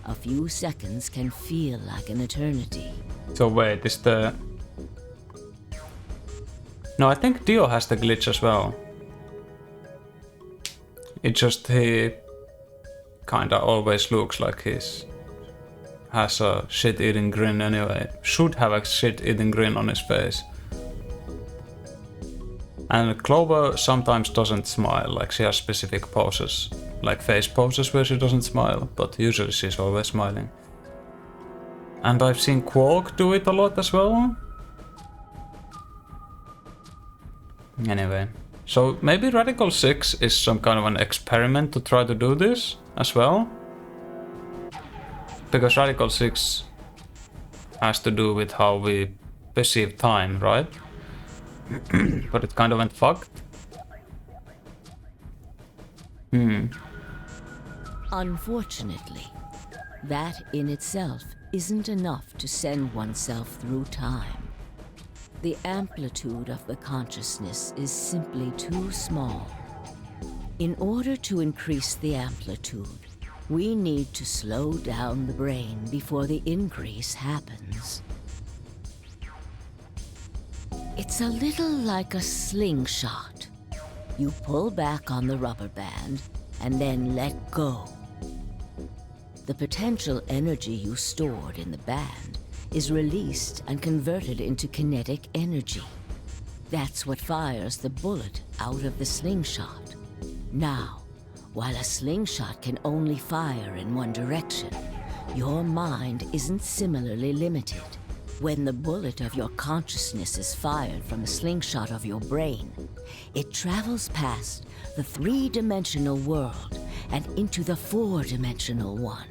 A few seconds can feel like an eternity. So wait, is the... No, I think Dio has the glitch as well. It just he kinda always looks like he's has a shit-eating grin anyway. Should have a shit-eating grin on his face. And Clover sometimes doesn't smile, like she has specific poses, like face poses where she doesn't smile, but usually she's always smiling. And I've seen Quark do it a lot as well. Anyway. So maybe Radical 6 is some kind of an experiment to try to do this as well. Because Radical 6 has to do with how we perceive time, right? But it kind of went fucked. Unfortunately, that in itself isn't enough to send oneself through time. The amplitude of the consciousness is simply too small. In order to increase the amplitude, we need to slow down the brain before the increase happens. It's a little like a slingshot. You pull back on the rubber band and then let go. The potential energy you stored in the band is released and converted into kinetic energy. That's what fires the bullet out of the slingshot. Now, while a slingshot can only fire in one direction, your mind isn't similarly limited. When the bullet of your consciousness is fired from a slingshot of your brain, it travels past the three-dimensional world and into the four-dimensional one.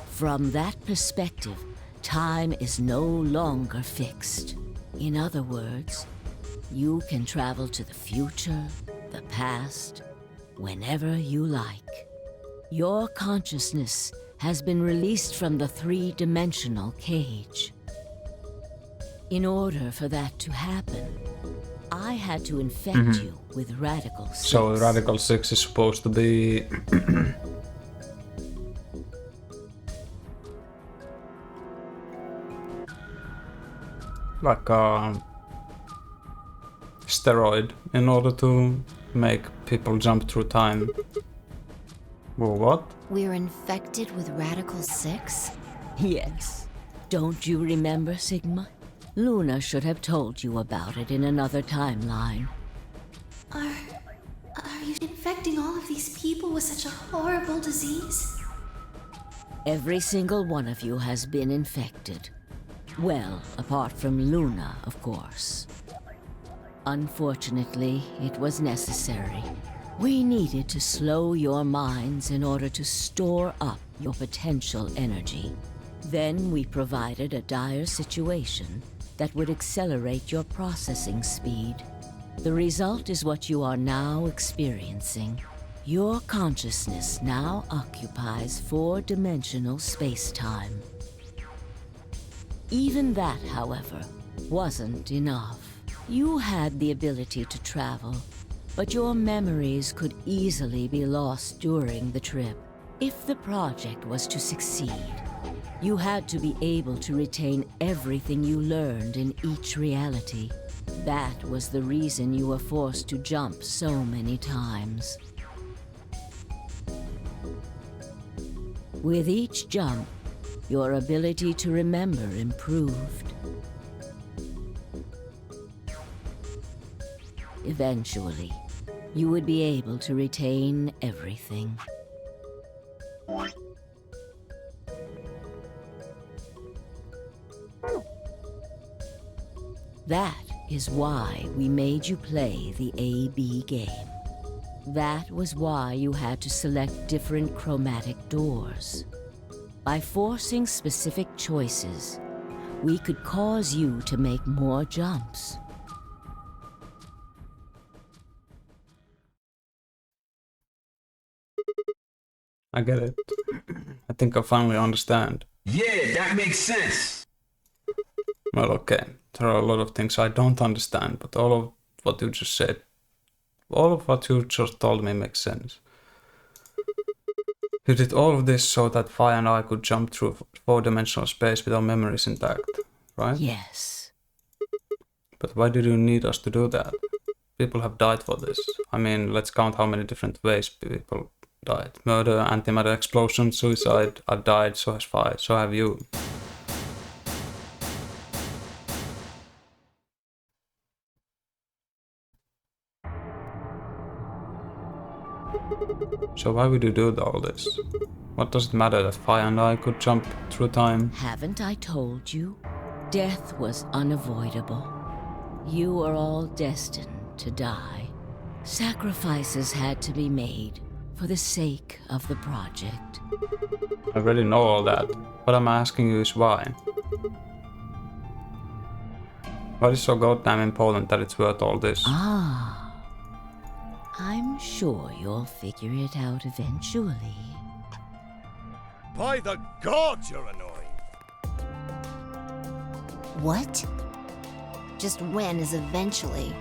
From that perspective, time is no longer fixed. In other words, you can travel to the future, the past, whenever you like. Your consciousness has been released from the three-dimensional cage. In order for that to happen, I had to infect you with Radical 6. So Radical 6 is supposed to be... like a steroid in order to make people jump through time. Well, what? We're infected with Radical 6? Yes. Don't you remember, Sigma? Luna should have told you about it in another timeline. Are you infecting all of these people with such a horrible disease? Every single one of you has been infected. Well, apart from Luna, of course. Unfortunately, it was necessary. We needed to slow your minds in order to store up your potential energy. Then we provided a dire situation that would accelerate your processing speed. The result is what you are now experiencing. Your consciousness now occupies four-dimensional space-time. Even that, however, wasn't enough. You had the ability to travel, but your memories could easily be lost during the trip. If the project was to succeed, you had to be able to retain everything you learned in each reality. That was the reason you were forced to jump so many times. With each jump, your ability to remember improved. Eventually, you would be able to retain everything. That is why we made you play the A-B game. That was why you had to select different chromatic doors. By forcing specific choices, we could cause you to make more jumps. I get it. I think I finally understand. Yeah, that makes sense. Well, okay. There are a lot of things I don't understand, but all of what you just said, all of what you just told me makes sense. You did all of this so that Fi and I could jump through four-dimensional space with our memories intact, right? Yes. But why did you need us to do that? People have died for this. I mean, let's count how many different ways people died. Murder, antimatter explosion, suicide. I've died, so has Fi, so have you. So why would you do all this? What does it matter that Fi and I could jump through time? Haven't I told you? Death was unavoidable. You are all destined to die. Sacrifices had to be made for the sake of the project. I already know all that. What I'm asking you is why. What is so goddamn important that it's worth all this? Ah. I'm sure you'll figure it out eventually. By the gods, you're annoying! What? Just when is eventually?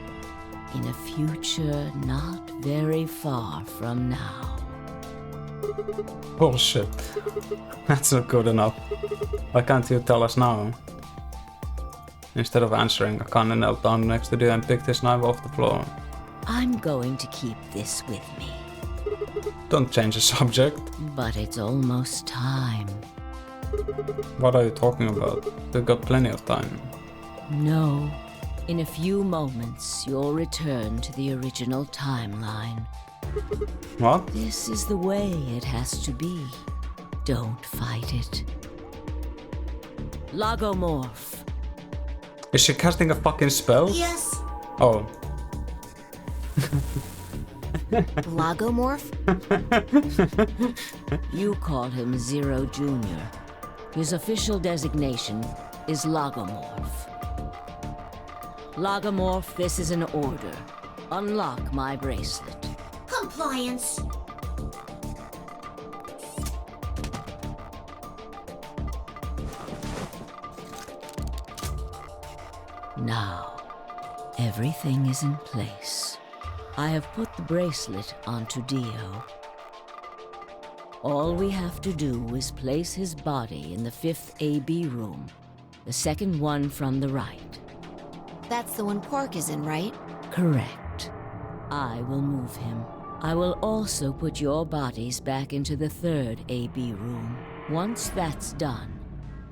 In a future not very far from now. Bullshit. That's not good enough. Why can't you tell us now? Instead of answering, Akane knelt down next to you and picked his knife off the floor. I'm going to keep this with me. Don't change the subject. But it's almost time. What are you talking about? We've got plenty of time. No. In a few moments, you'll return to the original timeline. What? This is the way it has to be. Don't fight it. Logomorph. Is she casting a fucking spell? Yes. Oh. Logomorph? You call him Zero Jr. His official designation is Logomorph. Logomorph, this is an order. Unlock my bracelet. Compliance. Now, everything is in place. I have put the bracelet onto Dio. All we have to do is place his body in the 5th AB room, the second one from the right. That's the one Quark is in, right? Correct. I will move him. I will also put your bodies back into the 3rd AB room. Once that's done,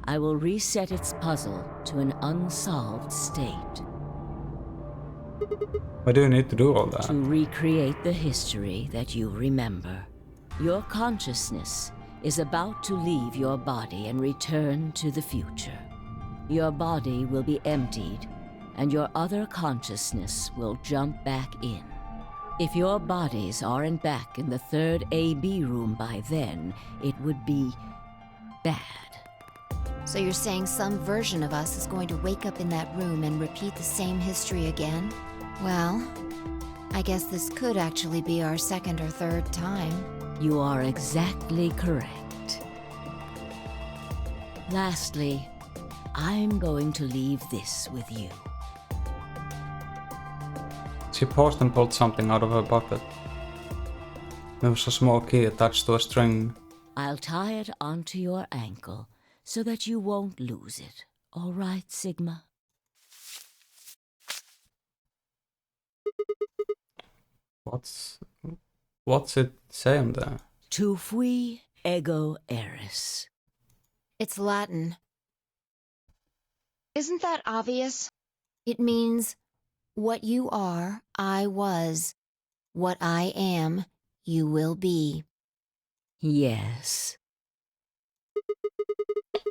I will reset its puzzle to an unsolved state. Why do you need to do all that? To recreate the history that you remember. Your consciousness is about to leave your body and return to the future. Your body will be emptied, and your other consciousness will jump back in. If your bodies aren't back in the third AB room by then, it would be bad. So you're saying some version of us is going to wake up in that room and repeat the same history again? Well, I guess this could actually be our second or third time. You are exactly correct. Lastly, I'm going to leave this with you. She paused and pulled something out of her pocket. There was a small key attached to a string. I'll tie it onto your ankle so that you won't lose it. All right, Sigma? What's it saying there? Tu fui ego eris. It's Latin. Isn't that obvious? It means, what you are, I was. What I am, you will be. Yes.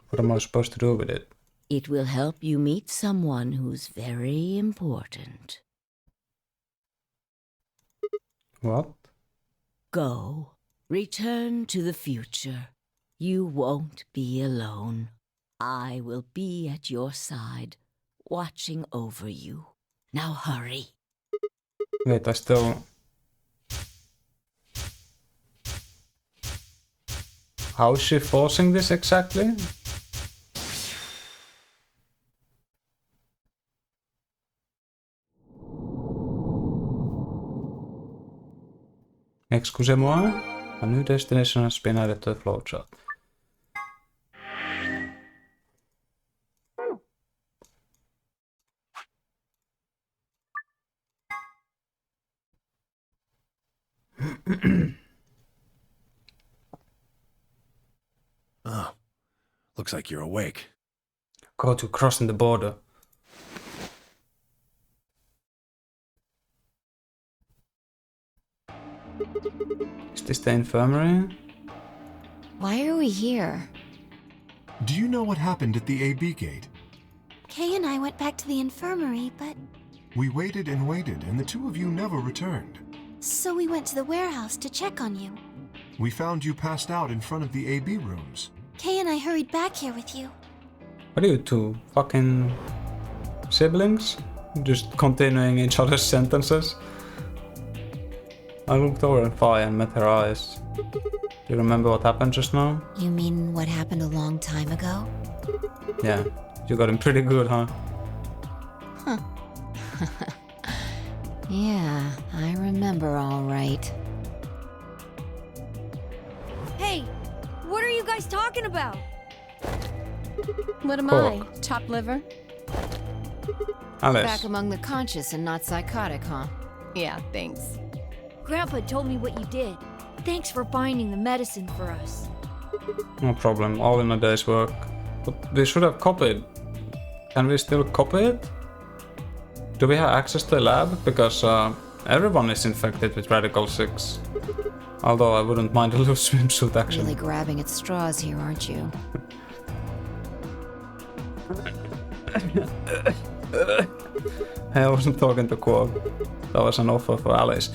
What am I supposed to do with it? It will help you meet someone who's very important. What? Go. Return to the future. You won't be alone. I will be at your side, watching over you. Now hurry. Wait, I still... How is she forcing this exactly? Excusez-moi, a new destination has been added to the flowchart. Oh, looks like you're awake. Go to crossing the border. Is this the infirmary? Why are we here? Do you know what happened at the AB gate? Kay and I went back to the infirmary, but... We waited and waited, and the two of you never returned. So we went to the warehouse to check on you. We found you passed out in front of the AB rooms. Kay and I hurried back here with you. What are you two? Fucking siblings? Just continuing each other's sentences? I looked over at Fi and met her eyes. Do you remember what happened just now? You mean what happened a long time ago? Yeah, you got him pretty good, huh? Huh. Yeah, I remember all right. Hey, what are you guys talking about? What am Pork. I? Chopped liver? Alice. Back among the conscious and not psychotic, huh? Yeah, thanks. Grandpa told me what you did. Thanks for finding the medicine for us. No problem, all in a day's work. But we should have copied. Can we still copy it? Do we have access to the lab? Because everyone is infected with Radical 6. Although I wouldn't mind a little swimsuit action. Really grabbing at straws here, aren't you? Hey, I wasn't talking to Quag. That was an offer for Alice.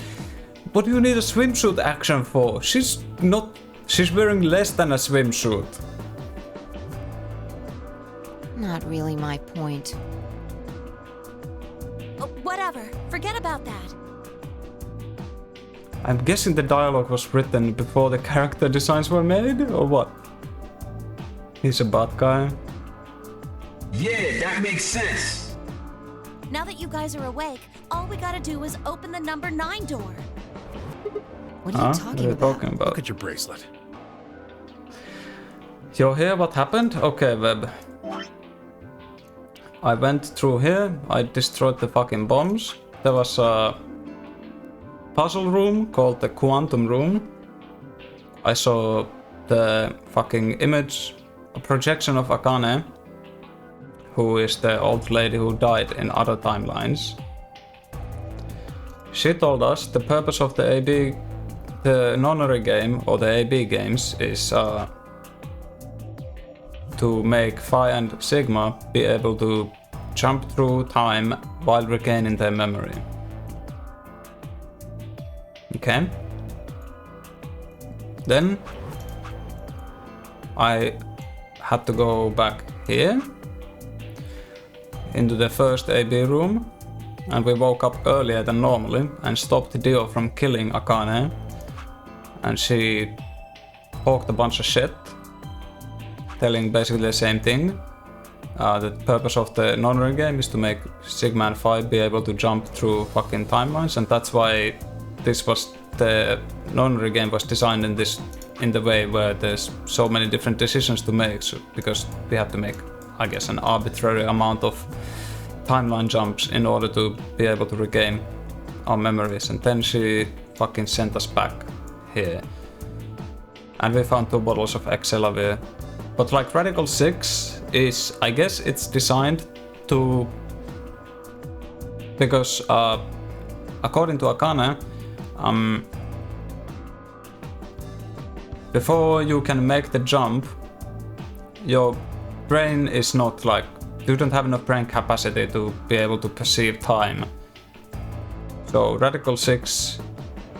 What do you need a swimsuit action for? She's wearing less than a swimsuit. Not really my point. Oh, whatever. Forget about that. I'm guessing the dialogue was written before the character designs were made, or what? He's a bad guy. Yeah, that makes sense. Now that you guys are awake, all we gotta do is open the number 9 door. What are you talking about? Look at your bracelet. You hear what happened? Okay, Web. I went through here, I destroyed the fucking bombs. There was a puzzle room called the Quantum Room. I saw the fucking image a projection of Akane, who is the old lady who died in other timelines. She told us the purpose of the Nonary game, or the AB games, is to make Phi and Sigma be able to jump through time while regaining their memory. Okay. Then I had to go back here into the first AB room, and we woke up earlier than normally and stopped Dio from killing Akane, and she talked a bunch of shit, telling basically the same thing. The purpose of the Nonary game is to make Sigma and Phi be able to jump through fucking timelines, and that's why the Nonary game was designed in the way where there's so many different decisions to make, because we have to make, I guess, an arbitrary amount of timeline jumps in order to be able to regain our memories. And then she fucking sent us back here, and we found 2 bottles of Excelavir. But like Radical 6 is, I guess it's designed to, because according to Akane, before you can make the jump, your brain is not like, you don't have enough brain capacity to be able to perceive time. So Radical 6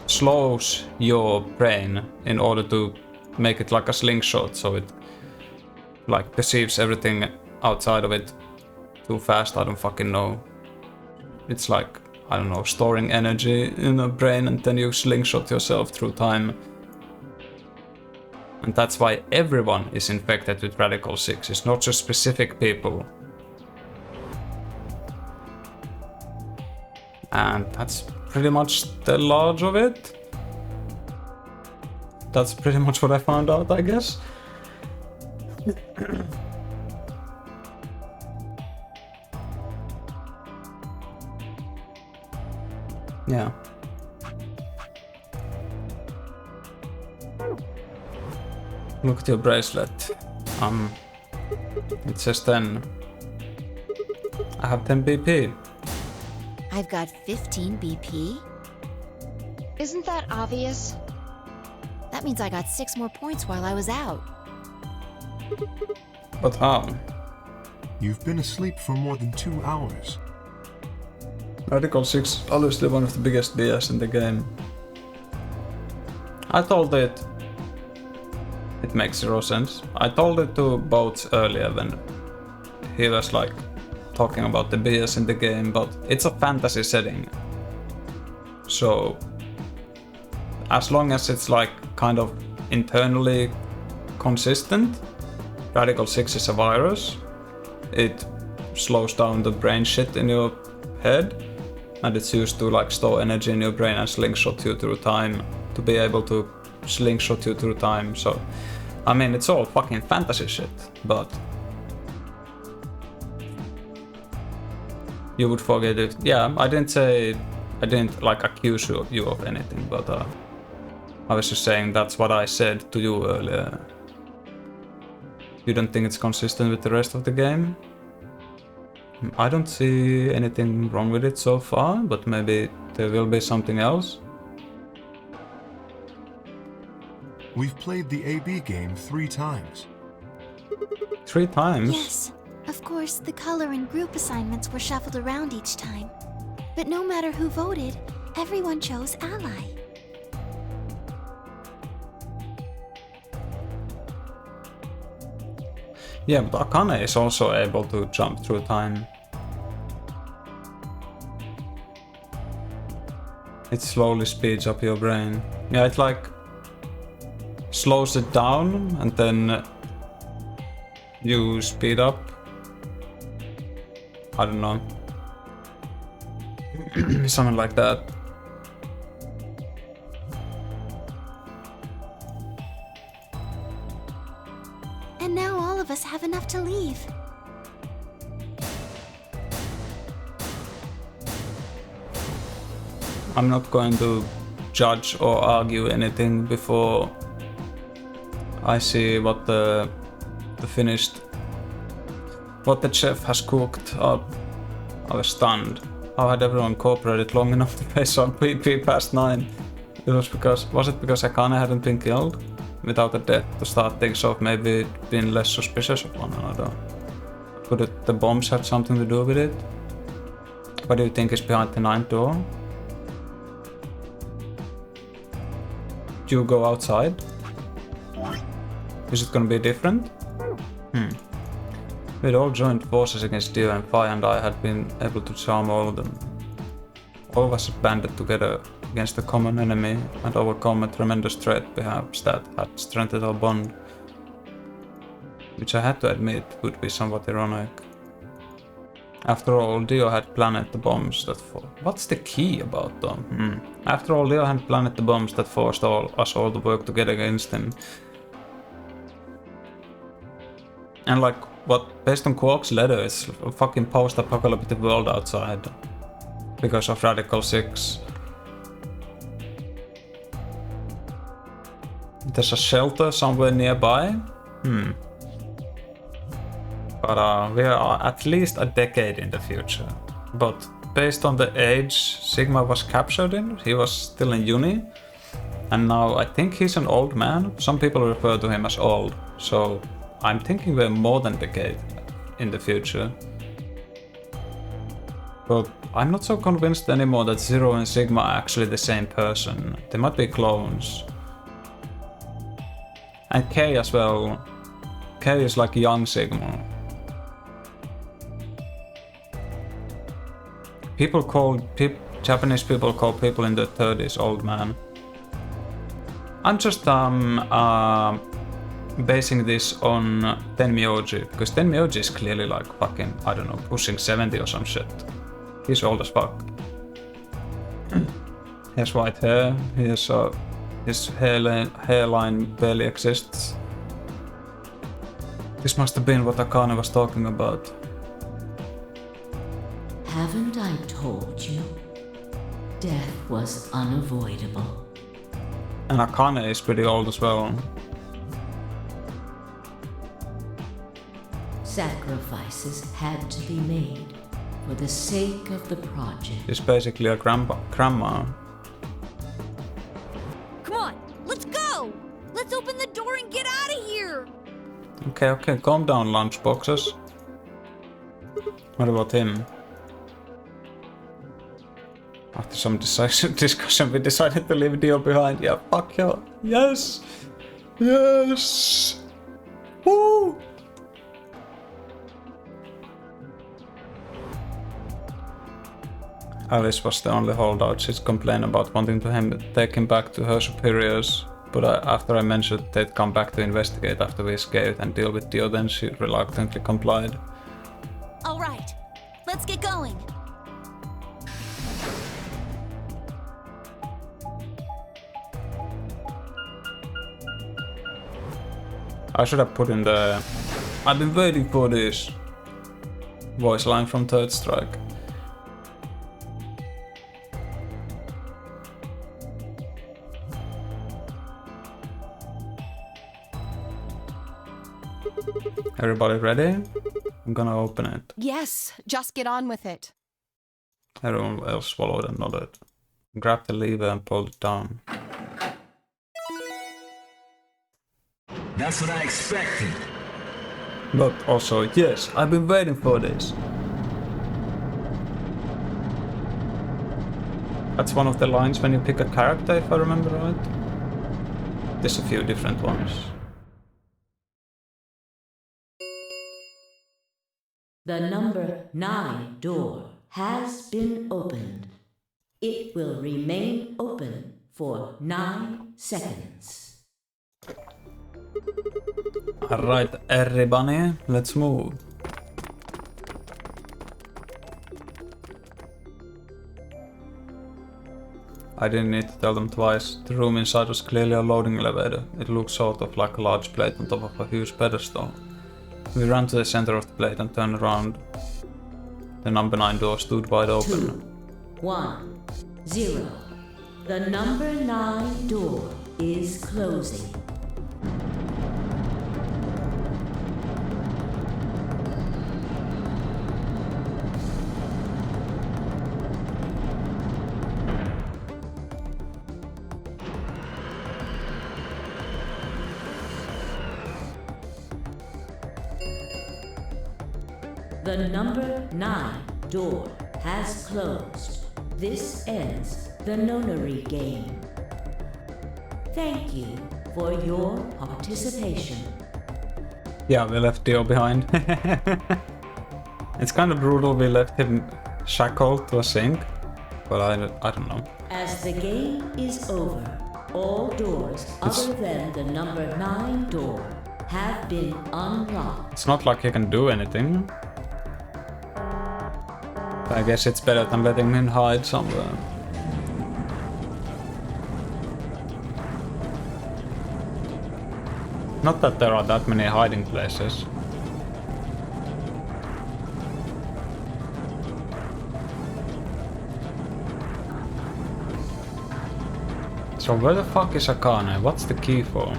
slows your brain in order to make it like a slingshot, so it like perceives everything outside of it too fast. I don't fucking know. It's like, I don't know, storing energy in the brain and then you slingshot yourself through time. And that's why everyone is infected with Radical 6. It's not just specific people. And that's pretty much the large of it. That's pretty much what I found out, I guess. Yeah. Look at your bracelet. It says 10. I have 10 BP. I've got 15 BP? Isn't that obvious? That means I got 6 more points while I was out. But how? You've been asleep for more than 2 hours. Radical 6 obviously one of the biggest BS in the game. I told it makes 0 sense. I told it to Boats earlier when he was like talking about the BS in the game, but it's a fantasy setting. So as long as it's like kind of internally consistent, Radical 6 is a virus. It slows down the brain shit in your head, and it's used to like store energy in your brain and slingshot you through time, to be able to slingshot you through time. So I mean, it's all fucking fantasy shit, but you would forget it. Yeah, I didn't like accuse you of anything, but I was just saying that's what I said to you earlier. You don't think it's consistent with the rest of the game? I don't see anything wrong with it so far, but maybe there will be something else. We've played the AB game 3 times. 3 times? Yes. Of course, the color and group assignments were shuffled around each time. But no matter who voted, everyone chose Ally. Yeah, but Akane is also able to jump through time. It slowly speeds up your brain. Yeah, it like slows it down and then you speed up. I don't know. Something like that. And now all of us have enough to leave. I'm not going to judge or argue anything before I see what the the finished, what the chef has cooked up. I was stunned. How had everyone cooperated long enough to face on PP past 9? Was it because Akane hadn't been killed? Without a death to start things off, maybe been less suspicious of one another. Could the bombs have something to do with it? What do you think is behind the 9th door? Do you go outside? Is it gonna be different? We'd all joined forces against Dio and Phi, and I had been able to charm all of them. All of us had banded together against a common enemy and overcome a tremendous threat perhaps that had strengthened our bond. Which I had to admit would be somewhat ironic. After all, Dio had planted the bombs that what's the key about them? After all, Dio had planted the bombs that forced us all to work together against him. And like, what, based on Quark's letter, it's a fucking post-apocalyptic world outside. Because of Radical 6. There's a shelter somewhere nearby? But we are at least a decade in the future. But based on the age Sigma was captured in, he was still in uni. And now I think he's an old man. Some people refer to him as old. So I'm thinking we're more than a decade in the future. But I'm not so convinced anymore that Zero and Sigma are actually the same person. They might be clones. And K as well. K is like young Sigma. Japanese people call people in their 30s old man. I'm just basing this on Tenmyoji, because Tenmyoji is clearly like fucking, I don't know, pushing 70 or some shit. He's old as fuck. He has white hair, his hairline barely exists. This must have been what Akane was talking about. Haven't I told you? Death was unavoidable. And Akane is pretty old as well. Sacrifices had to be made for the sake of the project. She's basically a grandma. Come on, let's go! Let's open the door and get out of here! Okay, calm down, lunchboxes. What about him? After some decisive discussion, we decided to leave Dio behind. Yeah, fuck yeah. Yes! Yes! Woo! Alice was the only holdout. She'd complained about wanting to take him back to her superiors, but after I mentioned they'd come back to investigate after we escaped and deal with Dio, then she reluctantly complied. Alright, let's get going. I should have put in the I've been waiting for this voice line from Third Strike. Everybody ready? I'm gonna open it. Yes, just get on with it. Everyone else swallowed and nodded. Grab the lever and pulled it down. That's what I expected. But also, yes, I've been waiting for this. That's one of the lines when you pick a character, if I remember right. There's a few different ones. The number 9 door has been opened. It will remain open for 9 seconds. Alright, everybody, let's move. I didn't need to tell them twice. The room inside was clearly a loading elevator. It looked sort of like a large plate on top of a huge pedestal. We ran to the center of the plate and turned around. The number 9 door stood wide open. 2, 1, 0. The number 9 door is closing. The number 9 door has closed. This ends the nonary game. Thank you for your participation. Yeah, we left Dio behind. It's kind of brutal we left him shackled to a sink, but I don't know. As the game is over, all doors other than the number 9 door have been unlocked. It's not like he can do anything. I guess it's better than letting him hide somewhere. Not that there are that many hiding places. So where the fuck is Akane? What's the key for?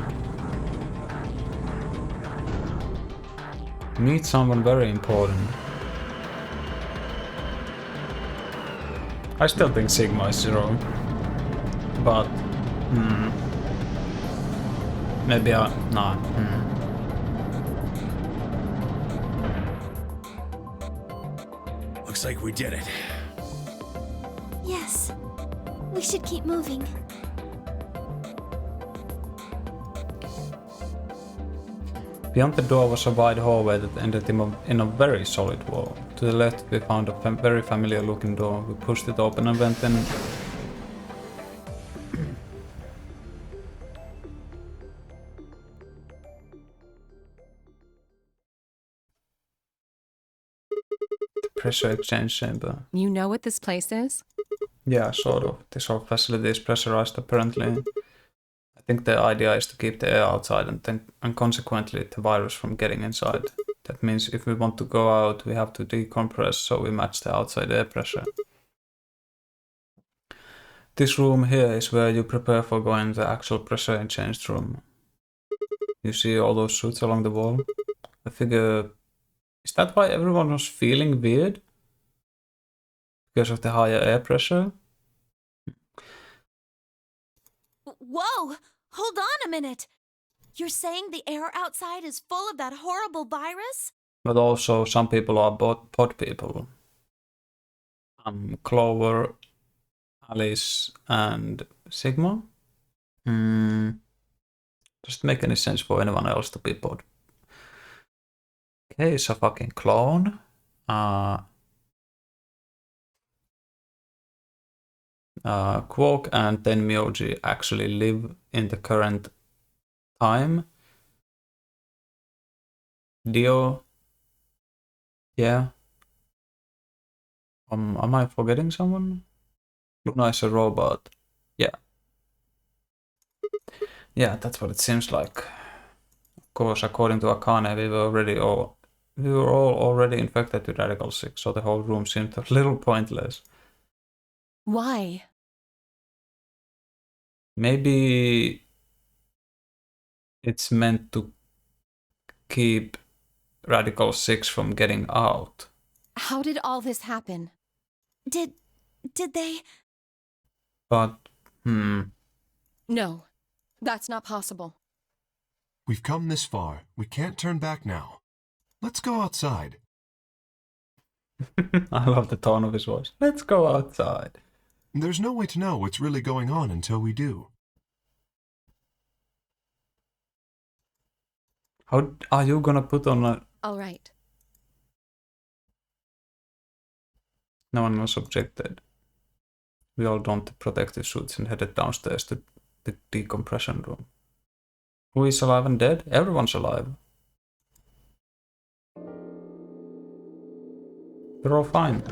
Meet someone very important. I still think Sigma is 0. But... maybe no. Looks like we did it. Yes. We should keep moving. Beyond the door was a wide hallway that ended in a very solid wall. To the left we found a very familiar looking door. We pushed it open and went in. The pressure exchange chamber. You know what this place is? Yeah, sort of. This whole facility is pressurized apparently. I think the idea is to keep the air outside and consequently the virus from getting inside. That means if we want to go out, we have to decompress so we match the outside air pressure. This room here is where you prepare for going to the actual pressure exchange room. You see all those suits along the wall? I figure... Is that why everyone was feeling weird? Because of the higher air pressure? Whoa! Hold on a minute! You're saying the air outside is full of that horrible virus? But also some people are pod people. Clover, Alice and Sigma? Doesn't make any sense for anyone else to be pod. Okay, so fucking clone. Quark and Tenmyoji actually live in the current time. Dio. Yeah. Am I forgetting someone? Luna is a robot. Yeah. Yeah, that's what it seems like. Of course, according to Akane, we were all already infected with Radical 6, so the whole room seemed a little pointless. Why? Maybe it's meant to keep Radical 6 from getting out. How did all this happen? Did they... But, No, that's not possible. We've come this far. We can't turn back now. Let's go outside. I love the tone of his voice. Let's go outside. There's no way to know what's really going on until we do. How are you gonna put on a... All right. No one was objected. We all donned the protective suits and headed downstairs to the decompression room. Who is alive and dead? Everyone's alive. They're all fine.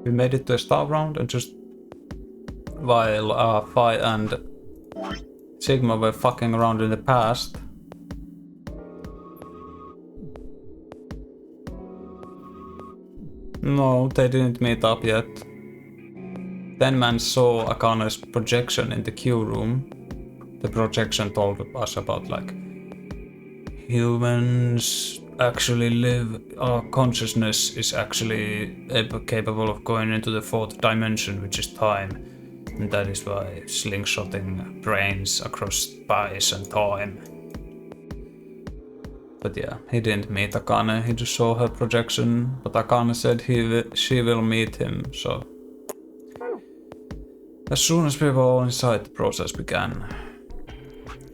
We made it to a star round and just while Phi and Sigma were fucking around in the past. No, they didn't meet up yet. Then man saw Akane's projection in the queue room. The projection told us about like humans actually live, our consciousness is actually capable of going into the 4th dimension, which is time. And that is by slingshotting brains across space and time. But yeah, he didn't meet Akane, he just saw her projection, but Akane said she will meet him, so... As soon as we were all inside, the process began.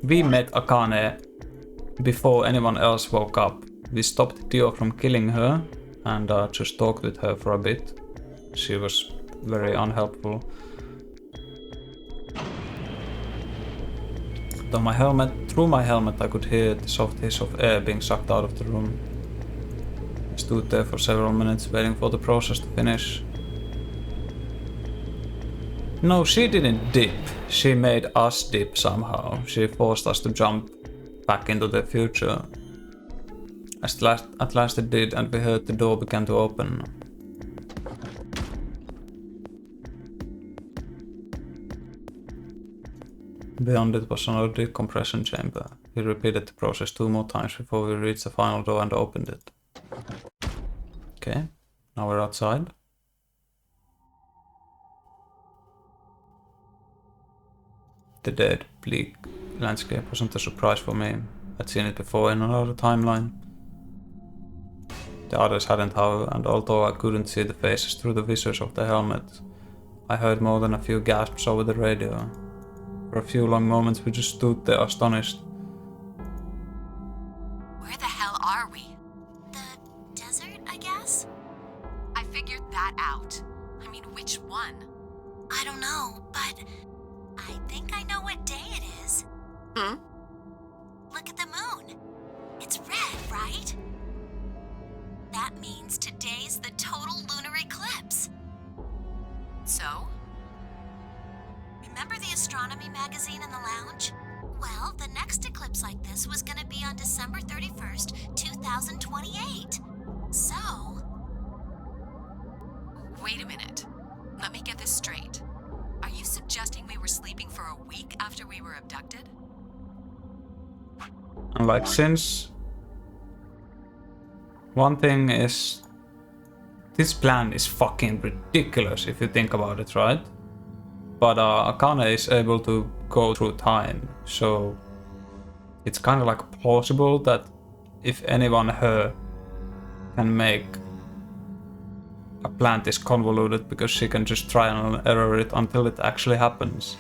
We met Akane before anyone else woke up. We stopped Dio from killing her, and just talked with her for a bit. She was very unhelpful. Through my helmet I could hear the soft hiss of air being sucked out of the room. I stood there for several minutes waiting for the process to finish. No, she didn't dip. She made us dip somehow. She forced us to jump back into the future. At last it did, and we heard the door began to open. Beyond it was another decompression chamber. We repeated the process 2 more times before we reached the final door and opened it. Okay, now we're outside. The dead, bleak landscape wasn't a surprise for me. I'd seen it before in another timeline. The others hadn't, however, and although I couldn't see the faces through the visors of the helmet, I heard more than a few gasps over the radio. For a few long moments we just stood there astonished. Where the hell are we? The desert, I guess? I figured that out. I mean, which one? I don't know, but I think I know what day it is. Hmm? Look at the moon. It's red, right? That means today's the total lunar eclipse. So? Remember the astronomy magazine in the lounge? Well, the next eclipse like this was gonna be on December 31st, 2028. So... Wait a minute. Let me get this straight. Are you suggesting we were sleeping for a week after we were abducted? And like, since... One thing is... This plan is fucking ridiculous if you think about it, right? But Akane is able to go through time, so it's kind of like plausible that if anyone her can make a plan this convoluted, because she can just try and error it until it actually happens.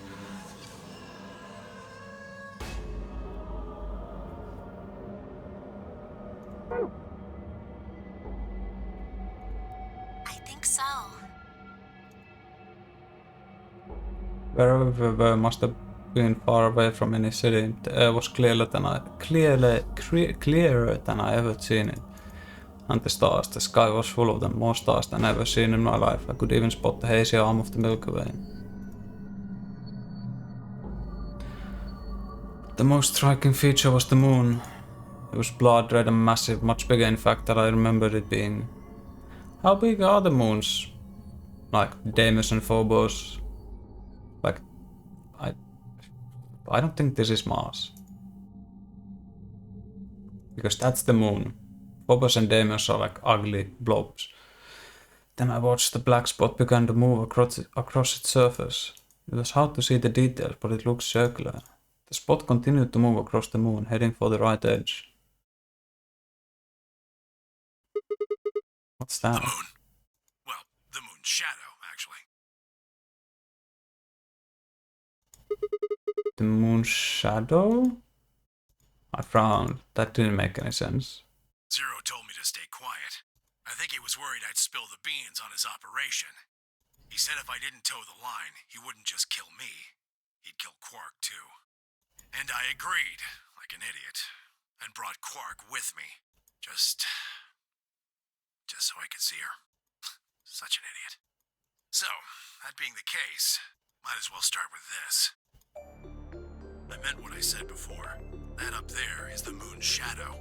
I think so. Wherever we were must have been far away from any city. The air was clearer than I ever seen it. And the stars, the sky was full of them, more stars than I've ever seen in my life. I could even spot the hazy arm of the Milky Way. The most striking feature was the moon. It was blood red and massive, much bigger in fact than I remembered it being. How big are the moons? Like Deimos and Phobos? Like, I don't think this is Mars. Because that's the moon. Phobos and Deimos are like ugly blobs. Then I watched the black spot begin to move across its surface. It was hard to see the details, but it looked circular. The spot continued to move across the moon, heading for the right edge. What's that? The moon. Well, the moon's shadow, actually. The moon's shadow? I frowned. That didn't make any sense. Zero told me to stay quiet. I think he was worried I'd spill the beans on his operation. He said if I didn't toe the line, he wouldn't just kill me. He'd kill Quark, too. And I agreed, like an idiot, and brought Quark with me. Just so I could see her. Such an idiot. So, that being the case, might as well start with this. I meant what I said before. That up there is the moon's shadow.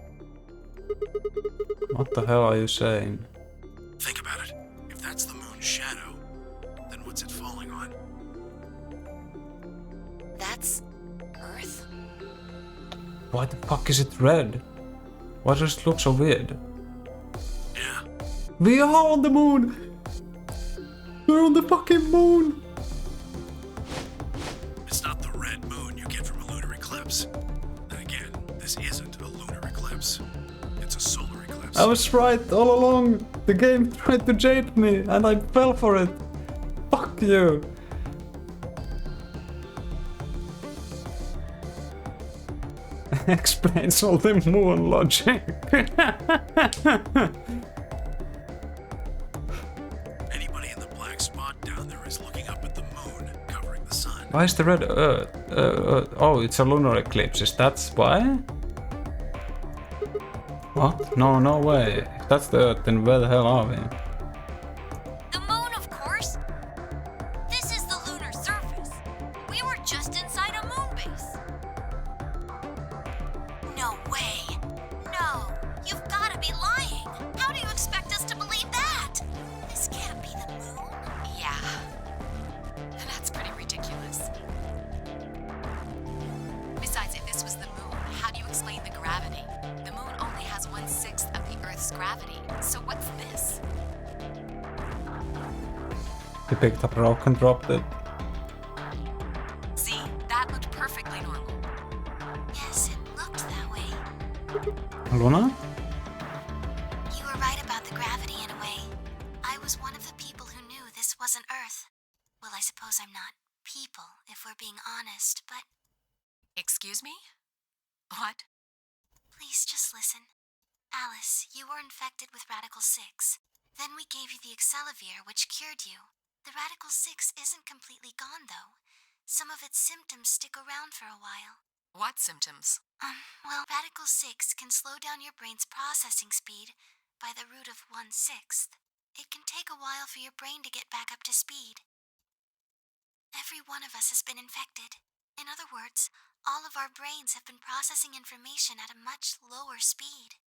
What the hell are you saying? Think about it. If that's the moon's shadow, then what's it falling on? That's Earth? Why the fuck is it red? Why does it look so weird? Yeah. We are on the moon! We're on the fucking moon! eclipse. And again, this isn't a lunar eclipse. It's a solar eclipse. I was right all along. The game tried to jade me and I fell for it. Fuck you. Explains all the moon logic. Anybody in the black spot down there is looking up at the moon, covering the sun. Why is the red Earth? Oh, it's a lunar eclipse. Is that why? What? No way. If that's the Earth, then where the hell are we? The moon, of course. This is the lunar surface. We were just inside a moon base. No way. No, you've got to be lying. How do you expect us to believe that? This can't be the moon. Yeah. That's pretty ridiculous. Besides, if this was the moon, how do you explain the gravity? The moon only has 1/6 of the Earth's gravity. So what's this? He picked up a rock and dropped it. See, that looked perfectly normal. Yes, it looked that way. Luna? You were right about the gravity in a way. I was one of the people who knew this wasn't Earth. Well, I suppose I'm not people, if we're being honest, but Excuse me? What? please just listen. Alice, you were infected with Radical 6. Then we gave you the Excelavir, which cured you. The Radical 6 isn't completely gone, though. Some of its symptoms stick around for a while. What symptoms? Well, Radical 6 can slow down your brain's processing speed by the root of 1/6. It can take a while for your brain to get back up to speed. Every one of us has been infected. In other words, all of our brains have been processing information at a much lower speed.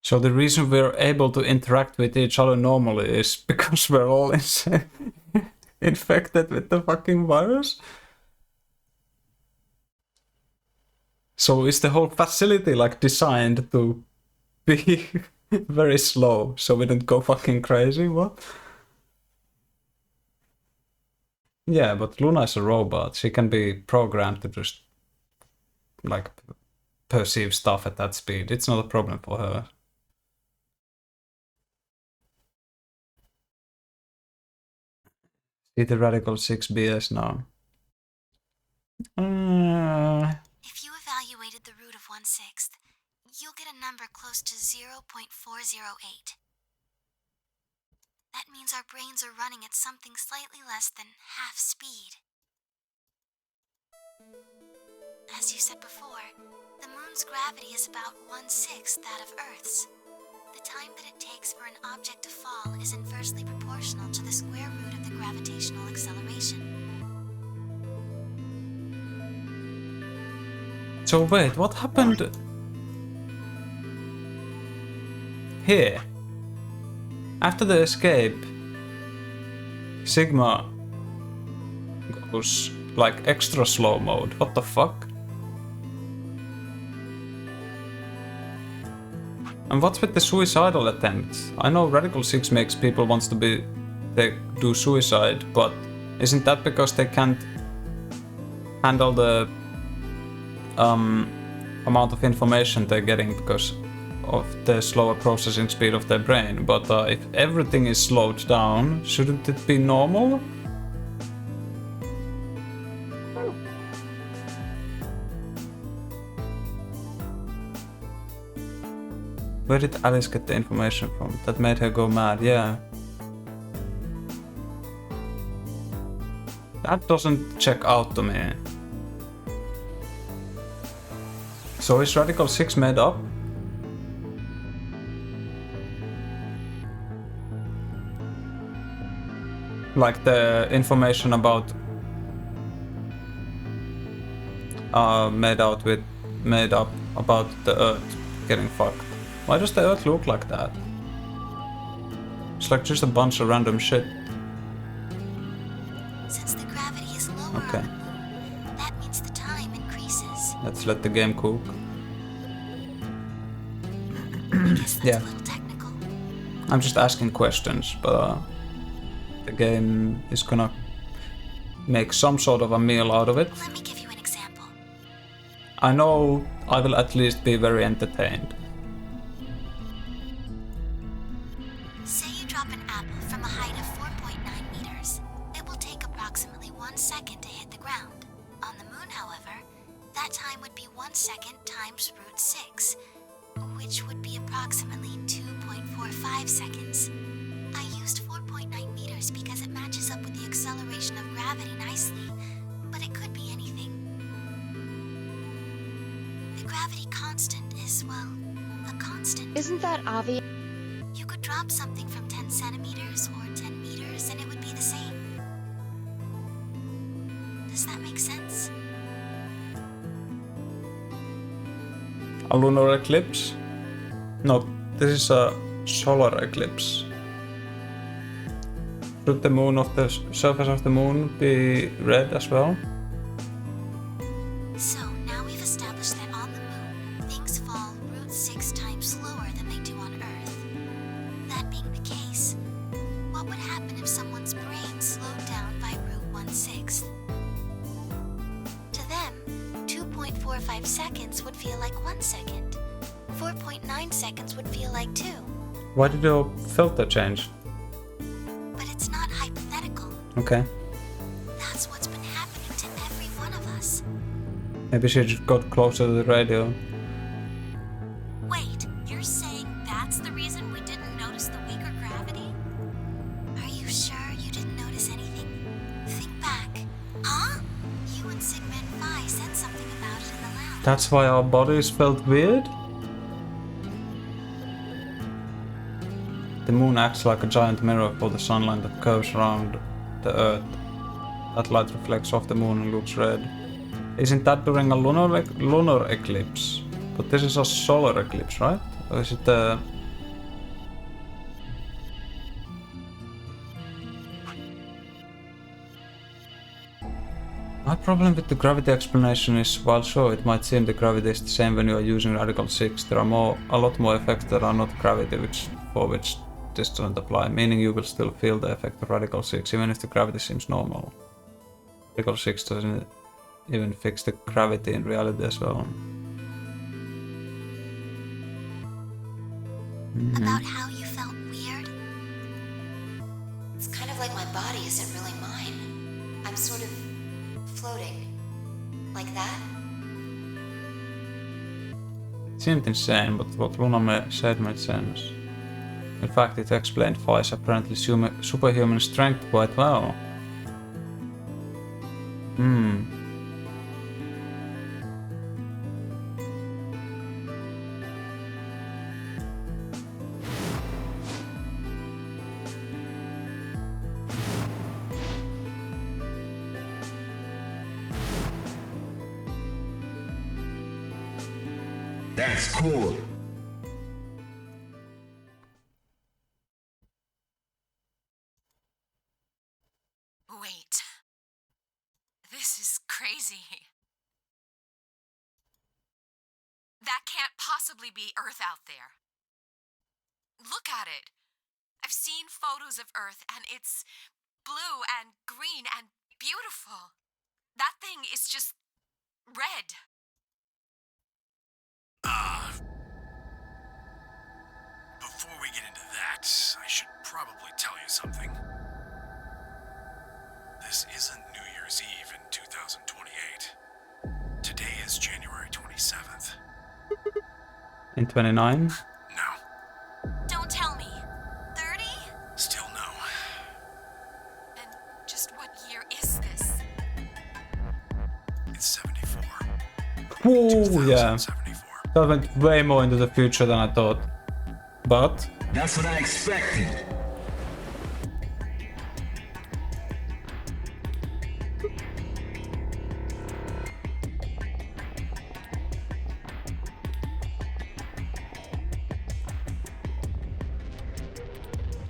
So the reason we're able to interact with each other normally is because we're all infected with the fucking virus? So is the whole facility like designed to be very slow so we don't go fucking crazy? What? Yeah, but Luna is a robot. She can be programmed to just like perceive stuff at that speed. It's not a problem for her. See the Radical 6 BS now. If you evaluated the root of 1/6, you'll get a number close to 0.408. That means our brains are running at something slightly less than half speed. As you said before, the moon's gravity is about 1/6 that of Earth's. The time that it takes for an object to fall is inversely proportional to the square root of the gravitational acceleration. So wait, what happened here? After the escape, Sigma goes like extra slow mode. What the fuck? And what's with the suicidal attempts? I know Radical 6 makes people wants to they do suicide, but isn't that because they can't handle the amount of information they're getting because of the slower processing speed of their brain? But if everything is slowed down, shouldn't it be normal? Where did Alice get the information from? That made her go mad, yeah. That doesn't check out to me. So is Radical 6 made up? Like the information about made up about the Earth getting fucked. Why does the Earth look like that? It's like just a bunch of random shit. Since the gravity is lower Okay. on the moon, that means the time increases. Let's let the game cook. I guess that's Yeah. a little technical. I'm just asking questions, but the game is gonna make some sort of a meal out of it. Let me give you an example. I know I will at least be very entertained. Say you drop an apple from a height of 4.9 meters. It will take approximately 1 second to hit the ground. On the moon, however, that time would be 1 second times root 6, which would be approximately 2.45 seconds. I used 4.9 meters because it matches up with the acceleration of gravity nicely, but it could be anything. The gravity constant is, well, a constant. Isn't that obvious? You could drop something from 10 centimeters or 10 meters and it would be the same. Does that make sense? A lunar eclipse? No, this is a solar eclipse. Should the moon of the surface of the moon be red as well? So now we've established that on the moon, things fall root 6 times slower than they do on Earth. That being the case, what would happen if someone's brain slowed down by root 1/6? To them, 2.45 seconds would feel like 1 second. 4.9 seconds would feel like 2. Why did your filter change? But it's not hypothetical. Okay. That's what's been happening to every one of us. Maybe she just got closer to the radio. Wait, you're saying that's the reason we didn't notice the weaker gravity? Are you sure you didn't notice anything? Think back. Huh? You and Sigmund Phi said something about it in the lab. That's why our bodies felt weird? The moon acts like a giant mirror for the sunlight that curves around the Earth. That light reflects off the moon and looks red. Isn't that during a lunar eclipse? But this is a solar eclipse, right? Or is it a... My problem with the gravity explanation is, while sure it might seem the gravity is the same when you are using radical 6, there are a lot more effects that are not gravity for which this doesn't apply, meaning you will still feel the effect of radical 6 even if the gravity seems normal. Radical 6 doesn't even fix the gravity in reality as well. About how you felt weird? It's kind of like my body isn't really mine. I'm sort of floating. Like that? It seemed insane, but what Luna said made sense. In fact, it explained Phi's apparently superhuman strength quite well. That's cool. Wait. This is crazy. That can't possibly be Earth out there. Look at it. I've seen photos of Earth and it's blue and green and beautiful. That thing is just red. Before we get into that, I should probably tell you something. This isn't New Year's Eve in 2028. Today is January 27th. In 29? No. Don't tell me. 30? Still no. And just what year is this? It's 74. Whoa, yeah. 2074. That went way more into the future than I thought. But... That's what I expected.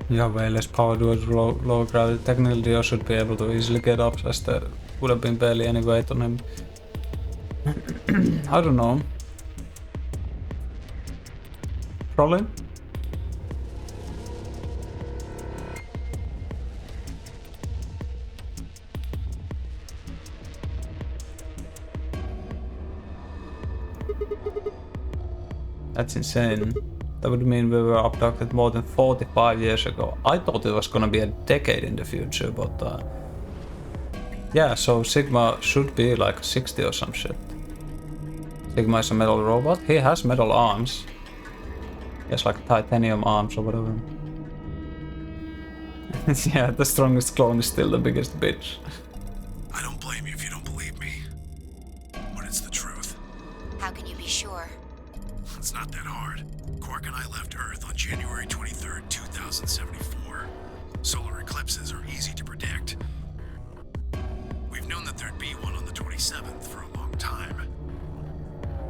You have way less power towards lower gravity. Technically, Dio should be able to easily get up, as there would have been barely any weight on him. I don't know. Probably. That's insane. That would mean we were abducted more than 45 years ago. I thought it was gonna be a decade in the future, but yeah, so Sigma should be like 60 or some shit. Sigma is a metal robot. He has metal arms. He has like titanium arms or whatever. Yeah, the strongest clone is still the biggest bitch. I don't blame you if you don't believe me. But it's the truth. How can you be sure? It's not that hard. Quark and I left Earth on January 23rd, 2074. Solar eclipses are easy to predict. We've known that there'd be one on the 27th for a long time.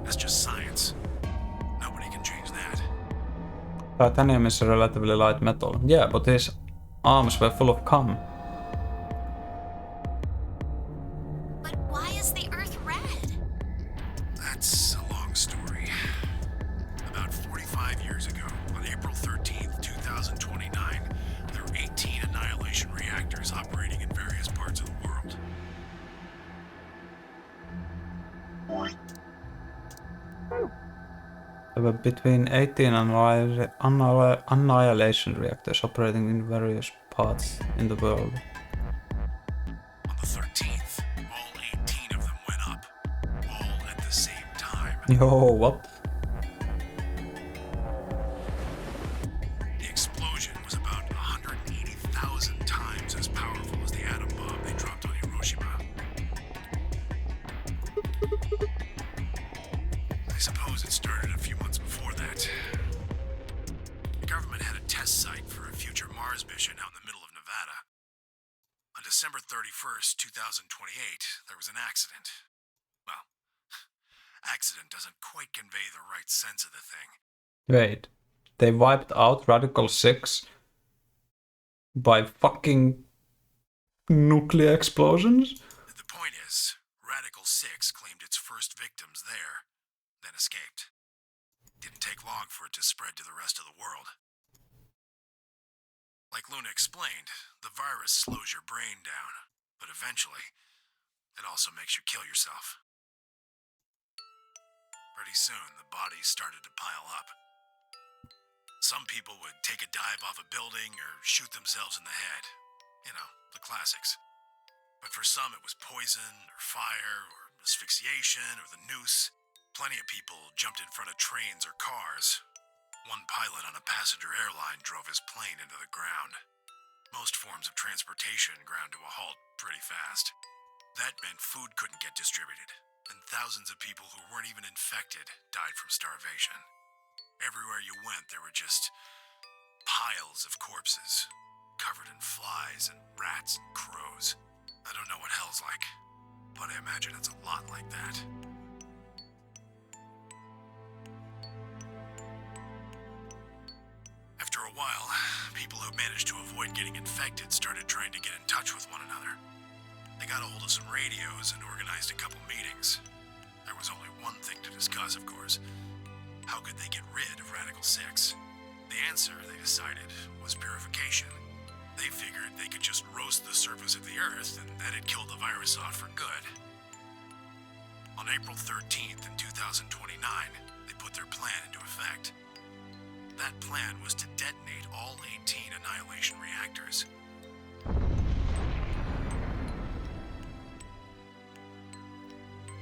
That's just science. Nobody can change that. Titanium is a relatively light metal. Yeah, but his arms were full of cum. But why is the Earth red? That's a long story. About 45 years ago, on April 13th, 2029, there were 18 annihilation reactors operating in various parts of the world. There were between 18 annihilation reactors operating in various parts in the world. On the 13th, all 18 of them went up, all at the same time. Yo, what? The explosion was about 180,000 times as powerful as the atom bomb they dropped on Hiroshima. I suppose it started a few months before that. The government had a test site for a future Mars mission out in the middle of Nevada. On December 31st, 2028, there was an accident. Well, accident doesn't quite convey the right sense of the thing. Wait, they wiped out Radical 6 by fucking nuclear explosions? The point is, Radical 6 claimed its first victims there, then escaped. Didn't take long for it to spread to the rest of the world. Like Luna explained, the virus slows your brain down, but eventually, it also makes you kill yourself. Pretty soon, the bodies started to pile up. Some people would take a dive off a building or shoot themselves in the head. You know, the classics. But for some, it was poison, or fire, or asphyxiation, or the noose. Plenty of people jumped in front of trains or cars. One pilot on a passenger airline drove his plane into the ground. Most forms of transportation ground to a halt pretty fast. That meant food couldn't get distributed, and thousands of people who weren't even infected died from starvation. Everywhere you went, there were just piles of corpses, covered in flies and rats and crows. I don't know what hell's like, but I imagine it's a lot like that. After a while, people who managed to avoid getting infected started trying to get in touch with one another. They got a hold of some radios and organized a couple meetings. There was only one thing to discuss, of course. How could they get rid of Radical 6? The answer, they decided, was purification. They figured they could just roast the surface of the Earth and that'd kill the virus off for good. On April 13th in 2029, they put their plan into effect. That plan was to detonate all 18 annihilation reactors.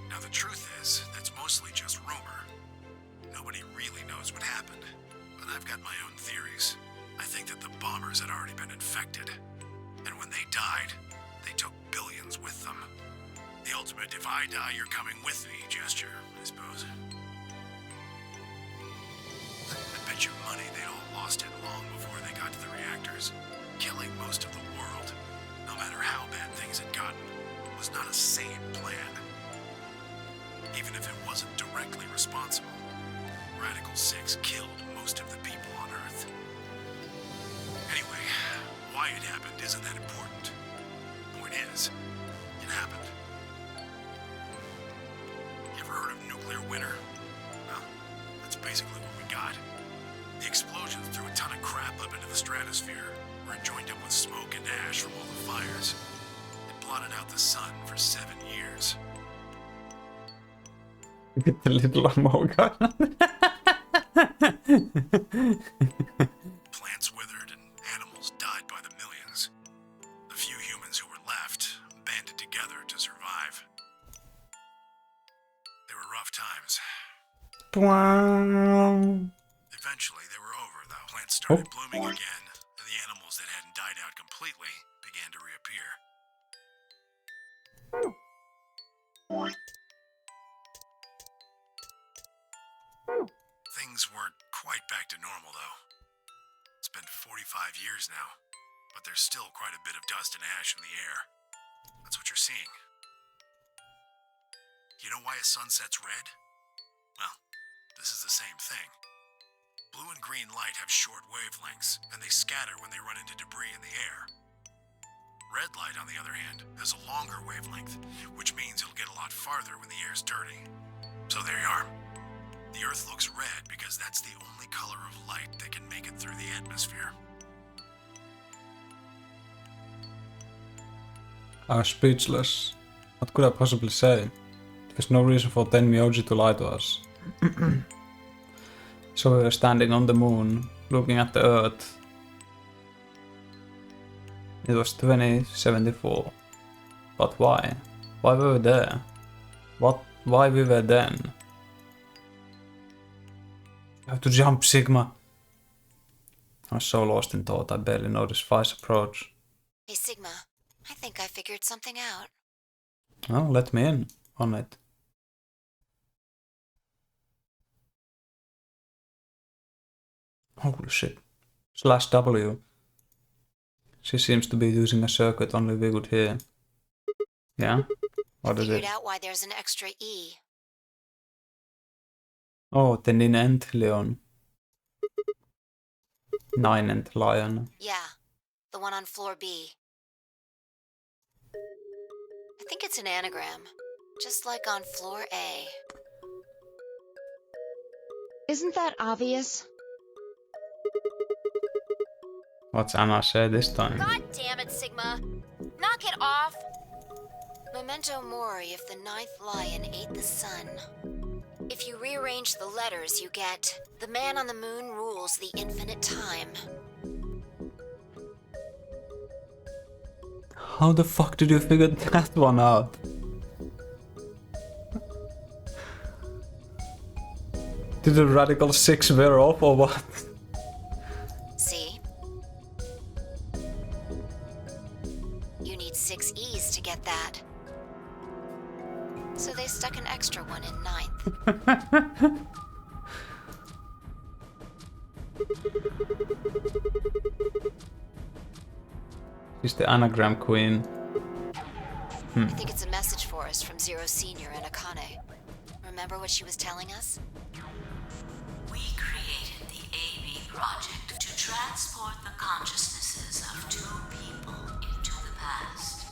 Now the truth is, that's mostly just rumor. Nobody really knows what happened, but I've got my own theories. I think that the bombers had already been infected, and when they died, they took billions with them. The ultimate if I die, you're coming with me gesture, I suppose. I bet you money they'd all lost it long before they got to the reactors. Killing most of the world, no matter how bad things had gotten, was not a sane plan. Even if it wasn't directly responsible, Radical 6 killed most of the people on Earth. Anyway, why it happened isn't that important. Point is, it happened. You ever heard of nuclear winter? Well, that's basically what we got. The explosion threw a ton of crap up into the stratosphere, where it joined up with smoke and ash from all the fires. It blotted out the sun for 7 years. With the little ammo gun. Plants withered and animals died by the millions. The few humans who were left banded together to survive. They were rough times. Eventually, they were over, though. Plants started blooming again, and the animals that hadn't died out completely began to reappear. Things weren't quite back to normal, though. It's been 45 years now, but there's still quite a bit of dust and ash in the air. That's what you're seeing. You know why a sunset's red? Well, this is the same thing. Blue and green light have short wavelengths, and they scatter when they run into debris in the air. Red light, on the other hand, has a longer wavelength, which means it'll get a lot farther when the air's dirty. So there you are. The Earth looks red because that's the only color of light that can make it through the atmosphere. I'm speechless. What could I possibly say? There's no reason for Tenmyoji to lie to us. So we were standing on the moon, looking at the Earth. It was 2074. But why? Why were we there? Why we were then? You have to jump, Sigma. I was so lost in thought I barely noticed Vi's approach. Hey, Sigma. I think I figured something out. Oh, let me in on it. Holy shit. /W. She seems to be using a circuit only we could hear. Yeah? What is it? Figured out why there's an extra E. Oh, the Ninent Leon. Ninent Lion. Yeah, the one on floor B. I think it's an anagram, just like on floor A. Isn't that obvious? What's Anna say this time? God damn it, Sigma! Knock it off! Memento mori if the ninth lion ate the sun. If you rearrange the letters, you get the man on the moon rules the infinite time. How the fuck did you figure that one out? Did the Radical 6 wear off or what? See? You need 6 E's to get that. So they stuck an extra one in ninth. She's the anagram queen. I think it's a message for us from Zero Senior and Akane. Remember what she was telling us? We created the AB project to transport the consciousnesses of 2 people into the past.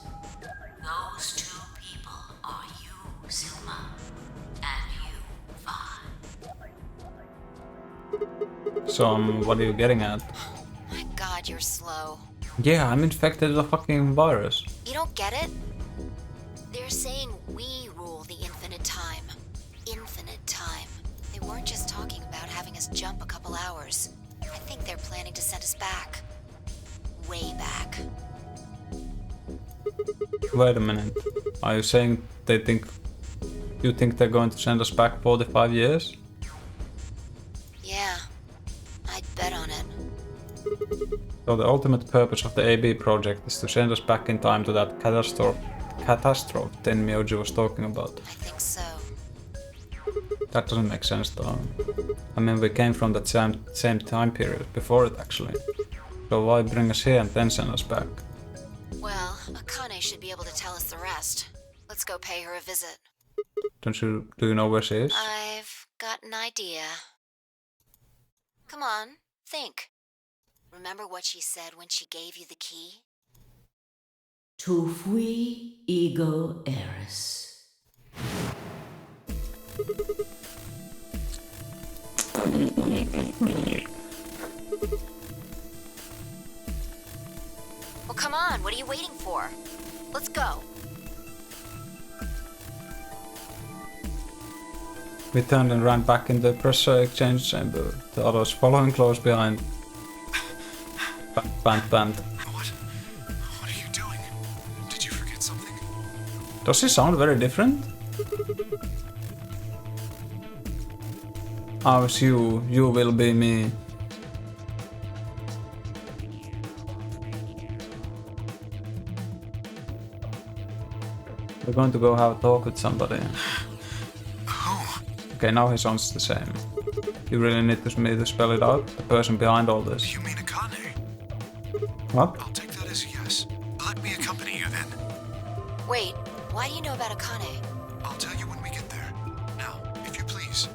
Those 2 people are you, Sigma, and you, Vi. So, what are you getting at? My god, you're slow. Yeah, I'm infected with a fucking virus. You don't get it? They're saying we rule the infinite time. Infinite time. They weren't just talking about having us jump a couple hours. I think they're planning to send us back. Way back. Wait a minute. Are you saying you think they're going to send us back 45 years? Yeah. I'd bet on it. So the ultimate purpose of the AB project is to send us back in time to that catastrophe Tenmyoji was talking about. I think so. That doesn't make sense though. I mean, we came from that same time period before it actually. So why bring us here and then send us back? Well, Akane should be able to tell us the rest. Let's go pay her a visit. Do you know where she is? I've got an idea. Come on, think. Remember what she said when she gave you the key? Tu fui ego eris. Well, come on, what are you waiting for? Let's go. We turned and ran back in the pressure exchange chamber, the others following close behind. Band. What are you doing? Did you forget something? Does he sound very different? I was you will be me. We're going to go have a talk with somebody. Okay, now he sounds the same. You really need me to spell it out? The person behind all this. You mean Akane? What? I'll take that as a yes. Let me accompany you then. Wait, why do you know about Akane? I'll tell you when we get there. Now, if you please.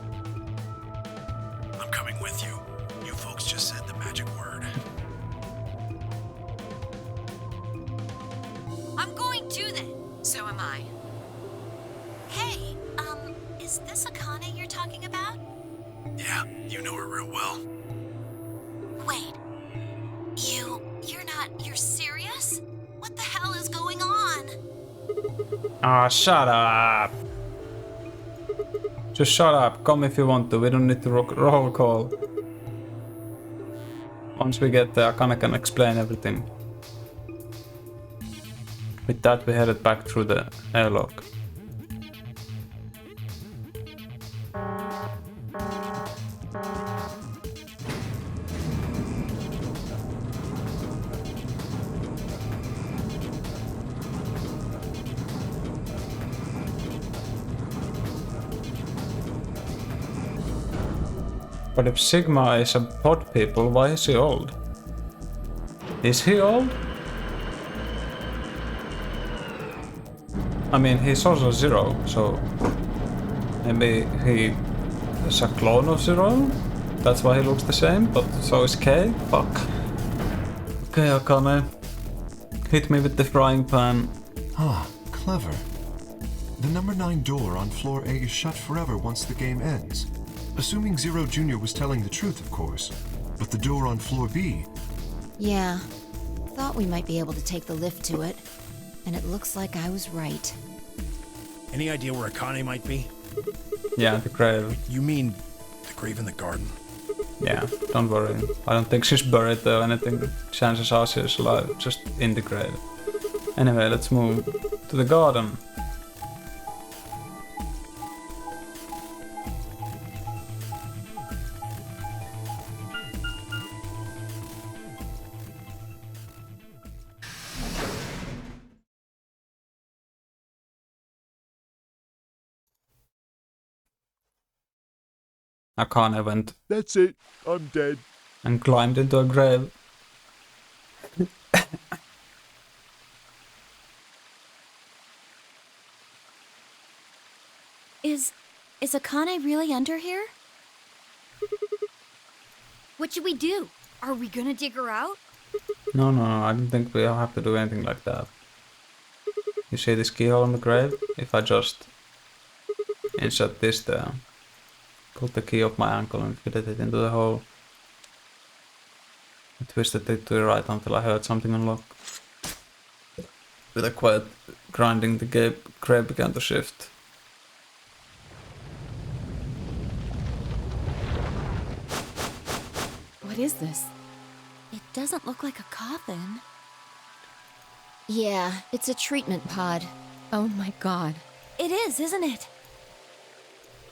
I'm coming with you. You folks just said the magic word. I'm going too then. So am I. Hey, is this Akane you're talking about? Yeah, you know her real well. Wait. You're serious? What the hell is going on? Ah, shut up! Just shut up. Come if you want to. We don't need to roll call. Once we get there, Akane can explain everything. With that, we headed back through the airlock. But if Sigma is a pod people, why is he old? Is he old? I mean, he's also Zero, so maybe he is a clone of Zero? That's why he looks the same, but so is K? Fuck. Okay, Akane. Hit me with the frying pan. Ah, clever. The number 9 door on floor A is shut forever once the game ends. Assuming Zero Jr. was telling the truth, of course. But the door on floor B... Yeah. Thought we might be able to take the lift to it. And it looks like I was right. Any idea where Akane might be? Yeah, the grave. You mean the grave in the garden? Yeah, don't worry. I don't think she's buried or anything. Chances are she's alive, just in the grave. Anyway, let's move to the garden. Akane went. That's it. I'm dead. And climbed into a grave. Is Akane really under here? What should we do? Are we gonna dig her out? No, I don't think we'll have to do anything like that. You see this keyhole in the grave? If I just insert this there, put the key off my ankle and fit it into the hole. I twisted it to the right until I heard something unlock. With a quiet grinding, the grave began to shift. What is this? It doesn't look like a coffin. Yeah, it's a treatment pod. Oh my god. It is, isn't it?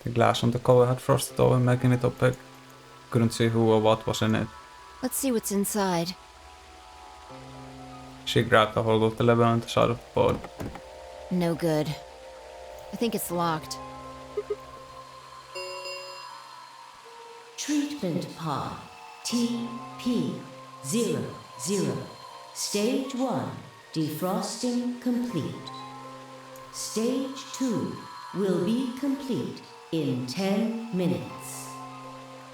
The glass on the cover had frosted over, making it opaque. Couldn't see who or what was in it. Let's see what's inside. She grabbed a hold of the lever on the side of the board. No good. I think it's locked. Treatment pod TP00. Stage 1 defrosting complete. Stage 2 will be complete in 10 minutes.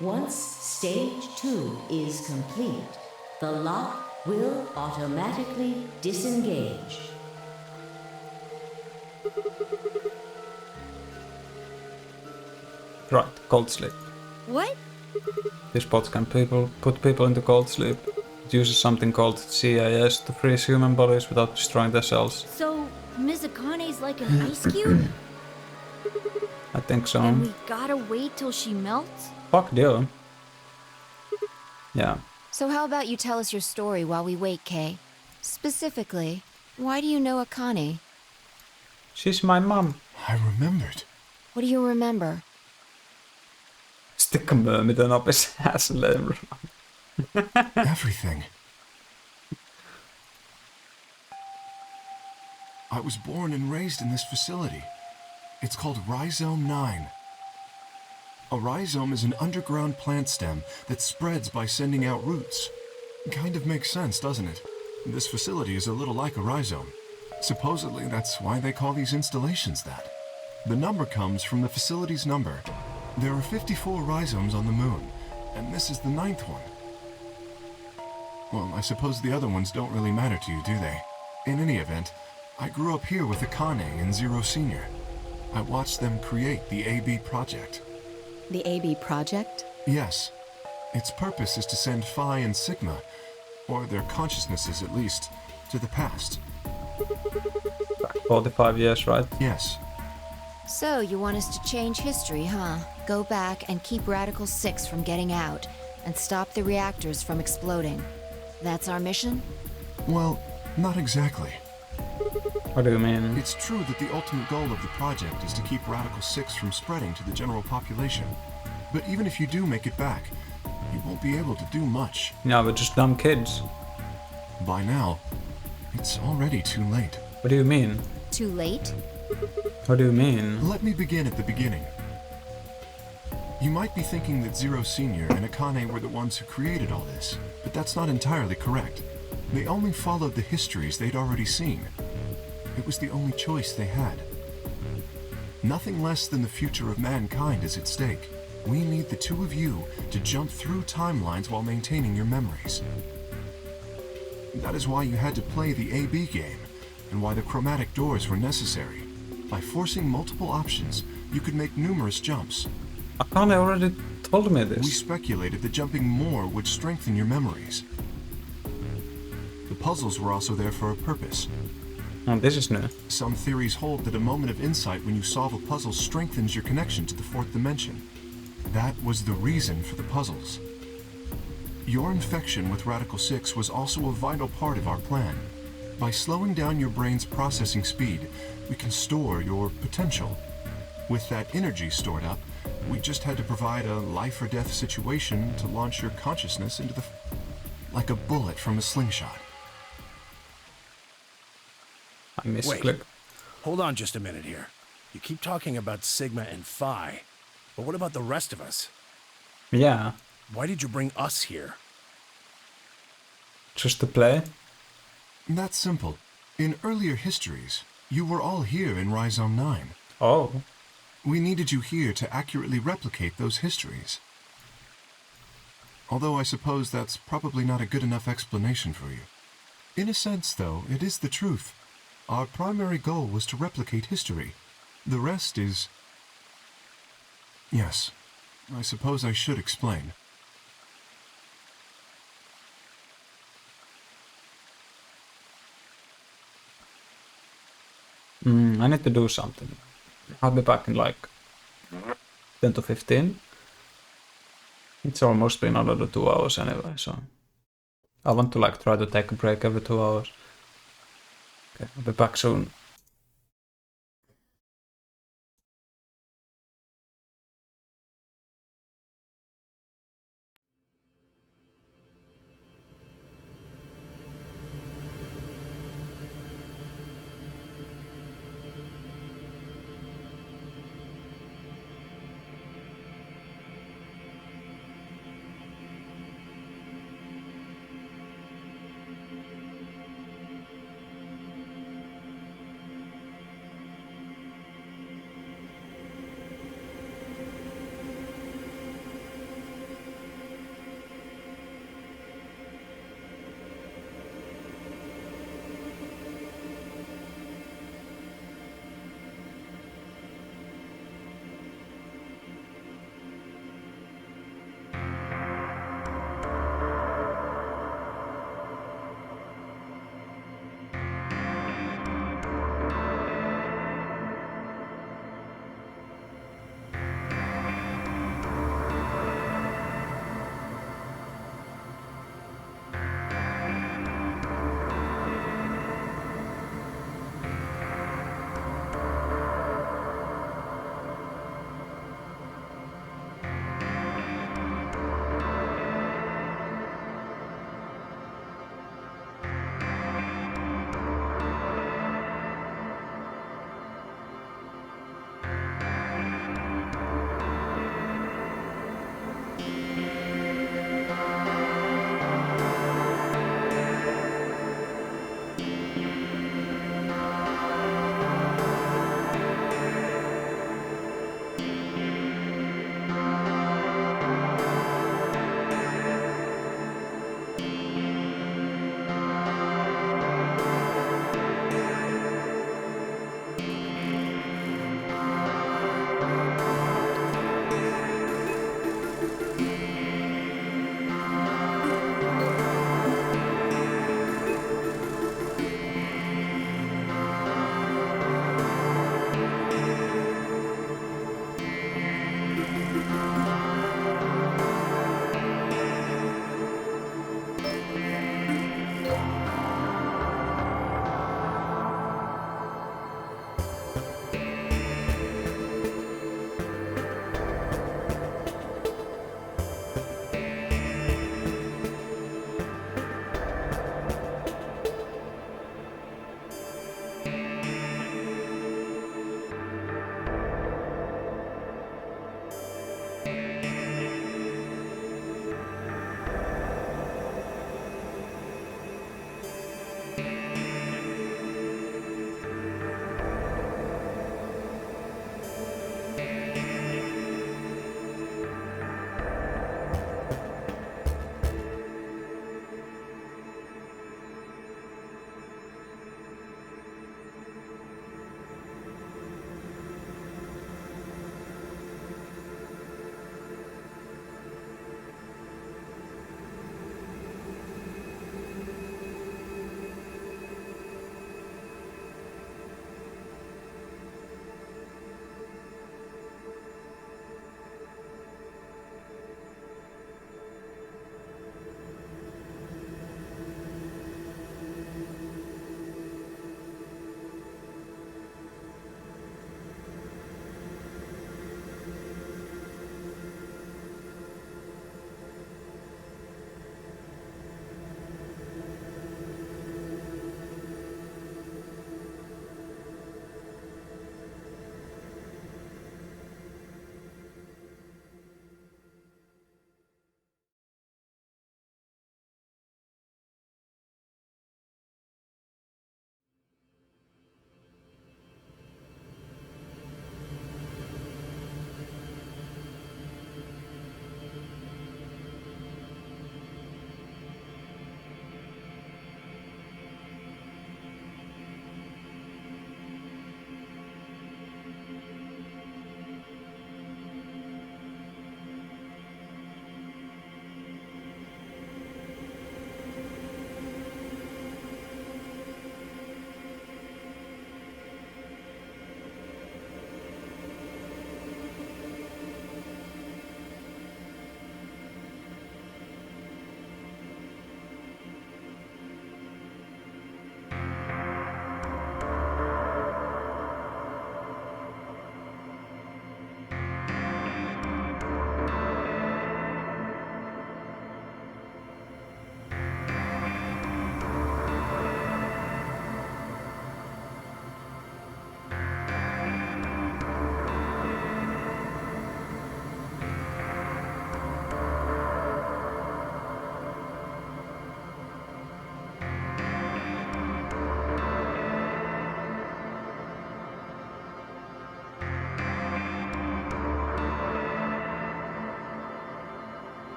Once stage 2 is complete, the lock will automatically disengage. Right, cold sleep. What? These pods can put people into cold sleep. It uses something called CAS to freeze human bodies without destroying their cells. So, Miss Akane's like an ice cube? I think so. And we gotta wait till she melts? Fuck you. Yeah. So how about you tell us your story while we wait, Kay? Specifically, why do you know Akane? She's my mom. I remembered. What do you remember? Stick a myrmidon up his ass and let him run. Everything. I was born and raised in this facility. It's called Rhizome 9. A rhizome is an underground plant stem that spreads by sending out roots. Kind of makes sense, doesn't it? This facility is a little like a rhizome. Supposedly, that's why they call these installations that. The number comes from the facility's number. There are 54 rhizomes on the moon, and this is the 9th one. Well, I suppose the other ones don't really matter to you, do they? In any event, I grew up here with Akane and Zero Senior. I watched them create the AB project. The AB project? Yes. Its purpose is to send Phi and Sigma, or their consciousnesses at least, to the past. 45 years, right? Yes. So, you want us to change history, huh? Go back and keep Radical 6 from getting out, and stop the reactors from exploding. That's our mission? Well, not exactly. What do you mean? It's true that the ultimate goal of the project is to keep Radical 6 from spreading to the general population. But even if you do make it back, you won't be able to do much. Yeah, we're just dumb kids. By now, it's already too late. What do you mean? Too late? What do you mean? Let me begin at the beginning. You might be thinking that Zero Senior and Akane were the ones who created all this, but that's not entirely correct. They only followed the histories they'd already seen. It was the only choice they had. Nothing less than the future of mankind is at stake. We need the two of you to jump through timelines while maintaining your memories. That is why you had to play the AB game, and why the chromatic doors were necessary. By forcing multiple options, you could make numerous jumps. Akane already told me this. We speculated that jumping more would strengthen your memories. The puzzles were also there for a purpose. Oh, this is new. Some theories hold that a moment of insight when you solve a puzzle strengthens your connection to the fourth dimension. That was the reason for the puzzles. Your infection with Radical 6 was also a vital part of our plan. By slowing down your brain's processing speed, we can store your potential. With that energy stored up, we just had to provide a life or death situation to launch your consciousness into the... like a bullet from a slingshot. I misclicked. Wait, hold on just a minute here. You keep talking about Sigma and Phi, but what about the rest of us? Yeah. Why did you bring us here? Just to play? That's simple. In earlier histories, you were all here in Rhizome 9. Oh. We needed you here to accurately replicate those histories. Although I suppose that's probably not a good enough explanation for you. In a sense, though, it is the truth. Our primary goal was to replicate history. The rest is... Yes, I suppose I should explain. I need to do something. I'll be back in like 10 to 15. It's almost been another 2 hours anyway, so I want to like try to take a break every 2 hours. Okay, I'll be back soon.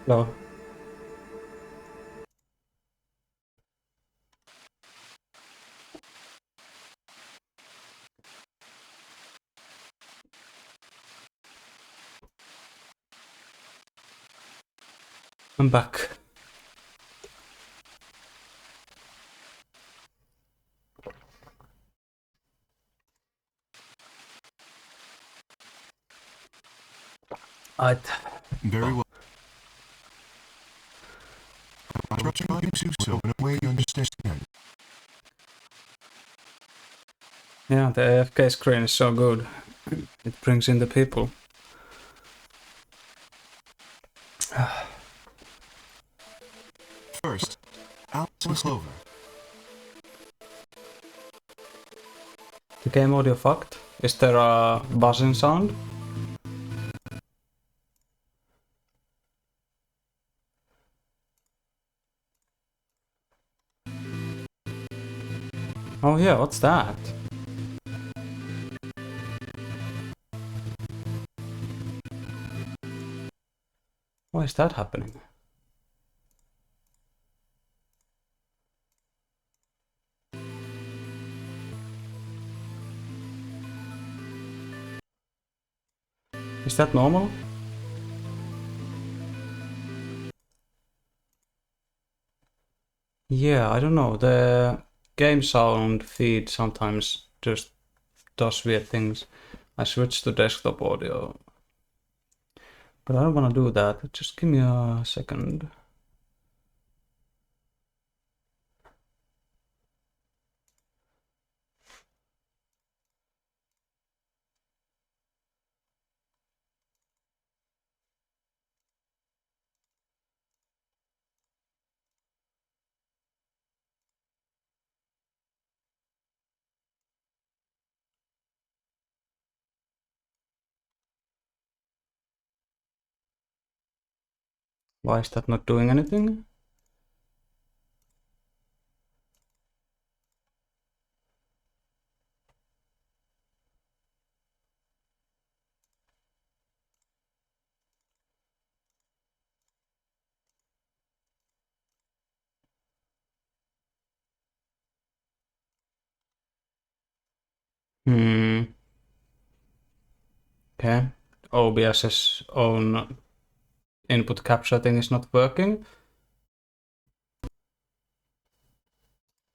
Hello. I'm back. Very well. I will try to do so in a way you understand. Yeah, the AFK screen is so good. It brings in the people. First, Alice and Clover. The game audio fucked. Is there a buzzing sound? Oh yeah, what's that? Why is that happening? Is that normal? Yeah, I don't know. The game sound feed sometimes just does weird things. I switched to desktop audio. But I don't want to do that. Just give me a second. Why is that not doing anything? Okay. OBS's own input capture thing is not working.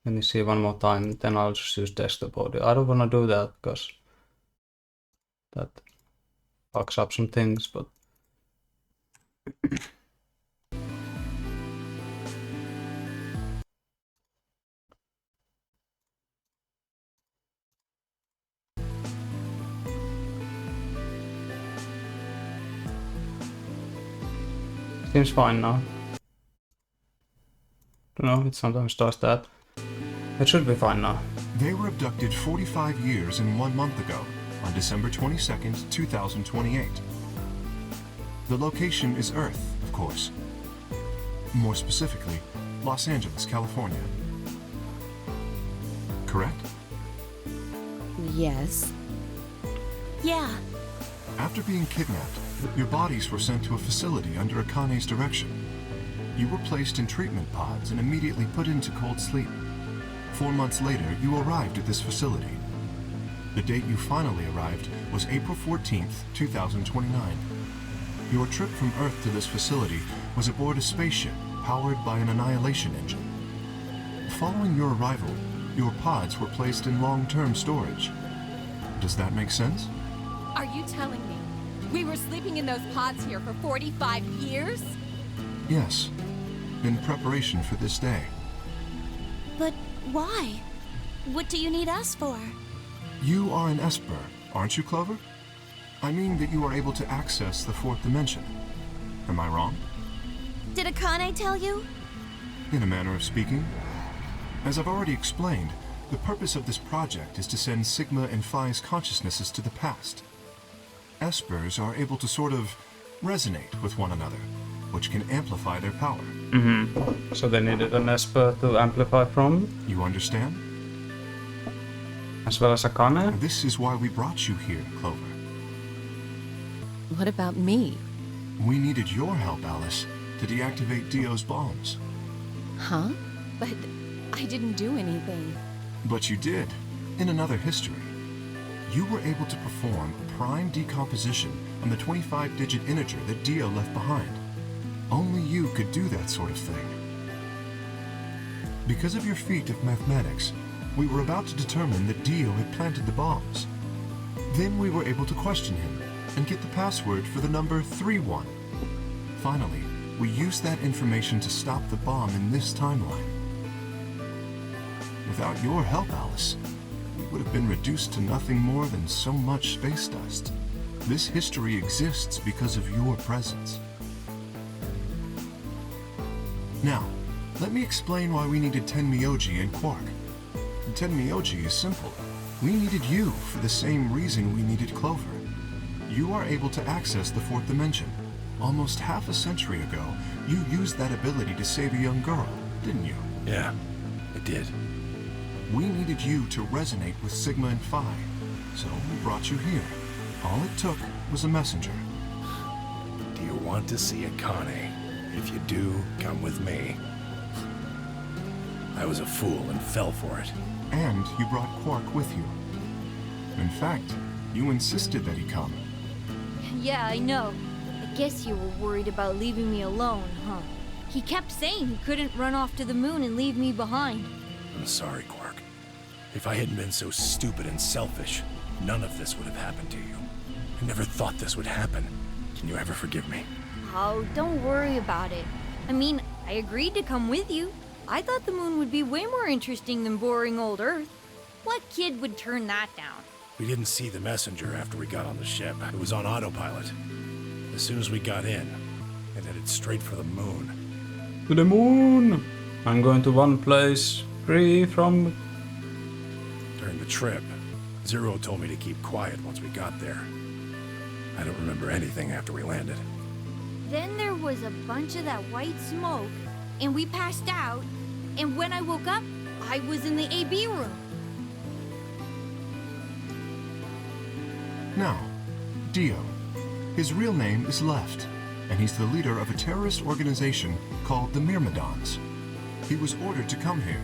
Let me see one more time, then I'll just use desktop audio. I don't want to do that because that fucks up some things, but seems fine now. Don't know, it sometimes does that. It should be fine now. They were abducted 45 years and 1 month ago, on December 22nd, 2028. The location is Earth, of course. More specifically, Los Angeles, California. Correct? Yes. Yeah. After being kidnapped, your bodies were sent to a facility under Akane's direction. You were placed in treatment pods and immediately put into cold sleep. 4 months later, you arrived at this facility. The date you finally arrived was April 14th, 2029. Your trip from Earth to this facility was aboard a spaceship powered by an annihilation engine. Following your arrival, your pods were placed in long-term storage. Does that make sense? Are you telling me we were sleeping in those pods here for 45 years? Yes, in preparation for this day. But why? What do you need us for? You are an Esper, aren't you, Clover? I mean that you are able to access the fourth dimension. Am I wrong? Did Akane tell you? In a manner of speaking. As I've already explained, the purpose of this project is to send Sigma and Phi's consciousnesses to the past. Espers are able to sort of resonate with one another, which can amplify their power. So they needed an Esper to amplify from? You understand? As well as Akane? This is why we brought you here, Clover. What about me? We needed your help, Alice, to to deactivate Dio's bombs. Huh? But I didn't do anything. But you did, in another history. You were able to perform a prime decomposition on the 25-digit integer that Dio left behind. Only you could do that sort of thing. Because of your feat of mathematics, we were about to determine that Dio had planted the bombs. Then we were able to question him and get the password for the number 31. Finally, we used that information to stop the bomb in this timeline. Without your help, Alice, we would have been reduced to nothing more than so much space dust. This history exists because of your presence. Now, let me explain why we needed Tenmyoji and Quark. Tenmyoji is simple. We needed you for the same reason we needed Clover. You are able to access the fourth dimension. Almost half a century ago, you used that ability to save a young girl, didn't you? Yeah, I did. We needed you to resonate with Sigma and Phi, so we brought you here. All it took was a messenger. Do you want to see Akane? If you do, come with me. I was a fool and fell for it. And you brought Quark with you. In fact, you insisted that he come. Yeah, I know. I guess you were worried about leaving me alone, huh? He kept saying he couldn't run off to the moon and leave me behind. I'm sorry, Quark. If I hadn't been so stupid and selfish, none of this would have happened to you. I never thought this would happen. Can you ever forgive me? Oh, don't worry about it. I mean, I agreed to come with you. I thought the moon would be way more interesting than boring old Earth. What kid would turn that down? We didn't see the messenger after we got on the ship. It was on autopilot. As soon as we got in, it headed straight for the moon. To the moon! I'm going to one place, free from... During the trip, Zero told me to keep quiet once we got there. I don't remember anything after we landed. Then there was a bunch of that white smoke, and we passed out, and when I woke up, I was in the AB room. Now, Dio. His real name is Left, and he's the leader of a terrorist organization called the Myrmidons. He was ordered to come here.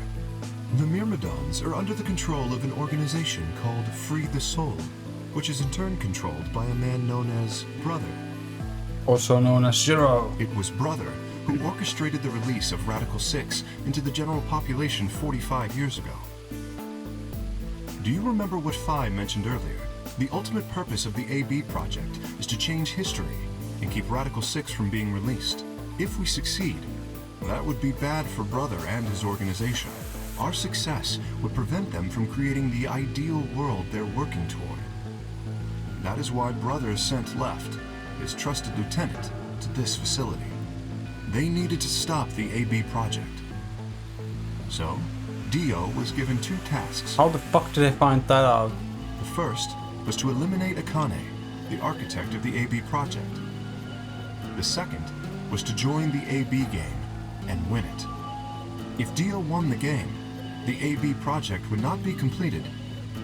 The Myrmidons are under the control of an organization called Free the Soul, which is in turn controlled by a man known as Brother. Also known as Zero. It was Brother who orchestrated the release of Radical 6 into the general population 45 years ago. Do you remember what Phi mentioned earlier? The ultimate purpose of the AB project is to change history and keep Radical 6 from being released. If we succeed, that would be bad for Brother and his organization. Our success would prevent them from creating the ideal world they're working toward. That is why Brother sent Left, his trusted lieutenant, to this facility. They needed to stop the AB project. So, Dio was given 2 tasks. How the fuck did they find that out? The first was to eliminate Akane, the architect of the AB project. The second was to join the AB game and win it. If Dio won the game, the AB project would not be completed,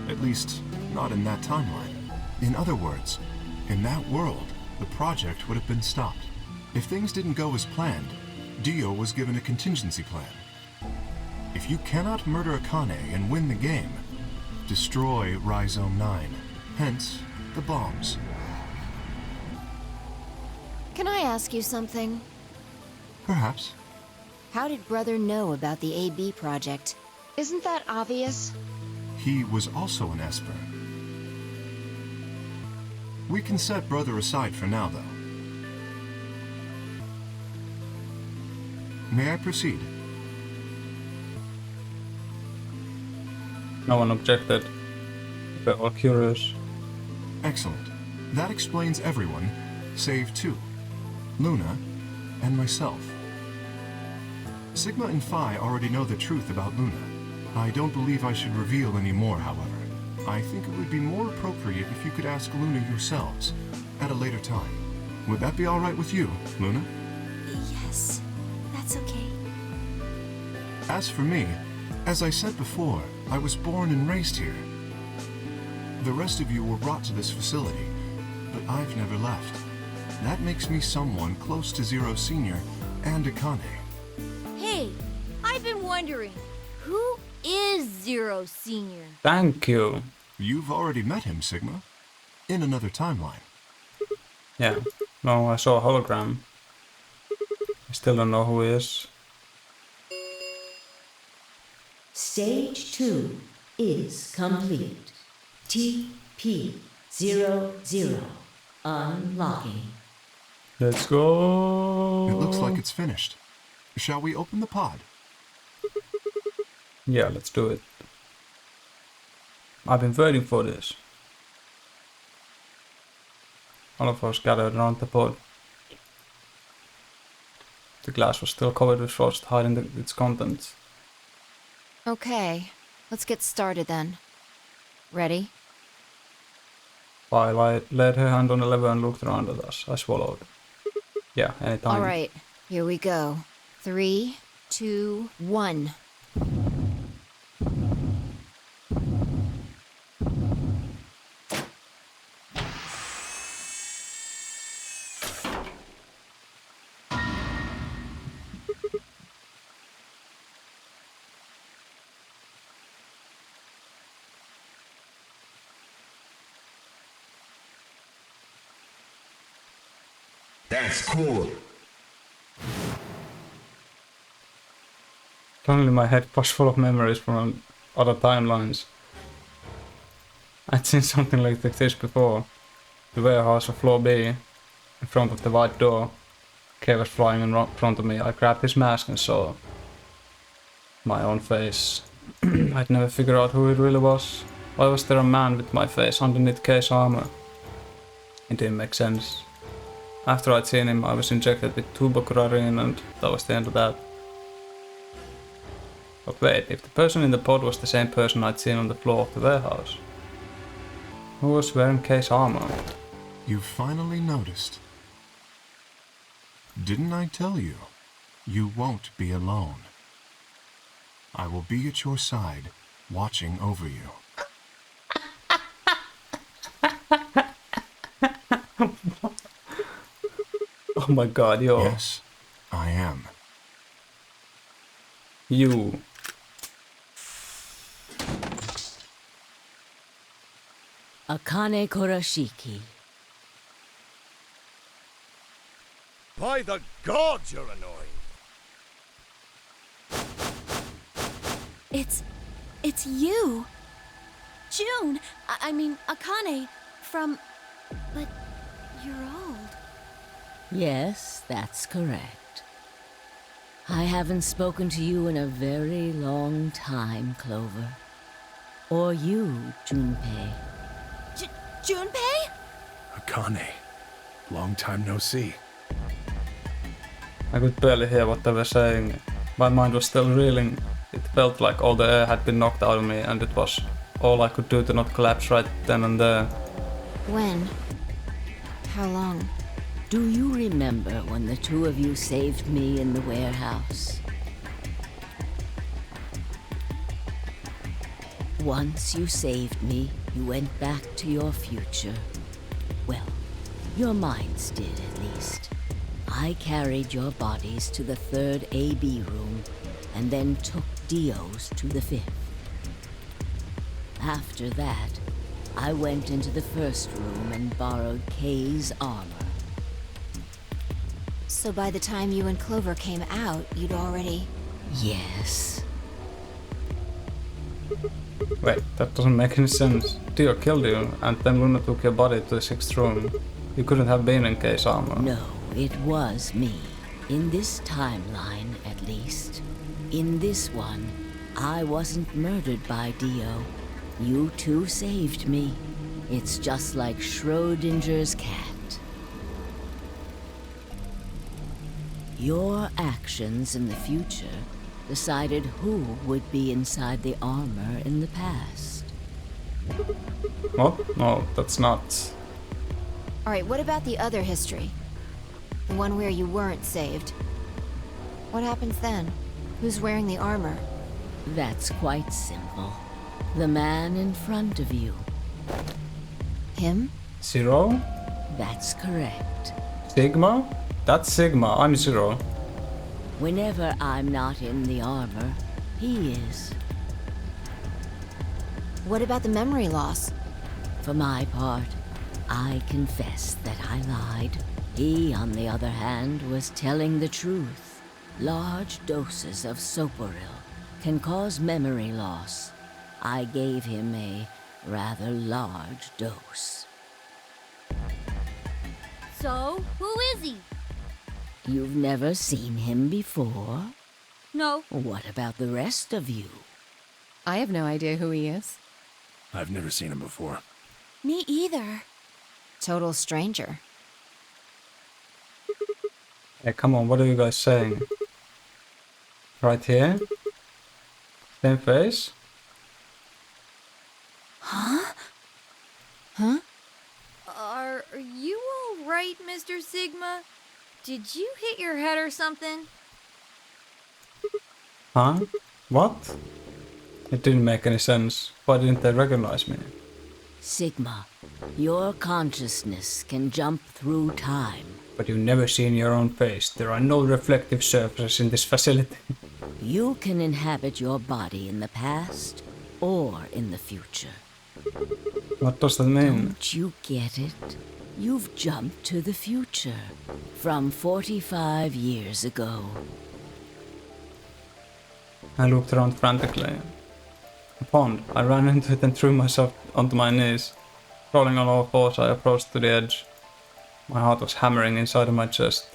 at least not in that timeline. In other words, in that world, the project would have been stopped. If things didn't go as planned, Dio was given a contingency plan. If you cannot murder Akane and win the game, destroy Rhizome 9. Hence, the bombs. Can I ask you something? Perhaps. How did Brother know about the AB project? Isn't that obvious? He was also an Esper. We can set Brother aside for now, though. May I proceed? No one objected. We're all curious. Excellent. That explains everyone, save 2. Luna and myself. Sigma and Phi already know the truth about Luna. I don't believe I should reveal any more, however. I think it would be more appropriate if you could ask Luna yourselves at a later time. Would that be all right with you, Luna? Yes, that's okay. As for me, as I said before, I was born and raised here. The rest of you were brought to this facility, but I've never left. That makes me someone close to Zero Senior and Akane. Hey, I've been wondering, who is Zero Senior? Thank you. You've already met him, Sigma. In another timeline. Yeah. No, I saw a hologram. I still don't know who he is. Stage 2 is complete. TP00 unlocking. Let's go. It looks like it's finished. Shall we open the pod? Yeah, let's do it. I've been waiting for this. All of us gathered around the pod. The glass was still covered with frost, hiding its contents. Okay, let's get started then. Ready? While I laid her hand on the lever and looked around at us, I swallowed. Yeah, anytime. Alright, here we go. 3, 2, 1. That's cool. Suddenly my head was full of memories from other timelines. I'd seen something like this before. The warehouse of floor B, in front of the white door. Kay was flying in front of me. I grabbed his mask and saw my own face. I'd never figured out who it really was. Why was there a man with my face underneath Kay's armor? It didn't make sense. After I'd seen him, I was injected with tuberculin and that was the end of that. But wait, if the person in the pod was the same person I'd seen on the floor of the warehouse, who was wearing Kay's armor? You finally noticed. Didn't I tell you? You won't be alone. I will be at your side, watching over you. Oh my god, yo. Yes, I am. You. Akane Kurashiki. By the gods, you're annoying. It's you. June, I mean Akane from... But you're old. Yes, that's correct. I haven't spoken to you in a very long time, Clover. Or you, Junpei. Junpei? Akane. Long time no see. I could barely hear what they were saying. My mind was still reeling. It felt like all the air had been knocked out of me and it was all I could do to not collapse right then and there. When? How long? Do you remember when the two of you saved me in the warehouse? Once you saved me, you went back to your future. Well, your minds did at least. I carried your bodies to the 3rd AB room and then took Dio's to the 5th. After that, I went into the 1st room and borrowed Kay's armor. So by the time you and Clover came out, you'd already... Yes. Wait, that doesn't make any sense. Dio killed you, and then Luna took your body to the 6th room. You couldn't have been in Kay's armor. No, it was me. In this timeline, at least. In this one, I wasn't murdered by Dio. You two saved me. It's just like Schrodinger's cat. Your actions in the future decided who would be inside the armor in the past. What? No, that's not... Alright, what about the other history? The one where you weren't saved. What happens then? Who's wearing the armor? That's quite simple. The man in front of you. Him? Zero? That's correct. Sigma? That's Sigma, I'm Zero. Whenever I'm not in the armor, he is. What about the memory loss? For my part, I confess that I lied. He, on the other hand, was telling the truth. Large doses of Soporil can cause memory loss. I gave him a rather large dose. So, who is he? You've never seen him before? No. What about the rest of you? I have no idea who he is. I've never seen him before. Me either. Total stranger. Hey, come on, what are you guys saying? Right here? Same face? Huh? Huh? Are you all right, Mr. Sigma? Did you hit your head or something? Huh? What? It didn't make any sense. Why didn't they recognize me? Sigma, your consciousness can jump through time. But you've never seen your own face. There are no reflective surfaces in this facility. You can inhabit your body in the past or in the future. What does that mean? Don't you get it? You've jumped to the future from 45 years ago. I looked around frantically. A pond. I ran into it and threw myself onto my knees. Crawling on all fours, I approached to the edge. My heart was hammering inside of my chest.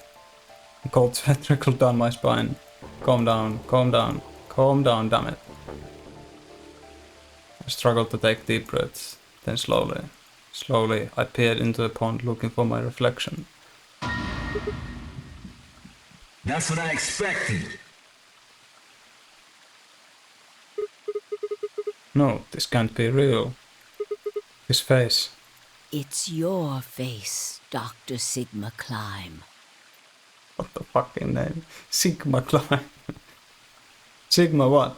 A cold sweat trickled down my spine. Calm down, calm down, calm down, damn it. I struggled to take deep breaths. Then slowly, I peered into the pond looking for my reflection. That's what I expected. No, this can't be real. His face. It's your face, Dr. Sigma Climb. What the fucking name? Sigma Climb. Sigma what?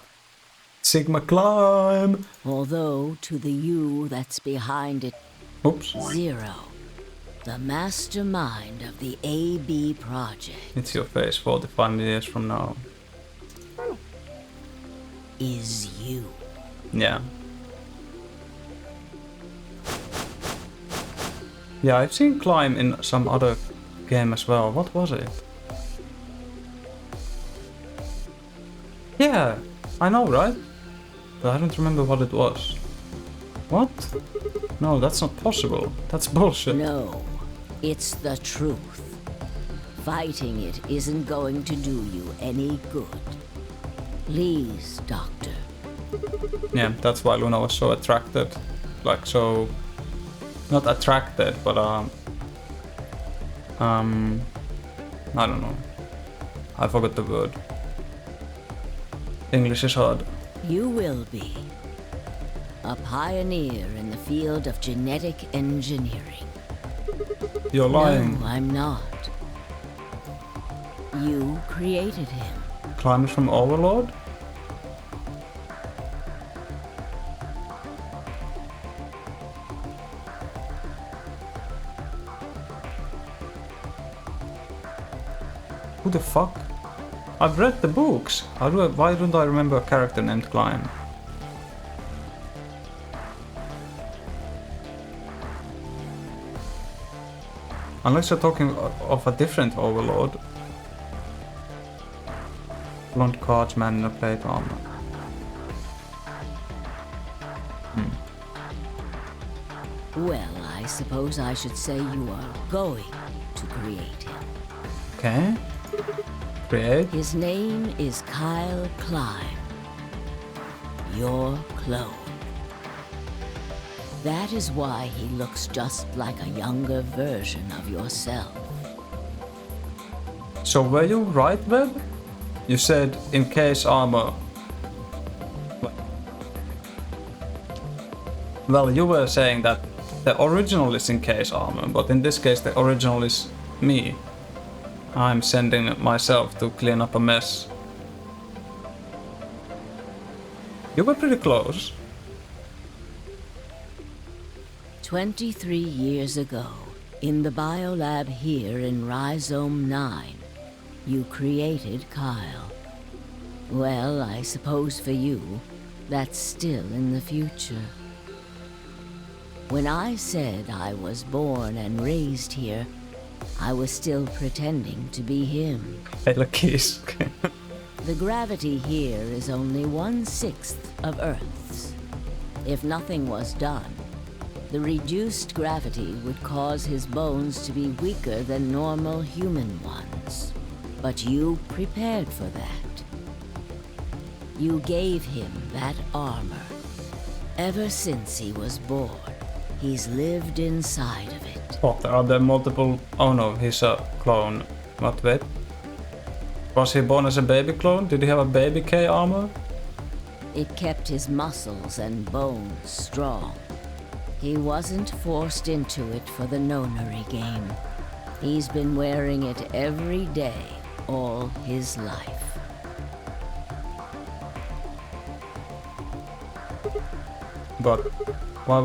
Sigma Climb! Although to the you that's behind it, Oops. Zero, the mastermind of the AB project, It's your face 45 years from now. is you. Yeah. Yeah, I've seen Climb in some other game as well. What was it? Yeah, I know, right? But I don't remember what it was. What? No, that's not possible. That's bullshit. No, it's the truth. Fighting it isn't going to do you any good. Please, Doctor. Yeah, that's why Luna was so attracted. Like, so... Not attracted, but, I don't know. I forgot the word. English is hard. You will be a pioneer in the field of genetic engineering. You're lying. No, I'm not. You created him. Climb is from Overlord? Who the fuck? I've read the books. Why don't I remember a character named Climb? Unless you're talking of a different Overlord. Blonde cardsman in a plate armor. Well, I suppose I should say you are going to create him. Okay. Create. His name is Kyle Climb. Your clone. That is why he looks just like a younger version of yourself. So were you right, Webb? You said in case armor. Well, you were saying that the original is in case armor, but in this case the original is me. I'm sending myself to clean up a mess. You were pretty close. 23 years ago, in the biolab here in Rhizome 9, You created Kyle. Well, I suppose for you, that's still in the future. When I said I was born and raised here, I was still pretending to be him. Heillä kiss. The gravity here is only 1/6 of Earth's. If nothing was done, the reduced gravity would cause his bones to be weaker than normal human ones. But you prepared for that. You gave him that armor. Ever since he was born, he's lived inside of it. What, are there multiple... Oh no, he's a clone. What, wait? Was he born as a baby clone? Did he have a baby K armor? It kept his muscles and bones strong. He wasn't forced into it for the nonary game. He's been wearing it every day, all his life. But why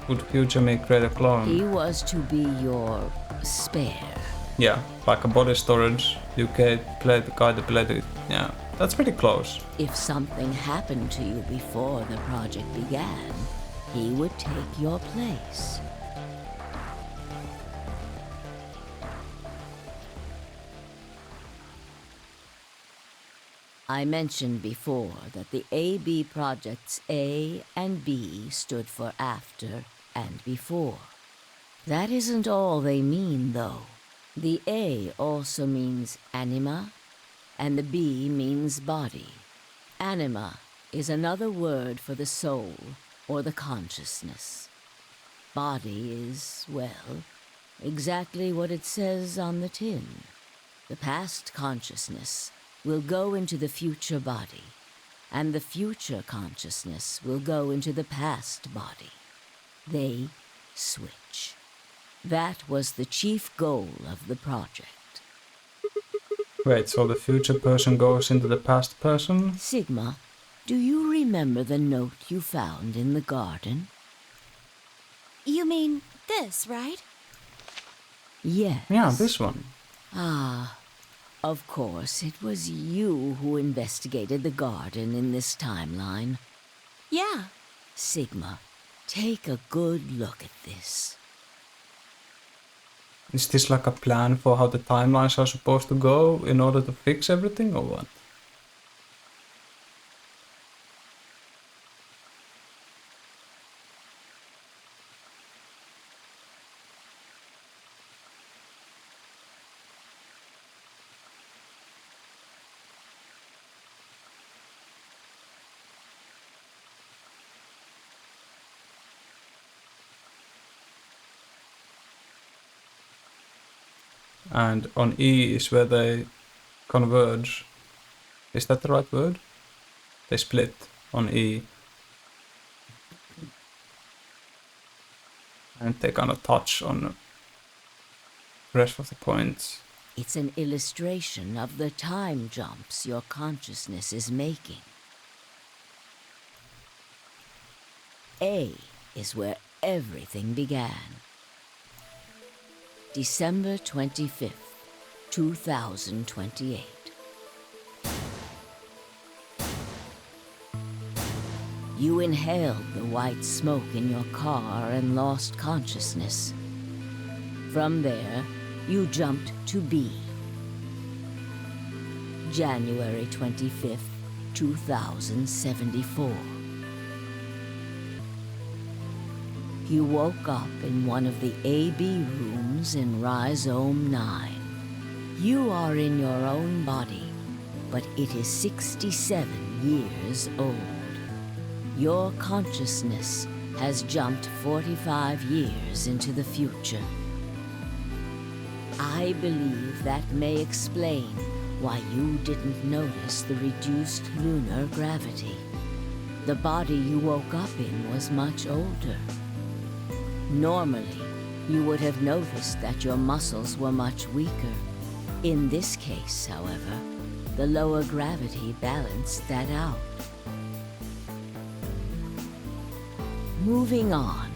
would future me create a clone? He was to be your spare. Yeah, like a body storage. You play the guy to play the... Yeah, that's pretty close. If something happened to you before the project began, he would take your place. I mentioned before that the AB projects A and B stood for after and before. That isn't all they mean, though. The A also means anima, and the B means body. Anima is another word for the soul or the consciousness. Body is, well, exactly what it says on the tin. The past consciousness will go into the future body, and the future consciousness will go into the past body. They switch. That was the chief goal of the project. Wait, so the future person goes into the past person? Sigma, do you remember the note you found in the garden? You mean this, right? Yes. Yeah, this one. Ah, of course, it was you who investigated the garden in this timeline. Yeah. Sigma, take a good look at this. Is this like a plan for how the timelines are supposed to go in order to fix everything, or what? And on E is where they converge. Is that the right word? They split on E. And they kind of touch on the rest of the points. It's an illustration of the time jumps your consciousness is making. A is where everything began. December 25th, 2028. You inhaled the white smoke in your car and lost consciousness. From there, you jumped to B. January 25th, 2074. You woke up in one of the AB rooms in Rhizome 9. You are in your own body, but it is 67 years old. Your consciousness has jumped 45 years into the future. I believe that may explain why you didn't notice the reduced lunar gravity. The body you woke up in was much older. Normally, you would have noticed that your muscles were much weaker. In this case, however, the lower gravity balanced that out. Moving on,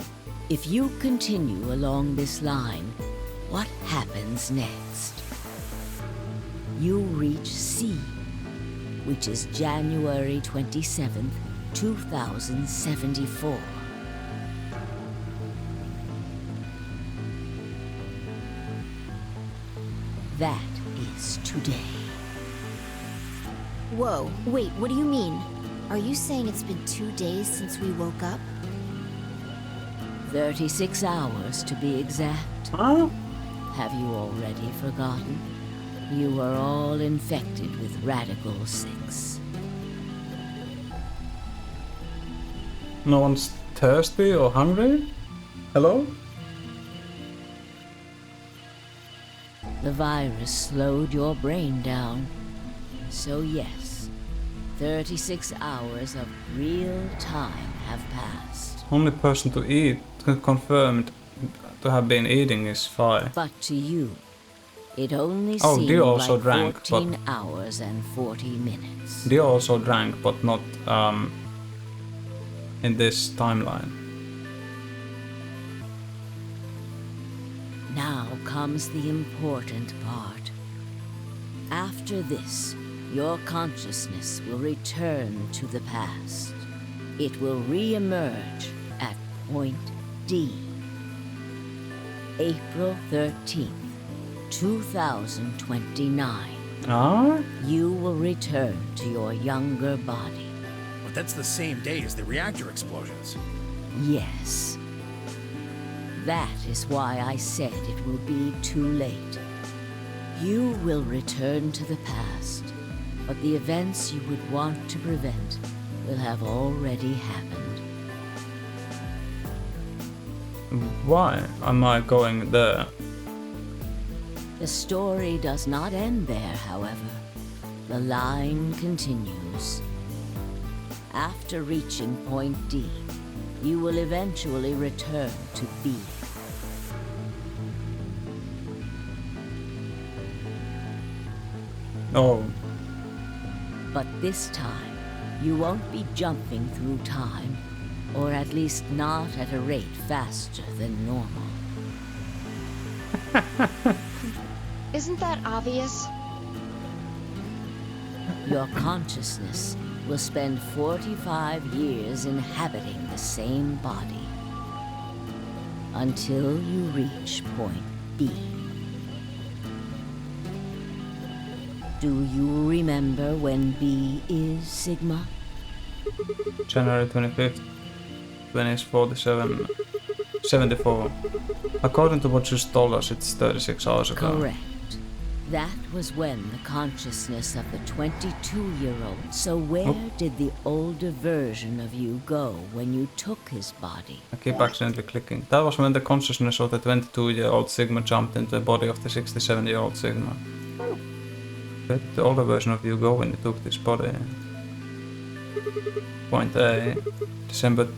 if you continue along this line, what happens next? you reach C, which is January 27th, 2074. That is today. Whoa, wait, what do you mean? Are you saying it's been 2 days since we woke up? 36 hours to be exact. Huh? Have you already forgotten? You were all infected with Radical 6. No one's thirsty or hungry? Hello? The virus slowed your brain down. So yes, 36 hours of real time have passed. Only person to eat confirmed to have been eating is Phi. But to you, it only Oh, seemed Dio also like drank, 14 but- hours and 40 minutes. Dio also drank, but not in this timeline. Now comes the important part. After this, your consciousness will return to the past. It will re-emerge at point D. April 13th, 2029. Ah? You will return to your younger body. But that's the same day as the reactor explosions. Yes. That is why I said it will be too late. You will return to the past, but the events you would want to prevent will have already happened. Why am I going there? The story does not end there, however. The line continues. After reaching point D, you will eventually return to B. Oh, But this time, you won't be jumping through time, or at least not at a rate faster than normal. Isn't that obvious? Your consciousness will spend 45 years inhabiting the same body until you reach point B. Do you remember when B is, Sigma? January 25th, 2047, 74. According to what you told us, it's 36 hours ago. Correct. That was when the consciousness of the 22-year-old. So where did the older version of you go when you took his body? I keep accidentally clicking. That was when the consciousness of the 22-year-old Sigma jumped into the body of the 67-year-old Sigma. Where did the older version of you go when you took this body? Point A, December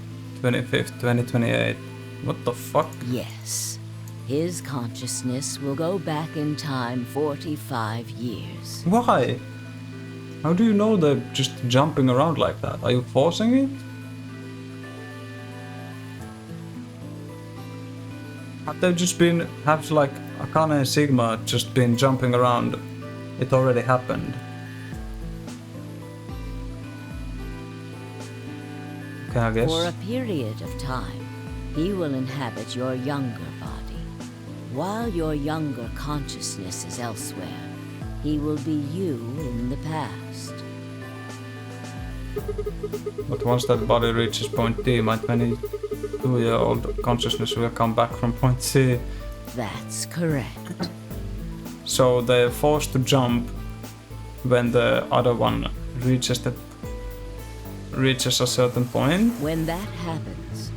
25th, 2028. What the fuck? Yes. His consciousness will go back in time 45 years. Why? How do you know they're just jumping around like that? Are you forcing it? Have they just been, have like Akane and Sigma just been jumping around? It already happened. Okay, I guess. For a period of time, he will inhabit your younger body. While your younger consciousness is elsewhere, he will be you in the past. But once that body reaches point D, my 22-year-old consciousness will come back from point C. That's correct. So they're forced to jump when the other one reaches a certain point. When that happens,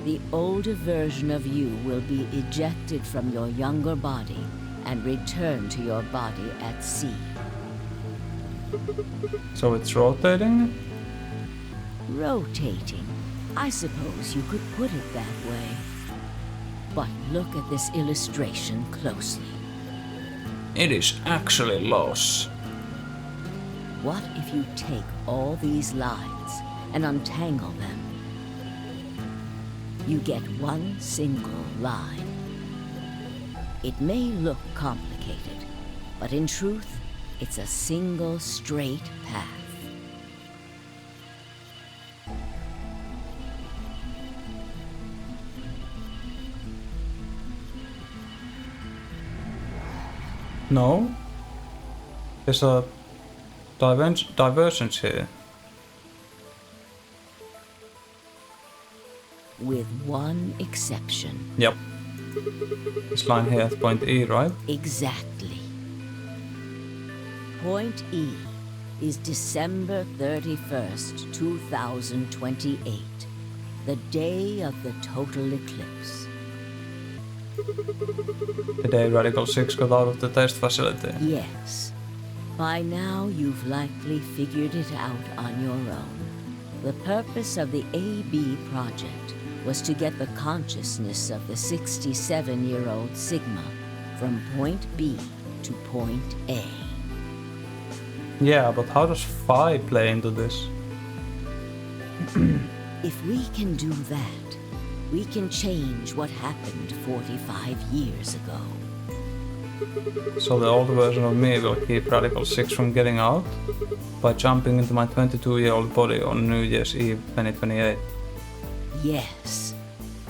the older version of you will be ejected from your younger body and return to your body at C. So it's rotating? Rotating. I suppose you could put it that way. But look at this illustration closely. It is actually loss. What if you take all these lines and untangle them? You get one single line. It may look complicated, but in truth, It's a single straight path. No? There's a divergence here. With one exception. Yep. This line here at point E, right? Exactly. Point E is December 31st, 2028, the day of the total eclipse. The day Radical 6 got out of the test facility. Yes. By now, you've likely figured it out on your own. The purpose of the AB project was to get the consciousness of the 67-year-old Sigma from point B to point A. Yeah, but how does Phi play into this? If we can do that, we can change what happened 45 years ago. So the old version of me will keep Radical 6 from getting out by jumping into my 22-year-old body on New Year's Eve 2028. Yes,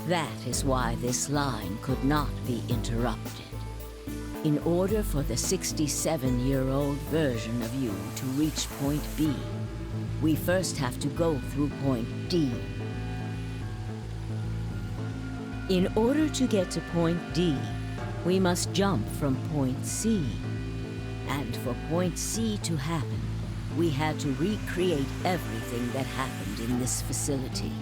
that is why this line could not be interrupted. In order for the 67-year-old version of you to reach point B, we first have to go through point D. In order to get to point D, we must jump from point C. And for point C to happen, we had to recreate everything that happened in this facility.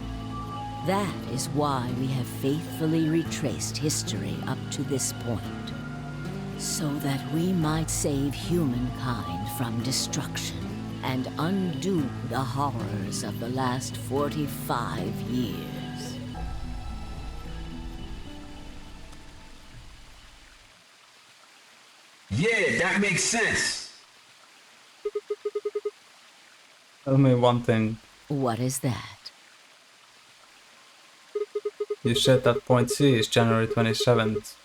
That is why we have faithfully retraced history up to this point, so that we might save humankind from destruction and undo the horrors of the last 45 years. Yeah, that makes sense. Tell me one thing. What is that? You said that point C is January 27th,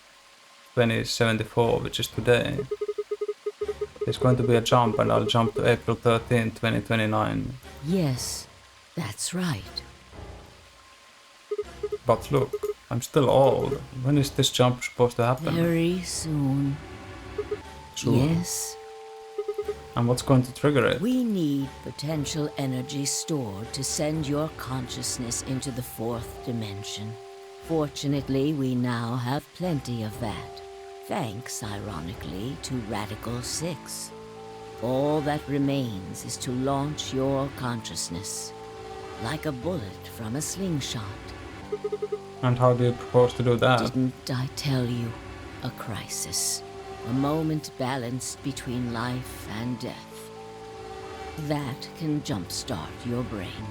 2074, which is today. There's going to be a jump and I'll jump to April 13th, 2029. Yes, that's right. But look, I'm still old. When is this jump supposed to happen? Very soon. Soon? Yes. And what's going to trigger it? We need potential energy stored to send your consciousness into the fourth dimension. Fortunately, we now have plenty of that. Thanks, ironically, to Radical 6. All that remains is to launch your consciousness, like a bullet from a slingshot. And how do you propose to do that? Didn't I tell you? A crisis. A moment balanced between life and death. That can jumpstart your brain.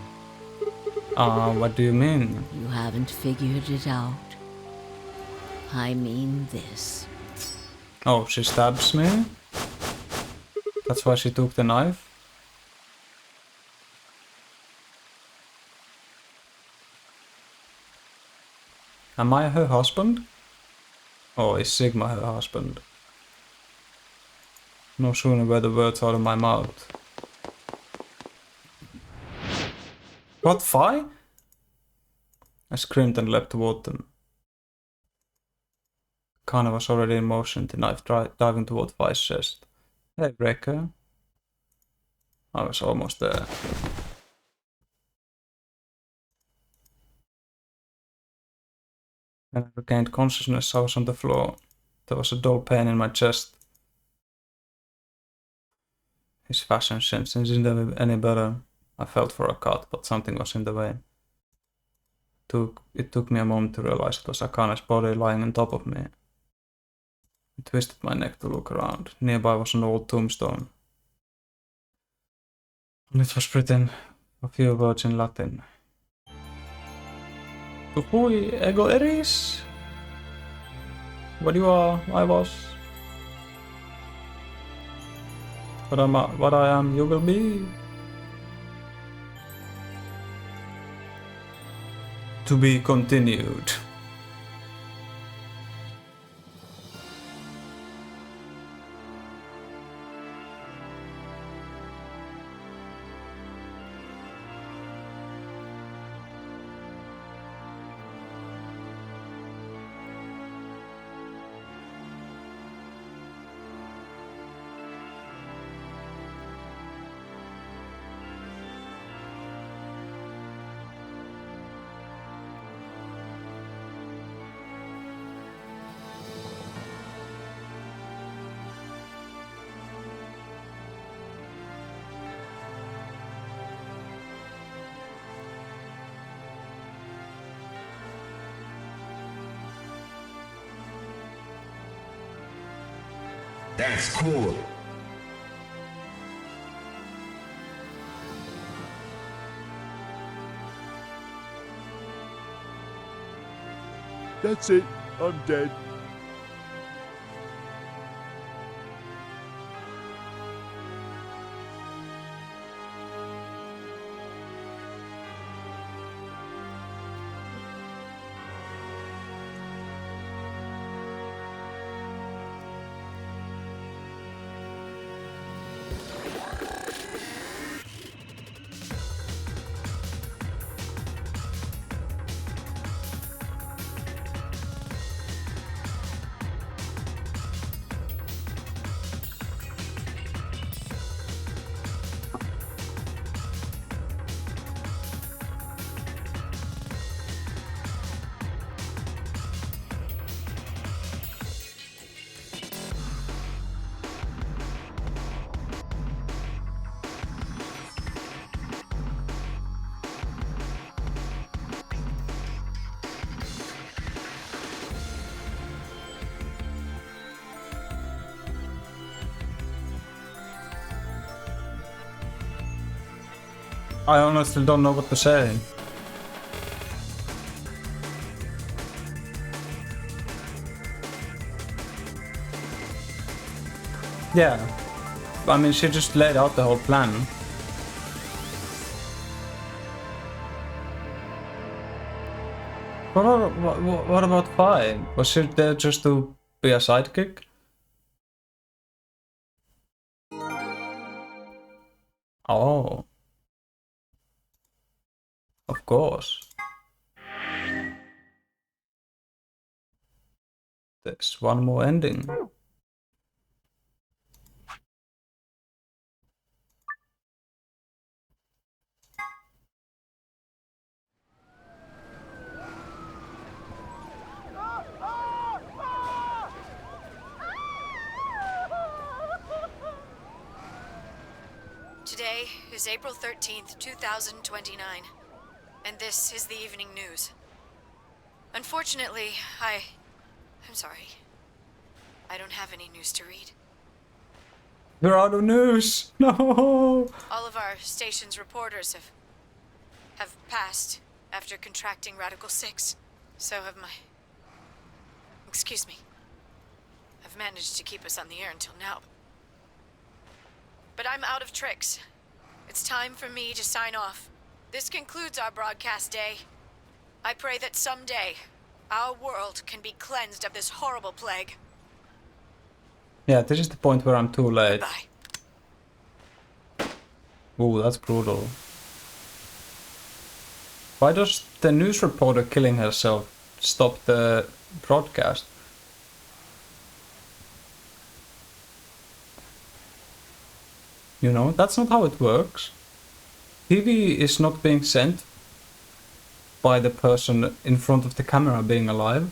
What do you mean? You haven't figured it out. I mean this. Oh, she stabs me? That's why she took the knife? Am I her husband? Or is Sigma her husband? No sooner were the words out of my mouth. What, Phi? I screamed and leapt toward them. Kana was already in motion, the knife diving toward Phi's chest. Hey, Breaker. I was almost there. When I regained consciousness, I was on the floor. There was a dull pain in my chest. His fashion sense isn't any better. I felt for a cut, but something was in the way. It took me a moment to realize it was Akane's body lying on top of me. I twisted my neck to look around. Nearby was an old tombstone. And it was written a few words in Latin. Tu cui ego eris? What you are, I was. What I am, you will be. To be continued. That's cool. That's it. I'm dead. I honestly don't know what to say. Yeah. I mean, she just laid out the whole plan. What about Fi? Was she there just to be a sidekick? Oh. Of course. There's one more ending. Today is April 13th, 2029, and this is the evening news. Unfortunately, I'm sorry. I don't have any news to read. We're out of news! No! All of our station's reporters have passed after contracting Radical 6. So have my... Excuse me. I've managed to keep us on the air until now. But I'm out of tricks. It's time for me to sign off. This concludes our broadcast day. I pray that someday our world can be cleansed of this horrible plague. Yeah, this is the point where I'm too late. Goodbye. Ooh, that's brutal. Why does the news reporter killing herself stop the broadcast? You know, that's not how it works. TV is not being sent by the person in front of the camera being alive.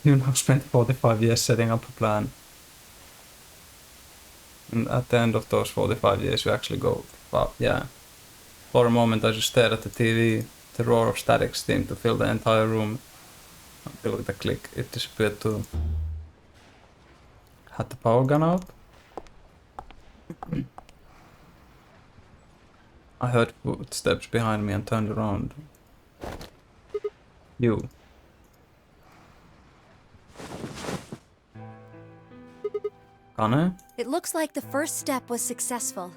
You now spent 45 years setting up a plan. And at the end of those 45 years you actually go, wow, yeah. For a moment I just stared at the TV. The roar of static seemed to fill the entire room. Until with a click it disappeared too. Had the power gone out? I heard footsteps behind me and turned around. You. Connor? It looks like the first step was successful.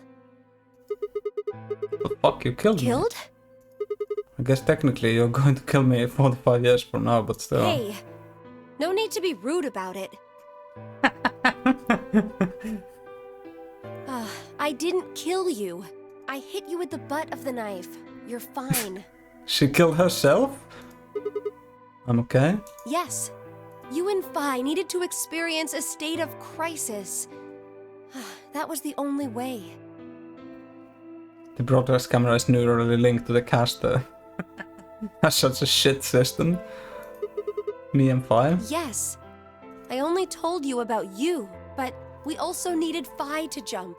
The fuck, you killed me? Killed? I guess technically you're going to kill me 45 years from now, but still. Hey, no need to be rude about it. I didn't kill you. I hit you with the butt of the knife. You're fine. She killed herself? I'm okay? Yes. You and Fi needed to experience a state of crisis. That was the only way. The broadcast camera is neurally linked to the caster. That's such a shit system. Me and Fi? Yes. I only told you about you, but we also needed Fi to jump.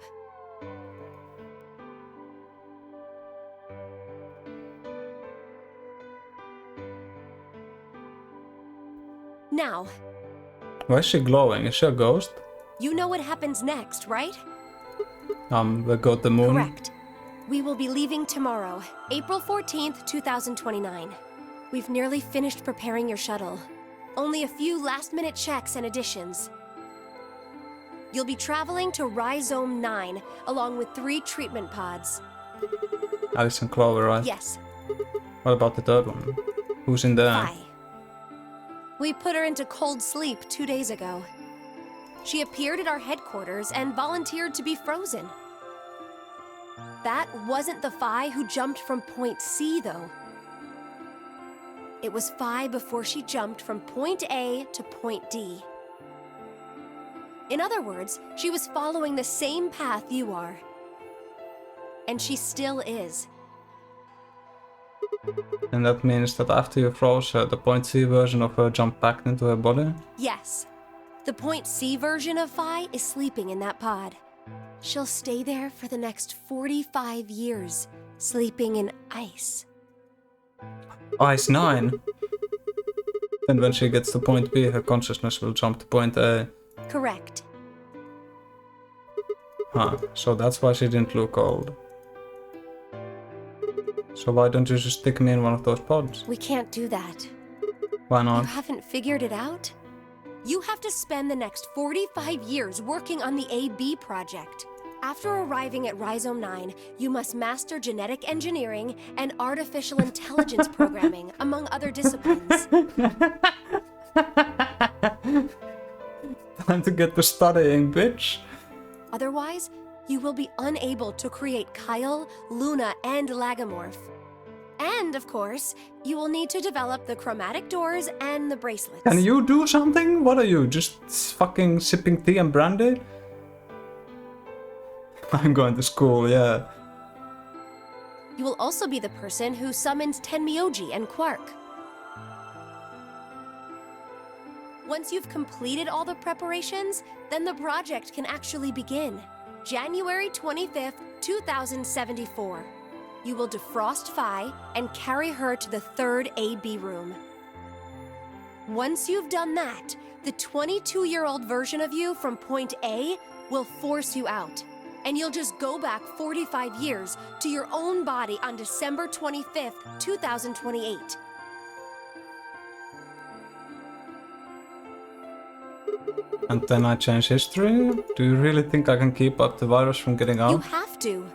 Now, Why is she glowing? Is she a ghost? you know what happens next, right? We go to the moon. Correct. We will be leaving tomorrow, April 14th, 2029. We've nearly finished preparing your shuttle. Only a few last-minute checks and additions. You'll be traveling to Rhizome 9, along with 3 treatment pods. Alice and Clover, right? Yes. What about the third one? Who's in there? Phi. We put her into cold sleep 2 days ago. She appeared at our headquarters and volunteered to be frozen. That wasn't the Phi who jumped from Point C, though. It was Phi before she jumped from Point A to Point D. In other words, she was following the same path you are. And she still is. And that means that after you froze her, the Point C version of her jumped back into her body? Yes. The Point C version of Phi is sleeping in that pod. She'll stay there for the next 45 years, sleeping in ice. Ice 9? Then when she gets to Point B, her consciousness will jump to Point A. Correct. Huh, so that's why she didn't look old. So why don't you just stick me in one of those pods? We can't do that. Why not? You haven't figured it out? You have to spend the next 45 years working on the AB project. After arriving at Rhizome 9, you must master genetic engineering and artificial intelligence programming, among other disciplines. Time to get to studying, bitch. Otherwise, you will be unable to create Kyle, Luna, and Lagomorph. And, of course, you will need to develop the chromatic doors and the bracelets. Can you do something? What are you, just fucking sipping tea and brandy? I'm going to school, yeah. You will also be the person who summons Tenmyoji and Quark. Once you've completed all the preparations, then the project can actually begin. January 25th, 2074. You will defrost Phi and carry her to the 3rd AB room. Once you've done that, the 22-year-old version of you from Point A will force you out. And you'll just go back 45 years to your own body on December 25th, 2028. And then I change history? Do you really think I can keep up the virus from getting out? You have to.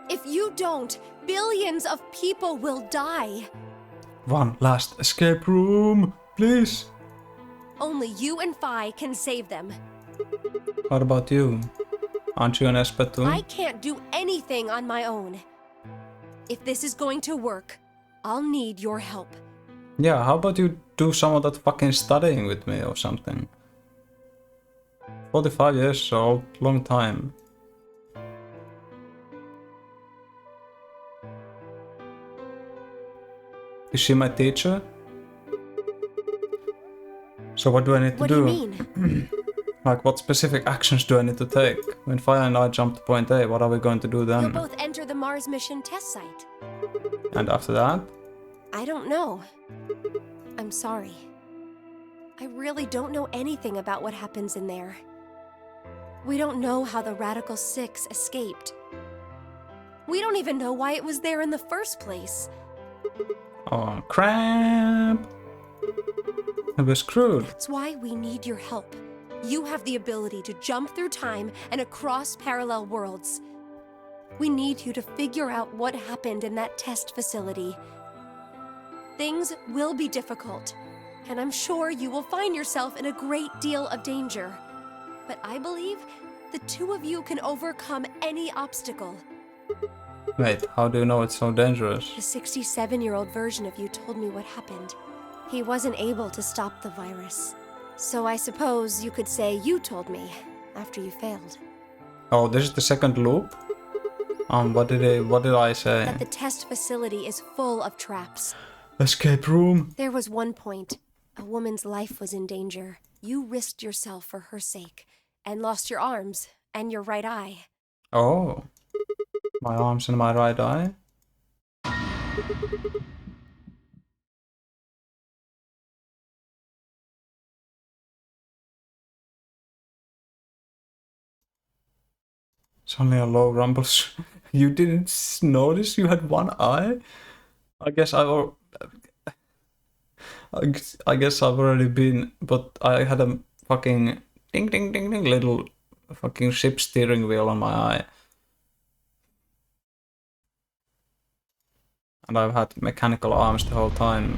If you don't, billions of people will die. One last escape room, please. Only you and Phi can save them. What about you? Aren't you an Esper too? I can't do anything on my own. If this is going to work, I'll need your help. Yeah, how about you do some of that fucking studying with me or something? 45 years old, long time. Is she my teacher? So what do I need to do? What do you mean? Like, what specific actions do I need to take? When Phi and I jump to Point A, what are we going to do then? You'll both enter the Mars mission test site. And after that? I don't know. I'm sorry. I really don't know anything about what happens in there. We don't know how the Radical Six escaped. We don't even know why it was there in the first place. Oh, crap! We're screwed. That's why we need your help. You have the ability to jump through time and across parallel worlds. We need you to figure out what happened in that test facility. Things will be difficult, and I'm sure you will find yourself in a great deal of danger. But I believe the two of you can overcome any obstacle. Wait, how do you know it's so dangerous? The 67-year-old version of you told me what happened. He wasn't able to stop the virus. So I suppose you could say you told me after you failed. Oh, this is the second loop? What did I say? That the test facility is full of traps. Escape room. There was one point. A woman's life was in danger. You risked yourself for her sake and lost your arms and your right eye. Oh. My arms and my right eye? It's only a low rumble. You didn't notice you had one eye? I guess I guess I've already been, but I had a fucking ding ding ding ding little fucking ship steering wheel on my eye. And I've had mechanical arms the whole time.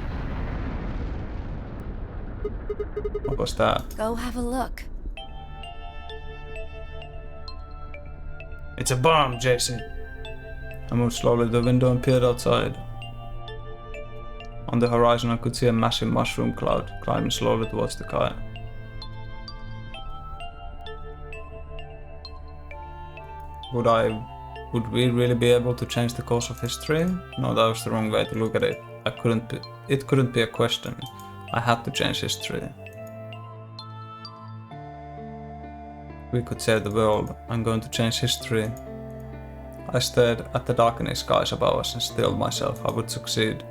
What was that? Go have a look. It's a bomb, Jason. I moved slowly to the window and peered outside. On the horizon I could see a massive mushroom cloud climbing slowly towards the sky. Would we really be able to change the course of history? No, that was the wrong way to look at it. It couldn't be a question. I had to change history. We could save the world. I'm going to change history. I stared at the darkening skies above us and stilled myself. I would succeed.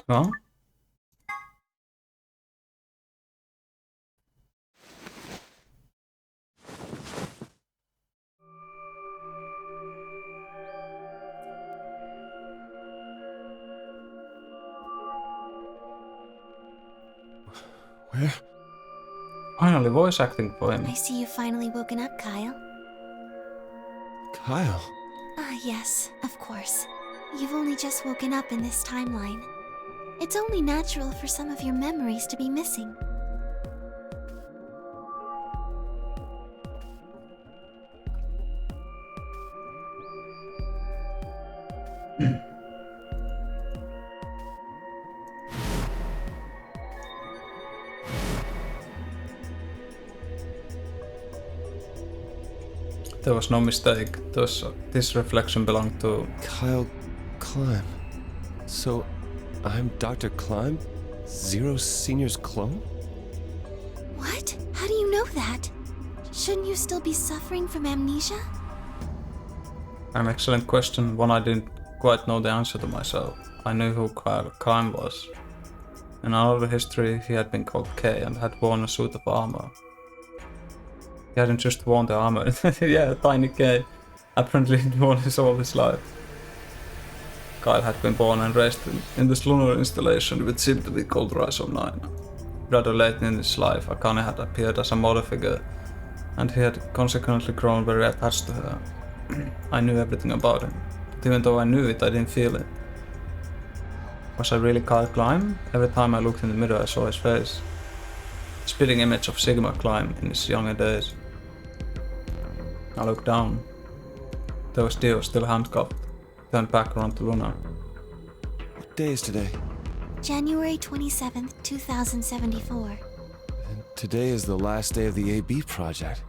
Huh? Where? Finally voice acting for him. I see you've finally woken up, Kyle. Kyle. Ah, yes, of course. You've only just woken up in this timeline. It's only natural for some of your memories to be missing. There was no mistake. This reflection belonged to Kyle Climb. So, I'm Dr. Climb? Zero Senior's clone? What? How do you know that? Shouldn't you still be suffering from amnesia? an excellent question, one I didn't quite know the answer to myself. I knew who Kyle Climb was. In another history, he had been called K and had worn a suit of armor. He hadn't just worn the armor, yeah, tiny K. Apparently he'd worn this all his life. Kyle had been born and raised in this lunar installation which seemed to be called Rise of Nine. Rather late in his life, Akane had appeared as a mother figure, and he had consequently grown very attached to her. I knew everything about him, but even though I knew it, I didn't feel it. Was I really Kyle Climb? Every time I looked in the mirror I saw his face. Spitting image of Sigma Climb in his younger days. I looked down. There was Dio still handcuffed, turned back around to Luna. What day is today? January 27th, 2074. And today is the last day of the AB project.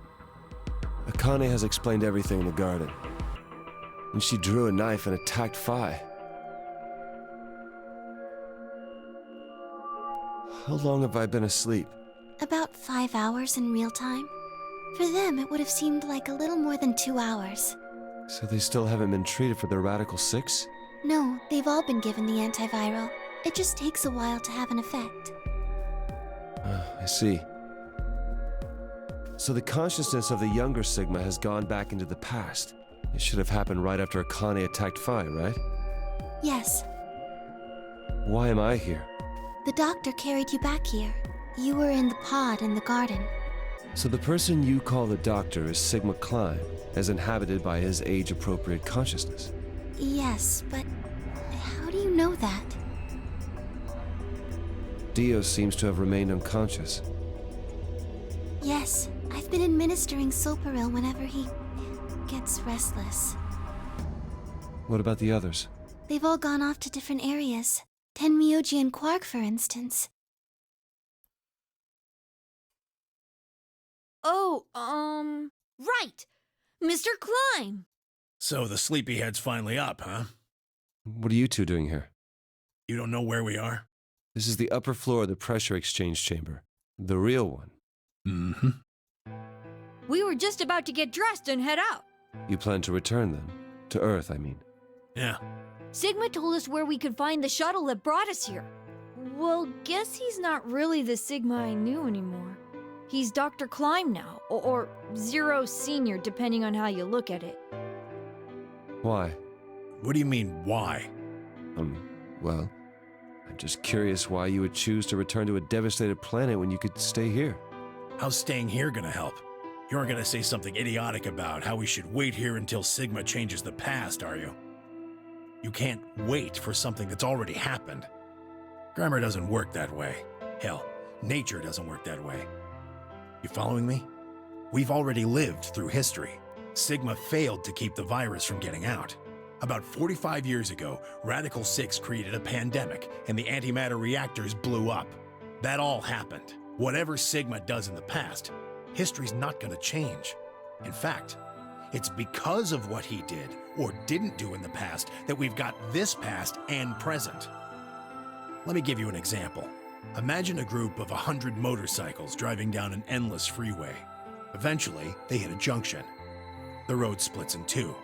Akane has explained everything in the garden. And she drew a knife and attacked Phi. How long have I been asleep? About 5 hours in real time. For them, it would have seemed like a little more than 2 hours. So they still haven't been treated for their Radical 6? No, they've all been given the antiviral. It just takes a while to have an effect. I see. So the consciousness of the younger Sigma has gone back into the past. It should have happened right after Akane attacked Phi, right? Yes. Why am I here? The doctor carried you back here. You were in the pod in the garden. So the person you call the doctor is Sigma Climb, as inhabited by his age-appropriate consciousness. Yes, but how do you know that? Dio seems to have remained unconscious. Yes, I've been administering Soparil whenever he gets restless. What about the others? They've all gone off to different areas. Tenmyoji and Quark, for instance. Oh, right! Mr. Climb! So the sleepyhead's finally up, huh? What are you two doing here? You don't know where we are? This is the upper floor of the pressure exchange chamber. The real one. Mm-hmm. We were just about to get dressed and head out. You plan to return then? To Earth, I mean. Yeah. Sigma told us where we could find the shuttle that brought us here. Well, guess he's not really the Sigma I knew anymore. He's Dr. Climb now, or Zero Senior, depending on how you look at it. Why? What do you mean, why? Well, I'm just curious why you would choose to return to a devastated planet when you could stay here. How's staying here gonna help? You aren't gonna say something idiotic about how we should wait here until Sigma changes the past, are you? You can't wait for something that's already happened. Grammar doesn't work that way. Hell, nature doesn't work that way. You following me? We've already lived through history. Sigma failed to keep the virus from getting out. About 45 years ago, Radical 6 created a pandemic, and the antimatter reactors blew up. That all happened. Whatever Sigma does in the past, history's not gonna change. In fact, it's because of what he did or didn't do in the past that we've got this past and present. Let me give you an example. Imagine a group of 100 motorcycles driving down an endless freeway. Eventually, they hit a junction. The road splits in two.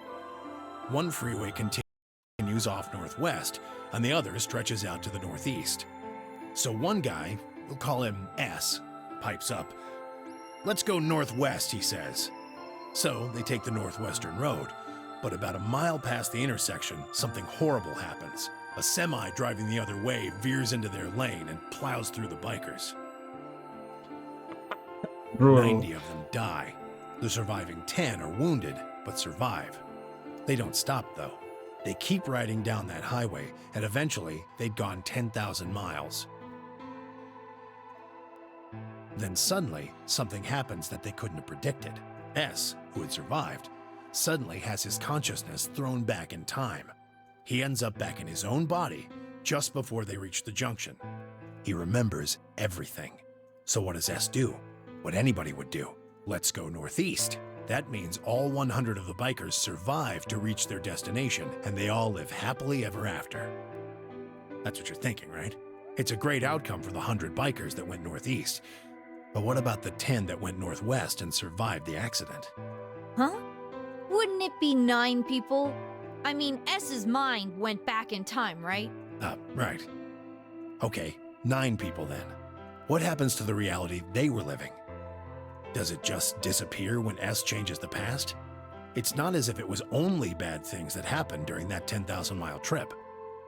One freeway continues off northwest, and the other stretches out to the northeast. So one guy, we'll call him S, pipes up. "Let's go northwest," he says. So they take the northwestern road, but about a mile past the intersection, something horrible happens. A semi driving the other way veers into their lane and plows through the bikers. 90 of them die. The surviving 10 are wounded, but survive. They don't stop, though. They keep riding down that highway, and eventually they'd gone 10,000 miles. Then suddenly, something happens that they couldn't have predicted. S, who had survived, suddenly has his consciousness thrown back in time. He ends up back in his own body just before they reach the junction. He remembers everything. So what does S do? What anybody would do. Let's go northeast. That means all 100 of the bikers survive to reach their destination, and they all live happily ever after. That's what you're thinking, right? It's a great outcome for the 100 bikers that went northeast. But what about the 10 that went northwest and survived the accident? Huh? Wouldn't it be 9 people? I mean, S's mind went back in time, right? Right. Okay, 9 people then. What happens to the reality they were living? Does it just disappear when S changes the past? It's not as if it was only bad things that happened during that 10,000-mile trip.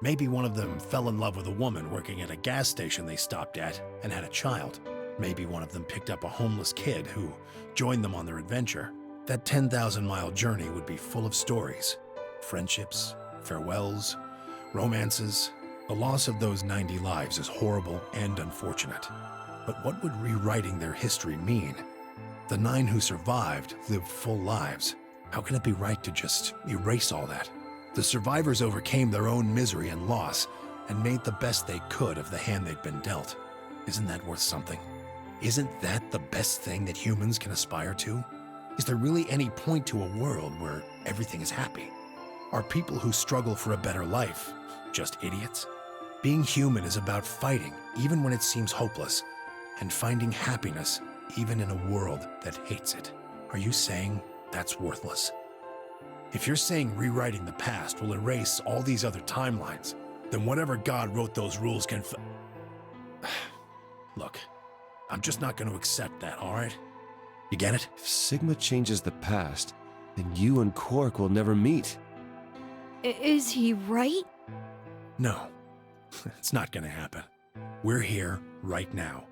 Maybe one of them fell in love with a woman working at a gas station they stopped at and had a child. Maybe one of them picked up a homeless kid who joined them on their adventure. That 10,000-mile journey would be full of stories. Friendships, farewells, romances. The loss of those 90 lives is horrible and unfortunate. But what would rewriting their history mean? The 9 who survived lived full lives. How can it be right to just erase all that? The survivors overcame their own misery and loss and made the best they could of the hand they'd been dealt. Isn't that worth something? Isn't that the best thing that humans can aspire to? Is there really any point to a world where everything is happy? Are people who struggle for a better life just idiots? Being human is about fighting, even when it seems hopeless, and finding happiness, even in a world that hates it. Are you saying that's worthless? If you're saying rewriting the past will erase all these other timelines, then whatever God wrote those rules can Look, I'm just not going to accept that, all right? You get it? If Sigma changes the past, then you and Quark will never meet. Is he right? No, it's not going to happen. We're here right now.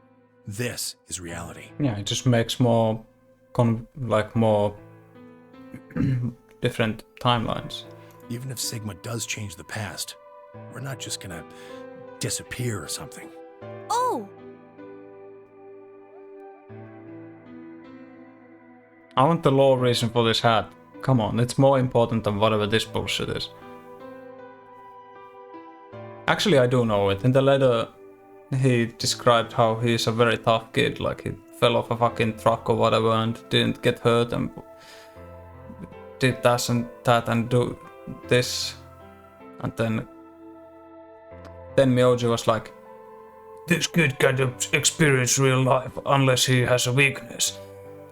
This is reality. Yeah, it just makes more different timelines. Even if Sigma does change the past, we're not just gonna disappear or something. Oh! I want the lore reason for this hat. Come on, it's more important than whatever this bullshit is. Actually, I do know it. In the letter, he described how he's a very tough kid, like he fell off a fucking truck or whatever and didn't get hurt, and did that and do this. And then Myoji was like, this kid can't experience real life unless he has a weakness.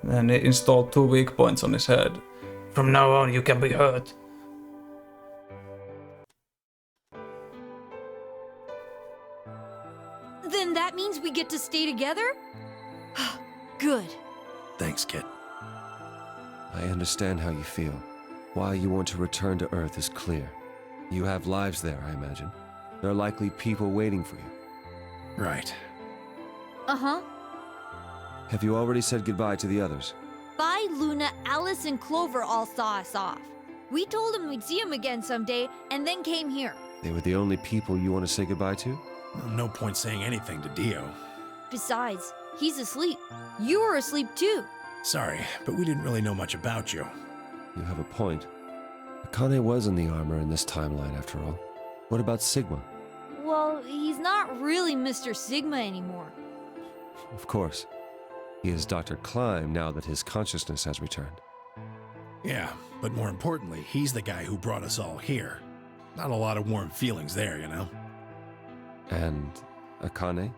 And he installed 2 weak points on his head. From now on you can be hurt. Then that means we get to stay together? Good. Thanks, kid. I understand how you feel. Why you want to return to Earth is clear. You have lives there, I imagine. There are likely people waiting for you. Right. Uh-huh. Have you already said goodbye to the others? Bye, Luna, Alice, and Clover all saw us off. We told them we'd see him again someday, and then came here. They were the only people you want to say goodbye to? Well, no point saying anything to Dio. Besides, he's asleep. You were asleep too. Sorry, but we didn't really know much about you. You have a point. Akane was in the armor in this timeline, after all. What about Sigma? Well, he's not really Mr. Sigma anymore. Of course. He is Dr. Klein now that his consciousness has returned. Yeah, but more importantly, he's the guy who brought us all here. Not a lot of warm feelings there, you know? And Akane?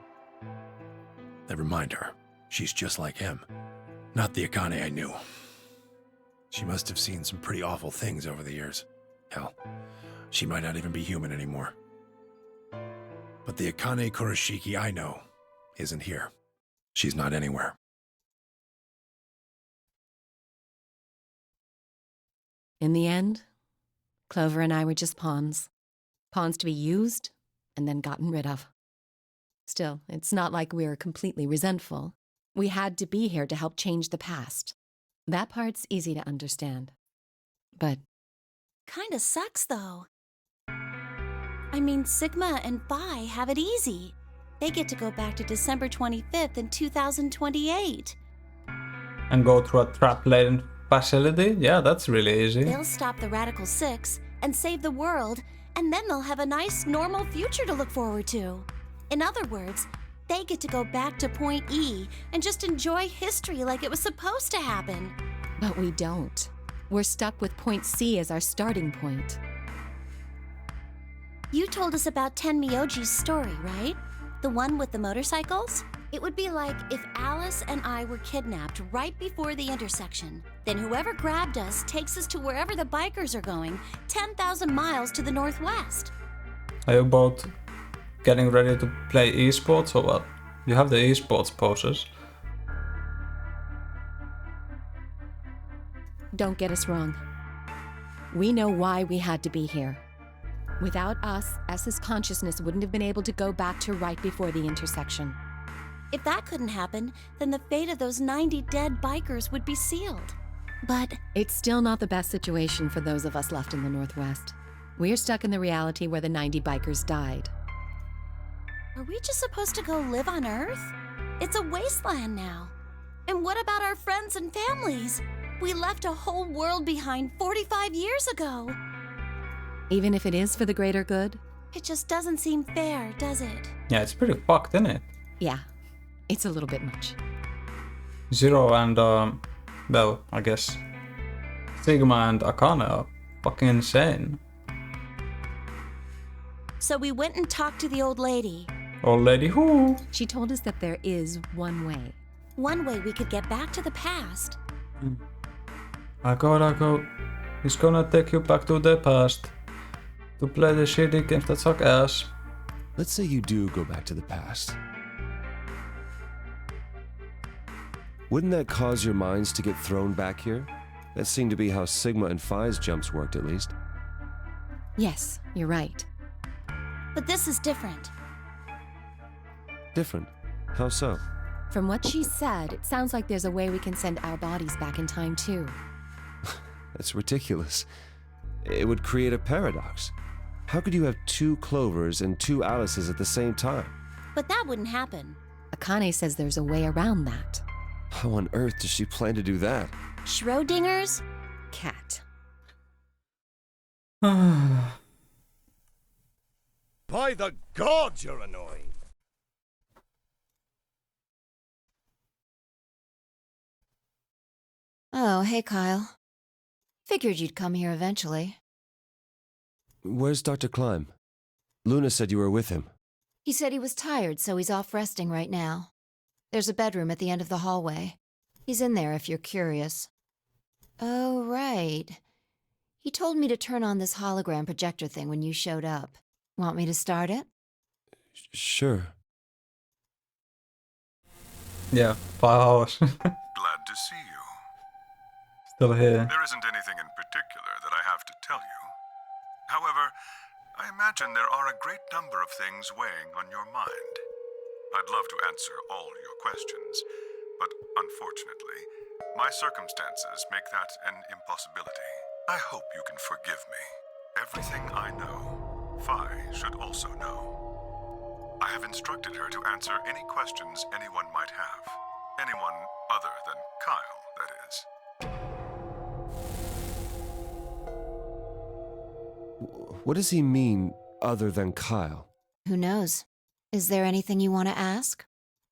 Never mind her. She's just like him. Not the Akane I knew. She must have seen some pretty awful things over the years. Hell, she might not even be human anymore. But the Akane Kurashiki I know isn't here. She's not anywhere. In the end, Clover and I were just pawns. Pawns to be used and then gotten rid of. Still, it's not like we're completely resentful. We had to be here to help change the past. That part's easy to understand. But Kinda sucks, though. I mean, Sigma and Phi have it easy. They get to go back to December 25th in 2028. And go through a trap-laden facility? Yeah, that's really easy. They'll stop the Radical Six and save the world, and then they'll have a nice, normal future to look forward to. In other words, they get to go back to Point E and just enjoy history like it was supposed to happen. But we don't. We're stuck with Point C as our starting point. You told us about Tenmyoji's story, right? The one with the motorcycles? It would be like if Alice and I were kidnapped right before the intersection. Then whoever grabbed us takes us to wherever the bikers are going, 10,000 miles to the northwest. Are you both getting ready to play esports or what? You have the esports poses. Don't get us wrong. We know why we had to be here. Without us, S's consciousness wouldn't have been able to go back to right before the intersection. If that couldn't happen, then the fate of those 90 dead bikers would be sealed. But it's still not the best situation for those of us left in the Northwest. We're stuck in the reality where the 90 bikers died. Are we just supposed to go live on Earth? It's a wasteland now. And what about our friends and families? We left a whole world behind 45 years ago. Even if it is for the greater good? It just doesn't seem fair, does it? Yeah, it's pretty fucked, isn't it? Yeah, it's a little bit much. Zero and, well, I guess Sigma and Akane are fucking insane. So we went and talked to the old lady. Old lady who? She told us that there is one way. One way we could get back to the past. I go. He's gonna take you back to the past. To play the shitty games that suck ass. Let's say you do go back to the past. Wouldn't that cause your minds to get thrown back here? That seemed to be how Sigma and Phi's jumps worked, at least. Yes, you're right. But this is different. Different? How so? From what she said, it sounds like there's a way we can send our bodies back in time, too. That's ridiculous. It would create a paradox. How could you have 2 Clovers and 2 Alices at the same time? But that wouldn't happen. Akane says there's a way around that. How on earth does she plan to do that? Schrodinger's cat. By the gods, you're annoying. Oh, hey, Kyle. Figured you'd come here eventually. Where's Dr. Klein? Luna said you were with him. He said he was tired, so he's off resting right now. There's a bedroom at the end of the hallway. He's in there if you're curious. Oh, right. He told me to turn on this hologram projector thing when you showed up. Want me to start it? Sure. Yeah, 5 hours. Glad to see you. Still here. There isn't anything in particular that I have to tell you. However, I imagine there are a great number of things weighing on your mind. I'd love to answer all your questions, but unfortunately, my circumstances make that an impossibility. I hope you can forgive me. Everything I know, Phi should also know. I have instructed her to answer any questions anyone might have. Anyone other than Kyle, that is. What does he mean, other than Kyle? Who knows? Is there anything you want to ask?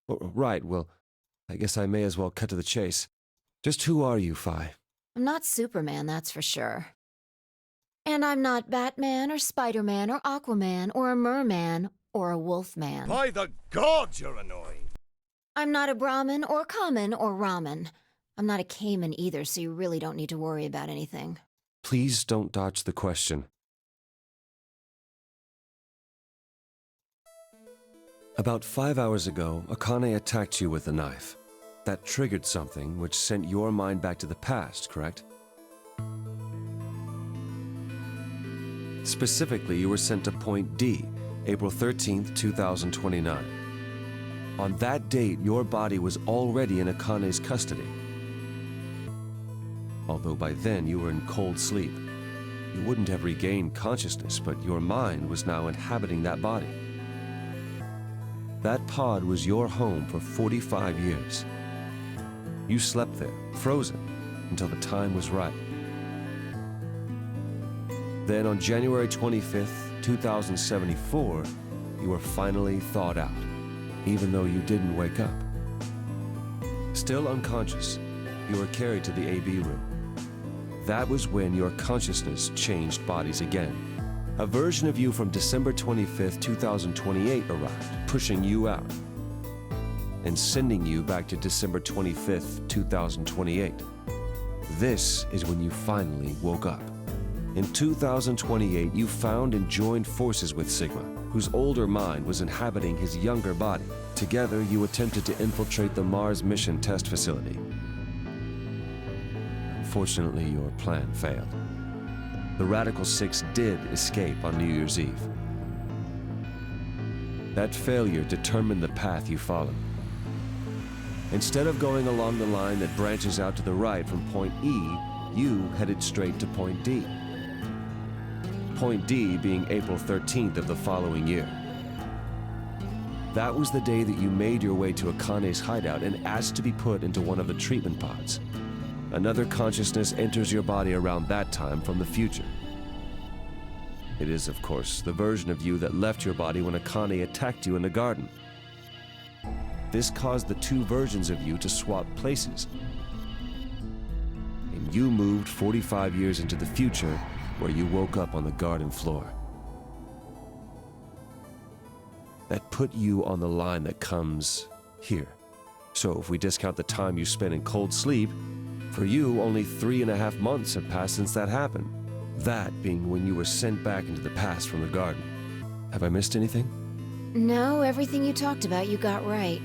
Right, well, I guess I may as well cut to the chase. Just who are you, Phi? I'm not Superman, that's for sure. And I'm not Batman or Spider-Man or Aquaman or a merman or a wolfman. By the gods, you're annoying. I'm not a Brahmin or Kamen or Ramen. I'm not a Cayman either, so you really don't need to worry about anything. Please don't dodge the question. About 5 hours ago, Akane attacked you with a knife. That triggered something which sent your mind back to the past, correct? Specifically, you were sent to Point D, April 13th, 2029. On that date, your body was already in Akane's custody. Although by then you were in cold sleep. You wouldn't have regained consciousness, but your mind was now inhabiting that body. That pod was your home for 45 years. You slept there, frozen, until the time was right. Then on January 25th, 2074, you were finally thawed out, even though you didn't wake up. Still unconscious, you were carried to the AB room. That was when your consciousness changed bodies again. A version of you from December 25th, 2028 arrived, pushing you out, and sending you back to December 25th, 2028. This is when you finally woke up. In 2028, you found and joined forces with Sigma, whose older mind was inhabiting his younger body. Together, you attempted to infiltrate the Mars mission test facility. Unfortunately, your plan failed. The Radical Six did escape on New Year's Eve. That failure determined the path you followed. Instead of going along the line that branches out to the right from Point E, you headed straight to Point D. Point D being April 13th of the following year. That was the day that you made your way to Akane's hideout and asked to be put into one of the treatment pods. Another consciousness enters your body around that time from the future. It is, of course, the version of you that left your body when Akane attacked you in the garden. This caused the two versions of you to swap places. And you moved 45 years into the future, where you woke up on the garden floor. That put you on the line that comes here. So if we discount the time you spent in cold sleep, for you, only 3.5 months have passed since that happened. That being when you were sent back into the past from the garden. Have I missed anything? No, everything you talked about you got right.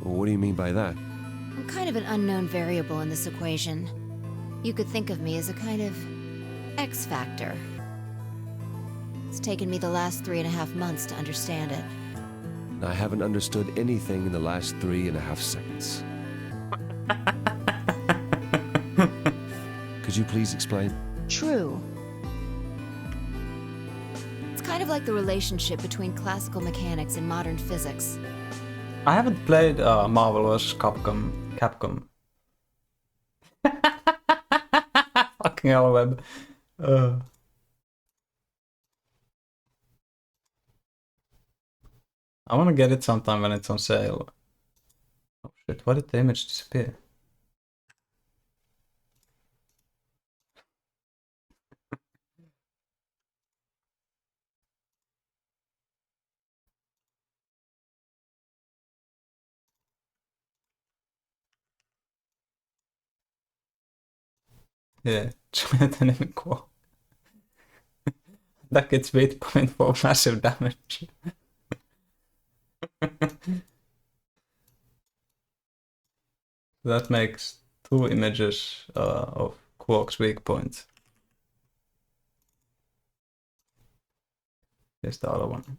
Well, what do you mean by that? I'm kind of an unknown variable in this equation. You could think of me as a kind of X factor. It's taken me the last 3.5 months to understand it. I haven't understood anything in the last 3.5 seconds. Could you please explain? True. It's kind of like the relationship between classical mechanics and modern physics. I haven't played Marvel vs. Capcom. Fucking hell, web. I want to get it sometime when it's on sale. Oh shit, why did the image disappear? Yeah, giant enemy Quark. That gets weight point for massive damage. That makes 2 images of Quark's weak point. Here's the other one.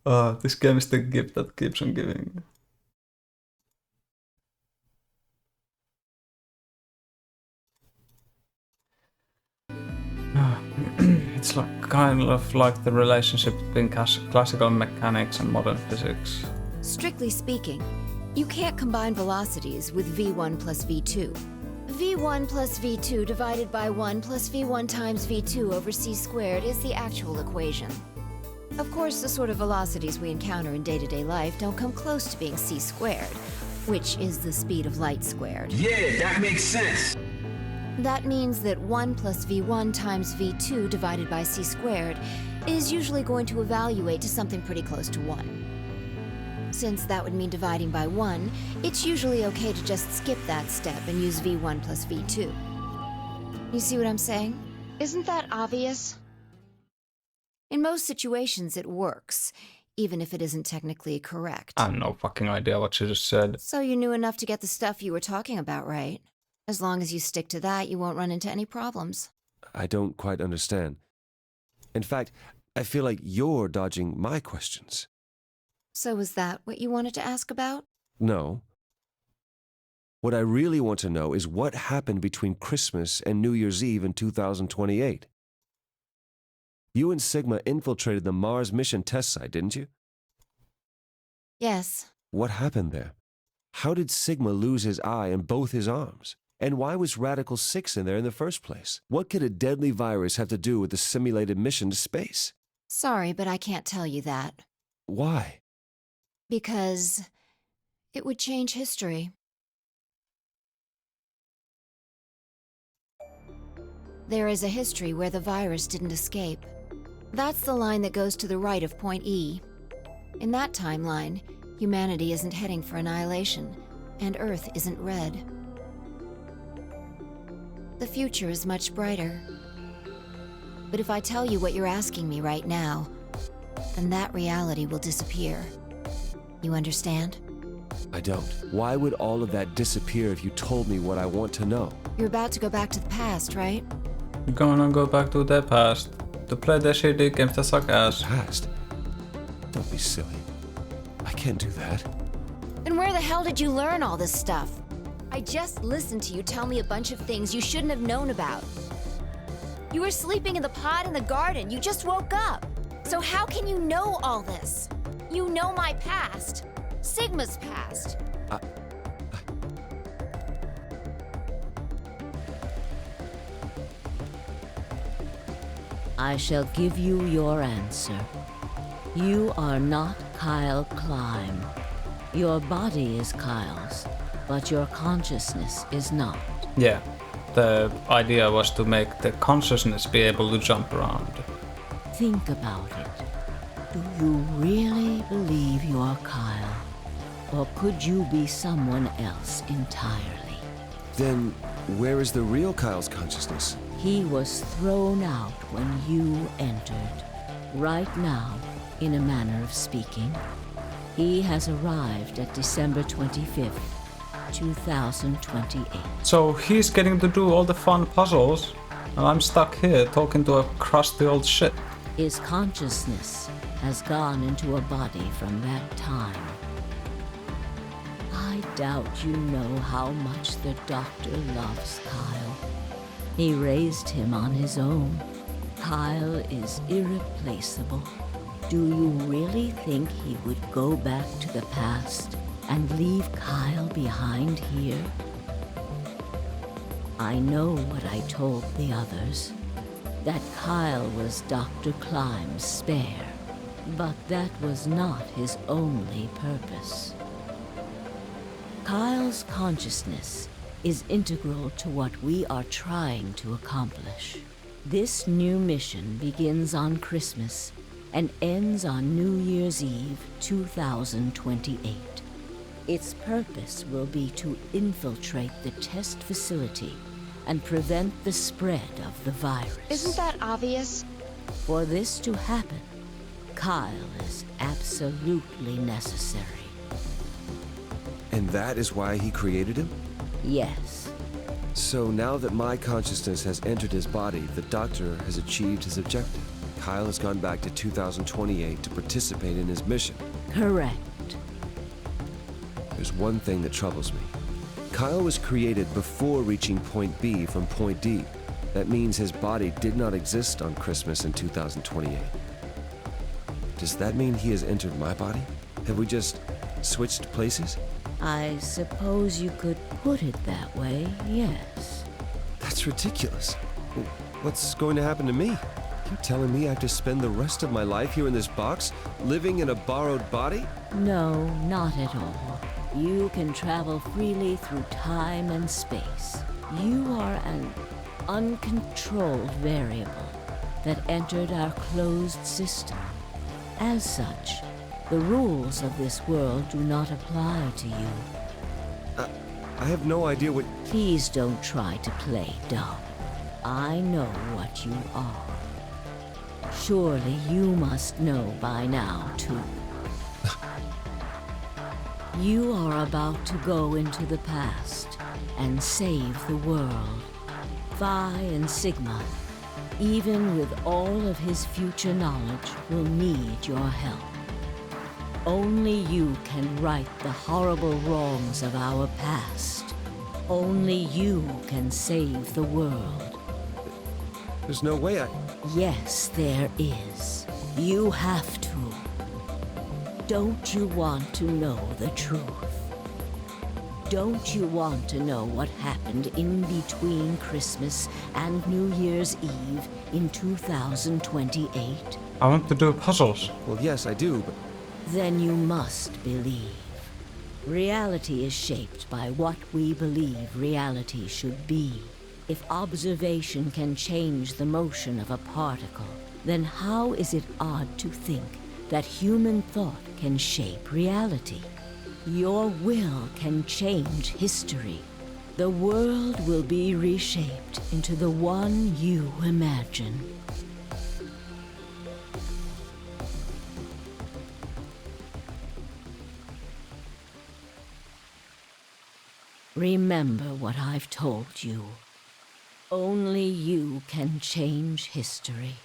Oh, this game is the gift that keeps on giving. It's like kind of like the relationship between classical mechanics and modern physics. Strictly speaking, you can't combine velocities with v1 plus v2. v1 plus v2 divided by 1 plus v1 times v2 over c squared is the actual equation. Of course, the sort of velocities we encounter in day-to-day life don't come close to being c squared, which is the speed of light squared. Yeah, that makes sense. That means that 1 plus v1 times v2 divided by c squared is usually going to evaluate to something pretty close to 1. Since that would mean dividing by 1, it's usually okay to just skip that step and use v1 plus v2. You see what I'm saying? Isn't that obvious? In most situations, it works, even if it isn't technically correct. I have no fucking idea what she just said. So you knew enough to get the stuff you were talking about, right? As long as you stick to that, you won't run into any problems. I don't quite understand. In fact, I feel like you're dodging my questions. So is that what you wanted to ask about? No. What I really want to know is what happened between Christmas and New Year's Eve in 2028. You and Sigma infiltrated the Mars mission test site, didn't you? Yes. What happened there? How did Sigma lose his eye and both his arms? And why was Radical 6 in there in the first place? What could a deadly virus have to do with the simulated mission to space? Sorry, but I can't tell you that. Why? Because it would change history. There is a history where the virus didn't escape. That's the line that goes to the right of point E. In that timeline, humanity isn't heading for annihilation, and Earth isn't red. The future is much brighter. But if I tell you what you're asking me right now, then that reality will disappear. You understand? I don't. Why would all of that disappear if you told me what I want to know? You're about to go back to the past, right? You're gonna go back to the past to play the shitty games that suck ass. Past? Don't be silly. I can't do that. Then where the hell did you learn all this stuff? I just listened to you tell me a bunch of things you shouldn't have known about. You were sleeping in the pod in the garden. You just woke up. So how can you know all this? You know my past. Sigma's past. I shall give you your answer. You are not Kyle Climb. Your body is Kyle's, but your consciousness is not. Yeah, the idea was to make the consciousness be able to jump around. Think about it. Do you really believe you're Kyle? Or could you be someone else entirely? Then, where is the real Kyle's consciousness? He was thrown out when you entered. Right now, in a manner of speaking, he has arrived at December 25th, 2028. So he's getting to do all the fun puzzles, and I'm stuck here talking to a crusty old shit. His consciousness has gone into a body from that time. I doubt you know how much the Doctor loves Kyle. He raised him on his own. Kyle is irreplaceable. Do you really think he would go back to the past and leave Kyle behind here? I know what I told the others, that Kyle was Dr. Climb's spare, but that was not his only purpose. Kyle's consciousness is integral to what we are trying to accomplish. This new mission begins on Christmas and ends on New Year's Eve 2028. Its purpose will be to infiltrate the test facility and prevent the spread of the virus. Isn't that obvious? For this to happen, Kyle is absolutely necessary. And that is why he created him? Yes. So now that my consciousness has entered his body, the Doctor has achieved his objective. Kyle has gone back to 2028 to participate in his mission. Correct. There's one thing that troubles me. Kyle was created before reaching Point B from Point D. That means his body did not exist on Christmas in 2028. Does that mean he has entered my body? Have we just switched places? I suppose you could put it that way, yes. That's ridiculous. What's going to happen to me? You're telling me I have to spend the rest of my life here in this box, living in a borrowed body? No, not at all. You can travel freely through time and space. You are an uncontrolled variable that entered our closed system. As such, the rules of this world do not apply to you. I have no idea what... Please don't try to play dumb. I know what you are. Surely you must know by now, too. You are about to go into the past and save the world. Phi and Sigma, even with all of his future knowledge, will need your help. Only you can right the horrible wrongs of our past. Only you can save the world. There's no way I... Yes, there is. You have to. Don't you want to know the truth? Don't you want to know what happened in between Christmas and New Year's Eve in 2028? I want to do puzzles. Well, yes, I do, but... Then you must believe. Reality is shaped by what we believe reality should be. If observation can change the motion of a particle, then how is it odd to think that human thought can shape reality? Your will can change history. The world will be reshaped into the one you imagine. Remember what I've told you. Only you can change history.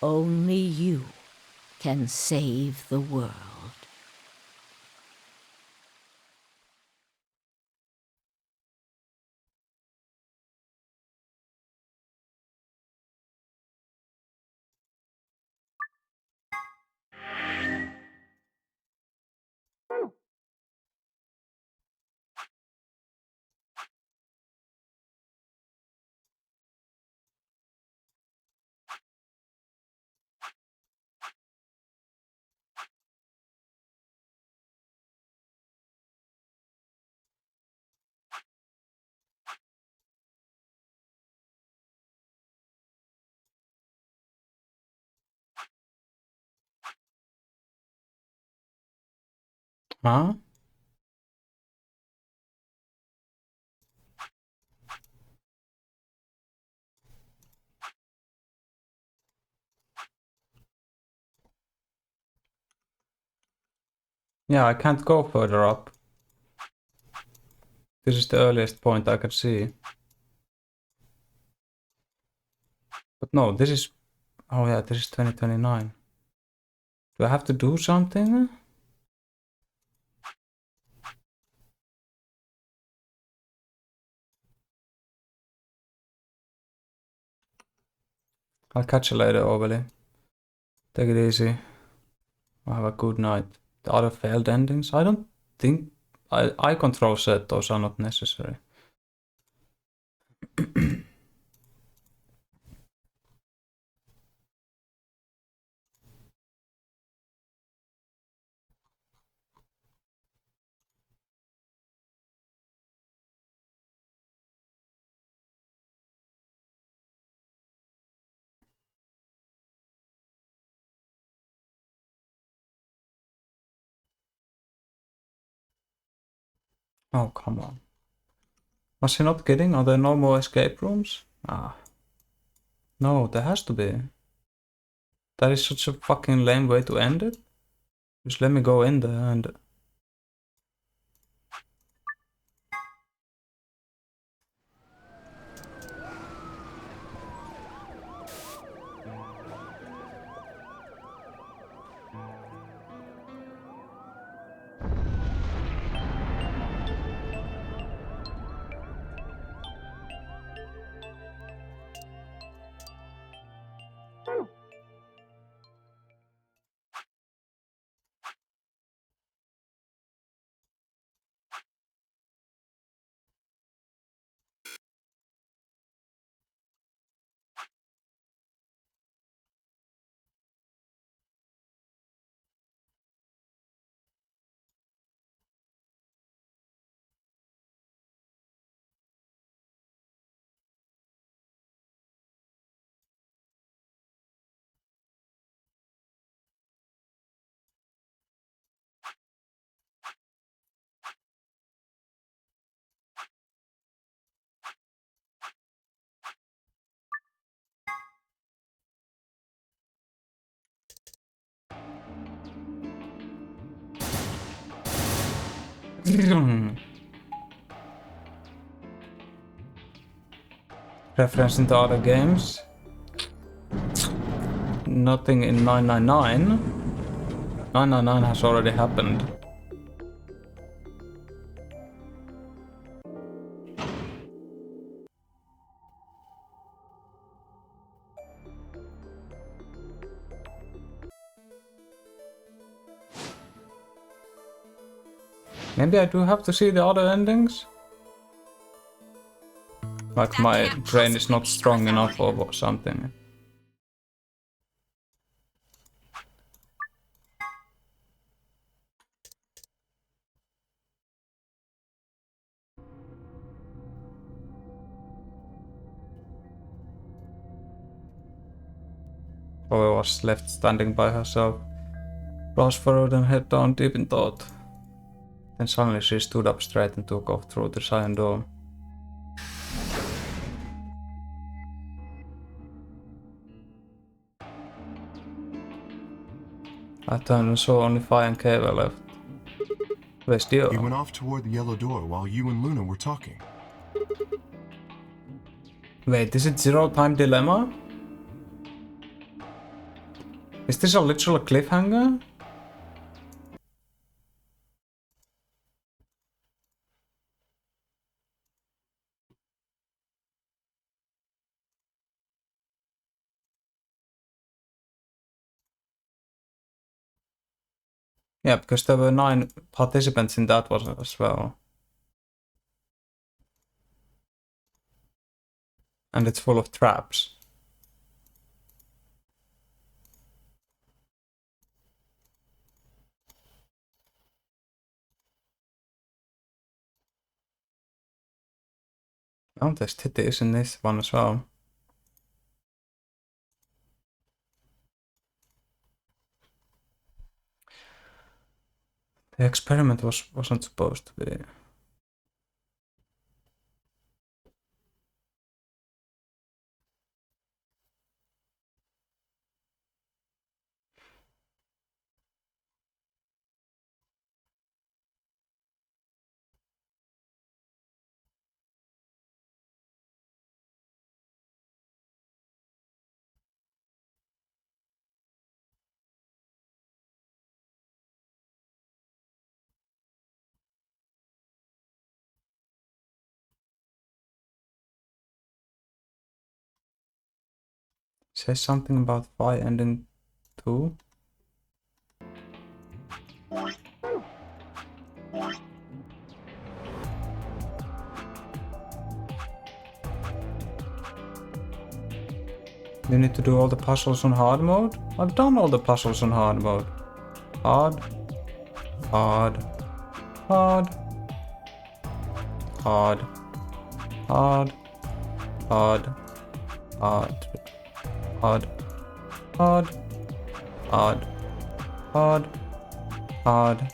Only you can save the world. Huh? Yeah, I can't go further up. This is the earliest point I can see. But no, this is... Oh yeah, this is 2029. Do I have to do something? I'll catch you later, Overly. Take it easy. Have a good night. The other failed endings? I don't think... I control said those are not necessary. Oh, come on. Was he not kidding? Are there no more escape rooms? Ah. No, there has to be. That is such a fucking lame way to end it. Just let me go in there and... Reference into other games. Nothing in 999. 999 has already happened. Maybe I do have to see the other endings? Like my brain is not strong enough or something. Chloe was left standing by herself, brows furrowed and head down deep in thought. Then suddenly she stood up straight and took off through the silent door. I turned and saw only Fi and Keva left. Where's Dio? He went off toward the yellow door while you and Luna were talking. Wait, is it Zero Time Dilemma? Is this a literal cliffhanger? Yeah, because there were 9 participants in that one as well. And it's full of traps. Oh, there's titties in this one as well. The experiment wasn't supposed to be. Says something about Fi ending 2. You need to do all the puzzles on hard mode? I've done all the puzzles on hard mode. Hard. Hard. Hard. Hard. Hard. Hard. Hard. Hard. Hard. Hard. Hard. Hard.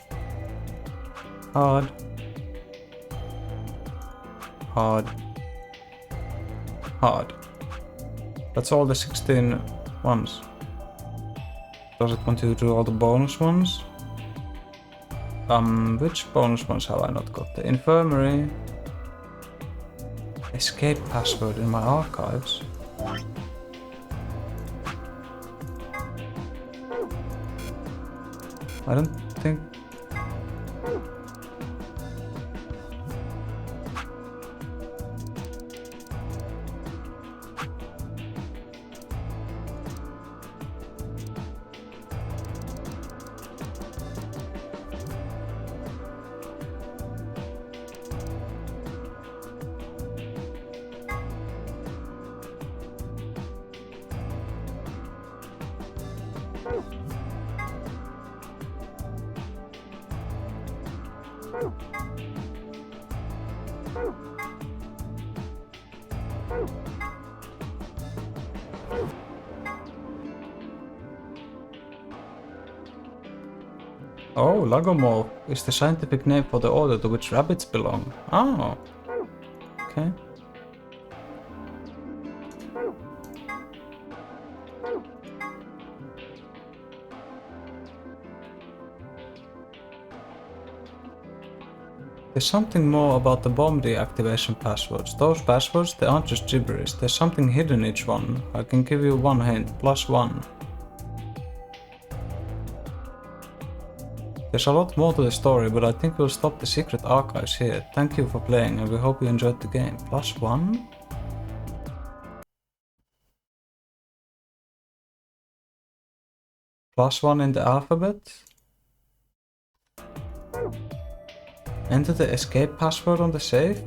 Hard. Hard. Hard. That's all the 16 ones. Does it want you to do all the bonus ones? Which bonus ones have I not got? The infirmary. Escape password in my archives. I don't think... Oh, Lagomorph is the scientific name for the order to which rabbits belong. Oh, okay. There's something more about the bomb deactivation passwords. Those passwords, they aren't just gibberish. There's something hidden in each one. I can give you one hint. +1. There's a lot more to the story, but I think we'll stop the secret archives here. Thank you for playing, and we hope you enjoyed the game. +1? +1 in the alphabet? Enter the escape password on the safe?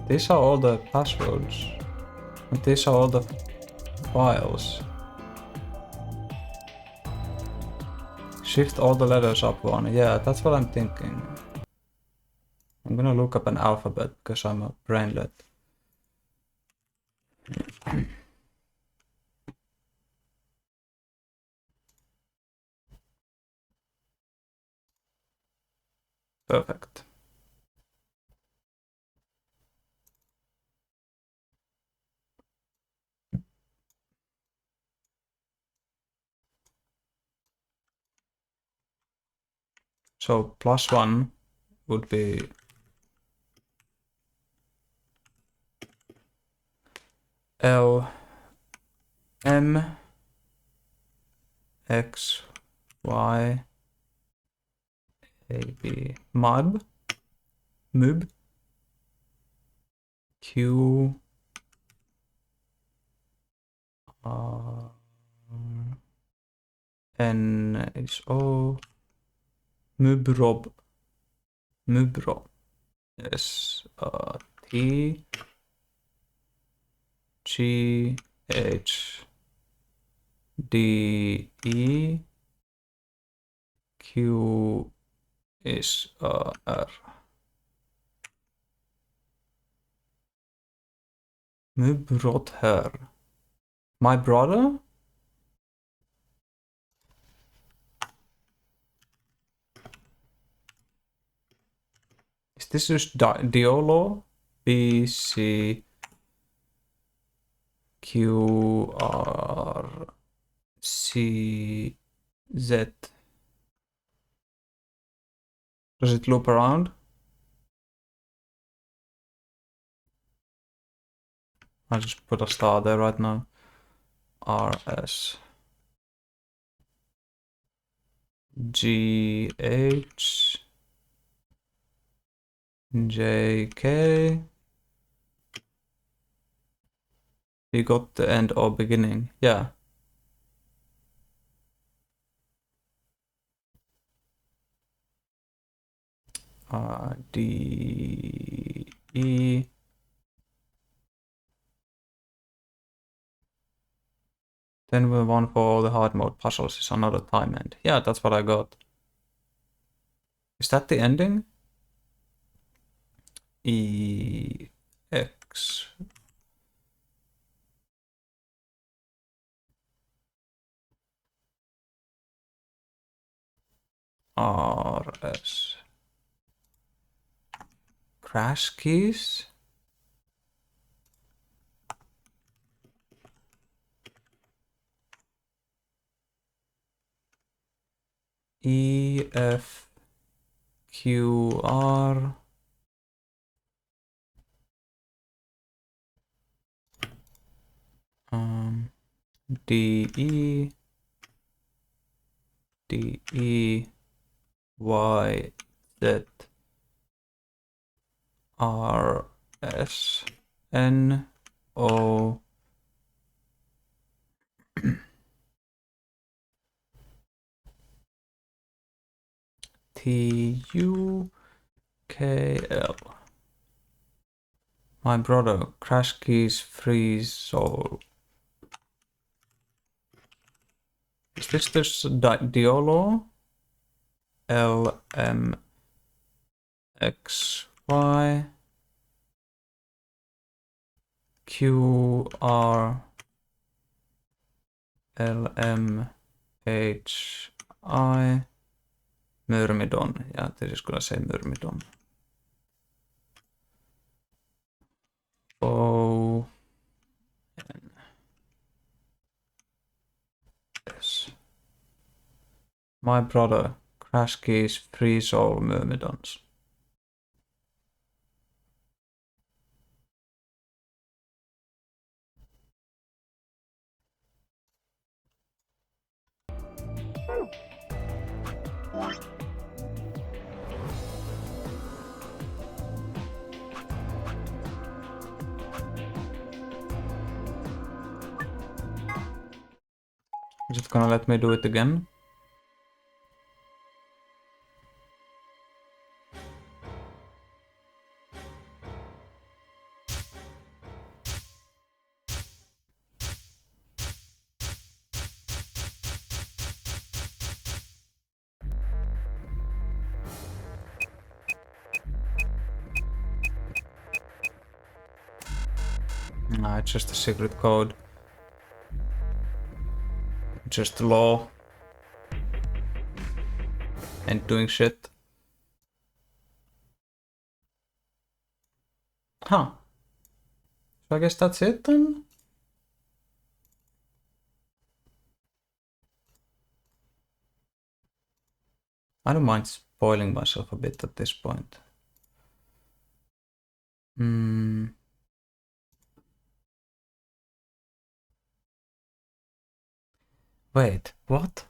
These are all the passwords. And these are all the files. Shift all the letters up one. Yeah, that's what I'm thinking. I'm gonna look up an alphabet because I'm a brainlet. Perfect. So +1 would be L M X Y A B MUB Q R N H O Mubrob S T G H D E Q is R. Mubrodher. My brother? Is this just Diolo? B C Q R C Z. Does it loop around? I'll just put a star there right now. R S G H J K. You got the end or beginning, yeah. D E. Then we want for all the hard mode puzzles is another time end. Yeah, that's what I got. Is that the ending? E X. RS. Crash keys? EFQR. DE. DE. Y. Z. R. S. N. O. TUKL. My brother, Crash Keys, Free Soul. Is this Diolo? LMXY QR LMHI Myrmidon. Yeah, this is gonna say Myrmidon. O N S. My brother, Crash Keys, Free Soul, Myrmidons. Is it gonna let me do it again? Nah, it's just a secret code. Just law. Ain't doing shit. Huh. So I guess that's it then? I don't mind spoiling myself a bit at this point. Wait, what?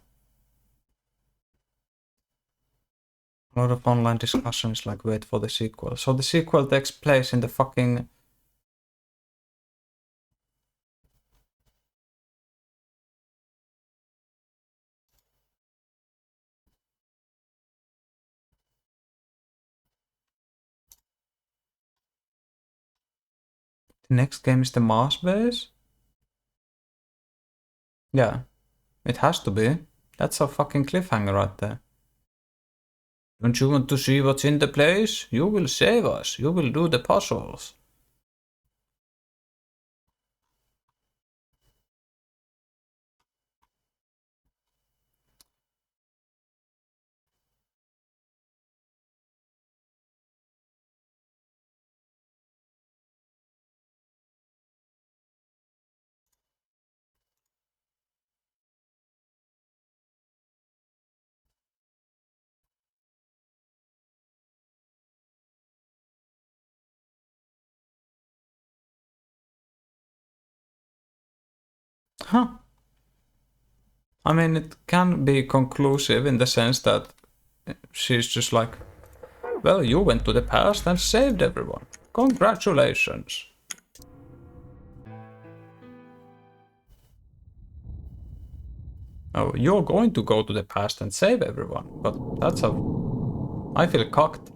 A lot of online discussions like wait for the sequel. So the sequel takes place in the fucking... The next game is the Mars base? Yeah, it has to be. That's a fucking cliffhanger right there. Don't you want to see what's in the place? You will save us. You will do the puzzles. Huh. I mean, it can be conclusive in the sense that she's just like, well, you went to the past and saved everyone. Congratulations. Oh, you're going to go to the past and save everyone, but that's how I feel cocked.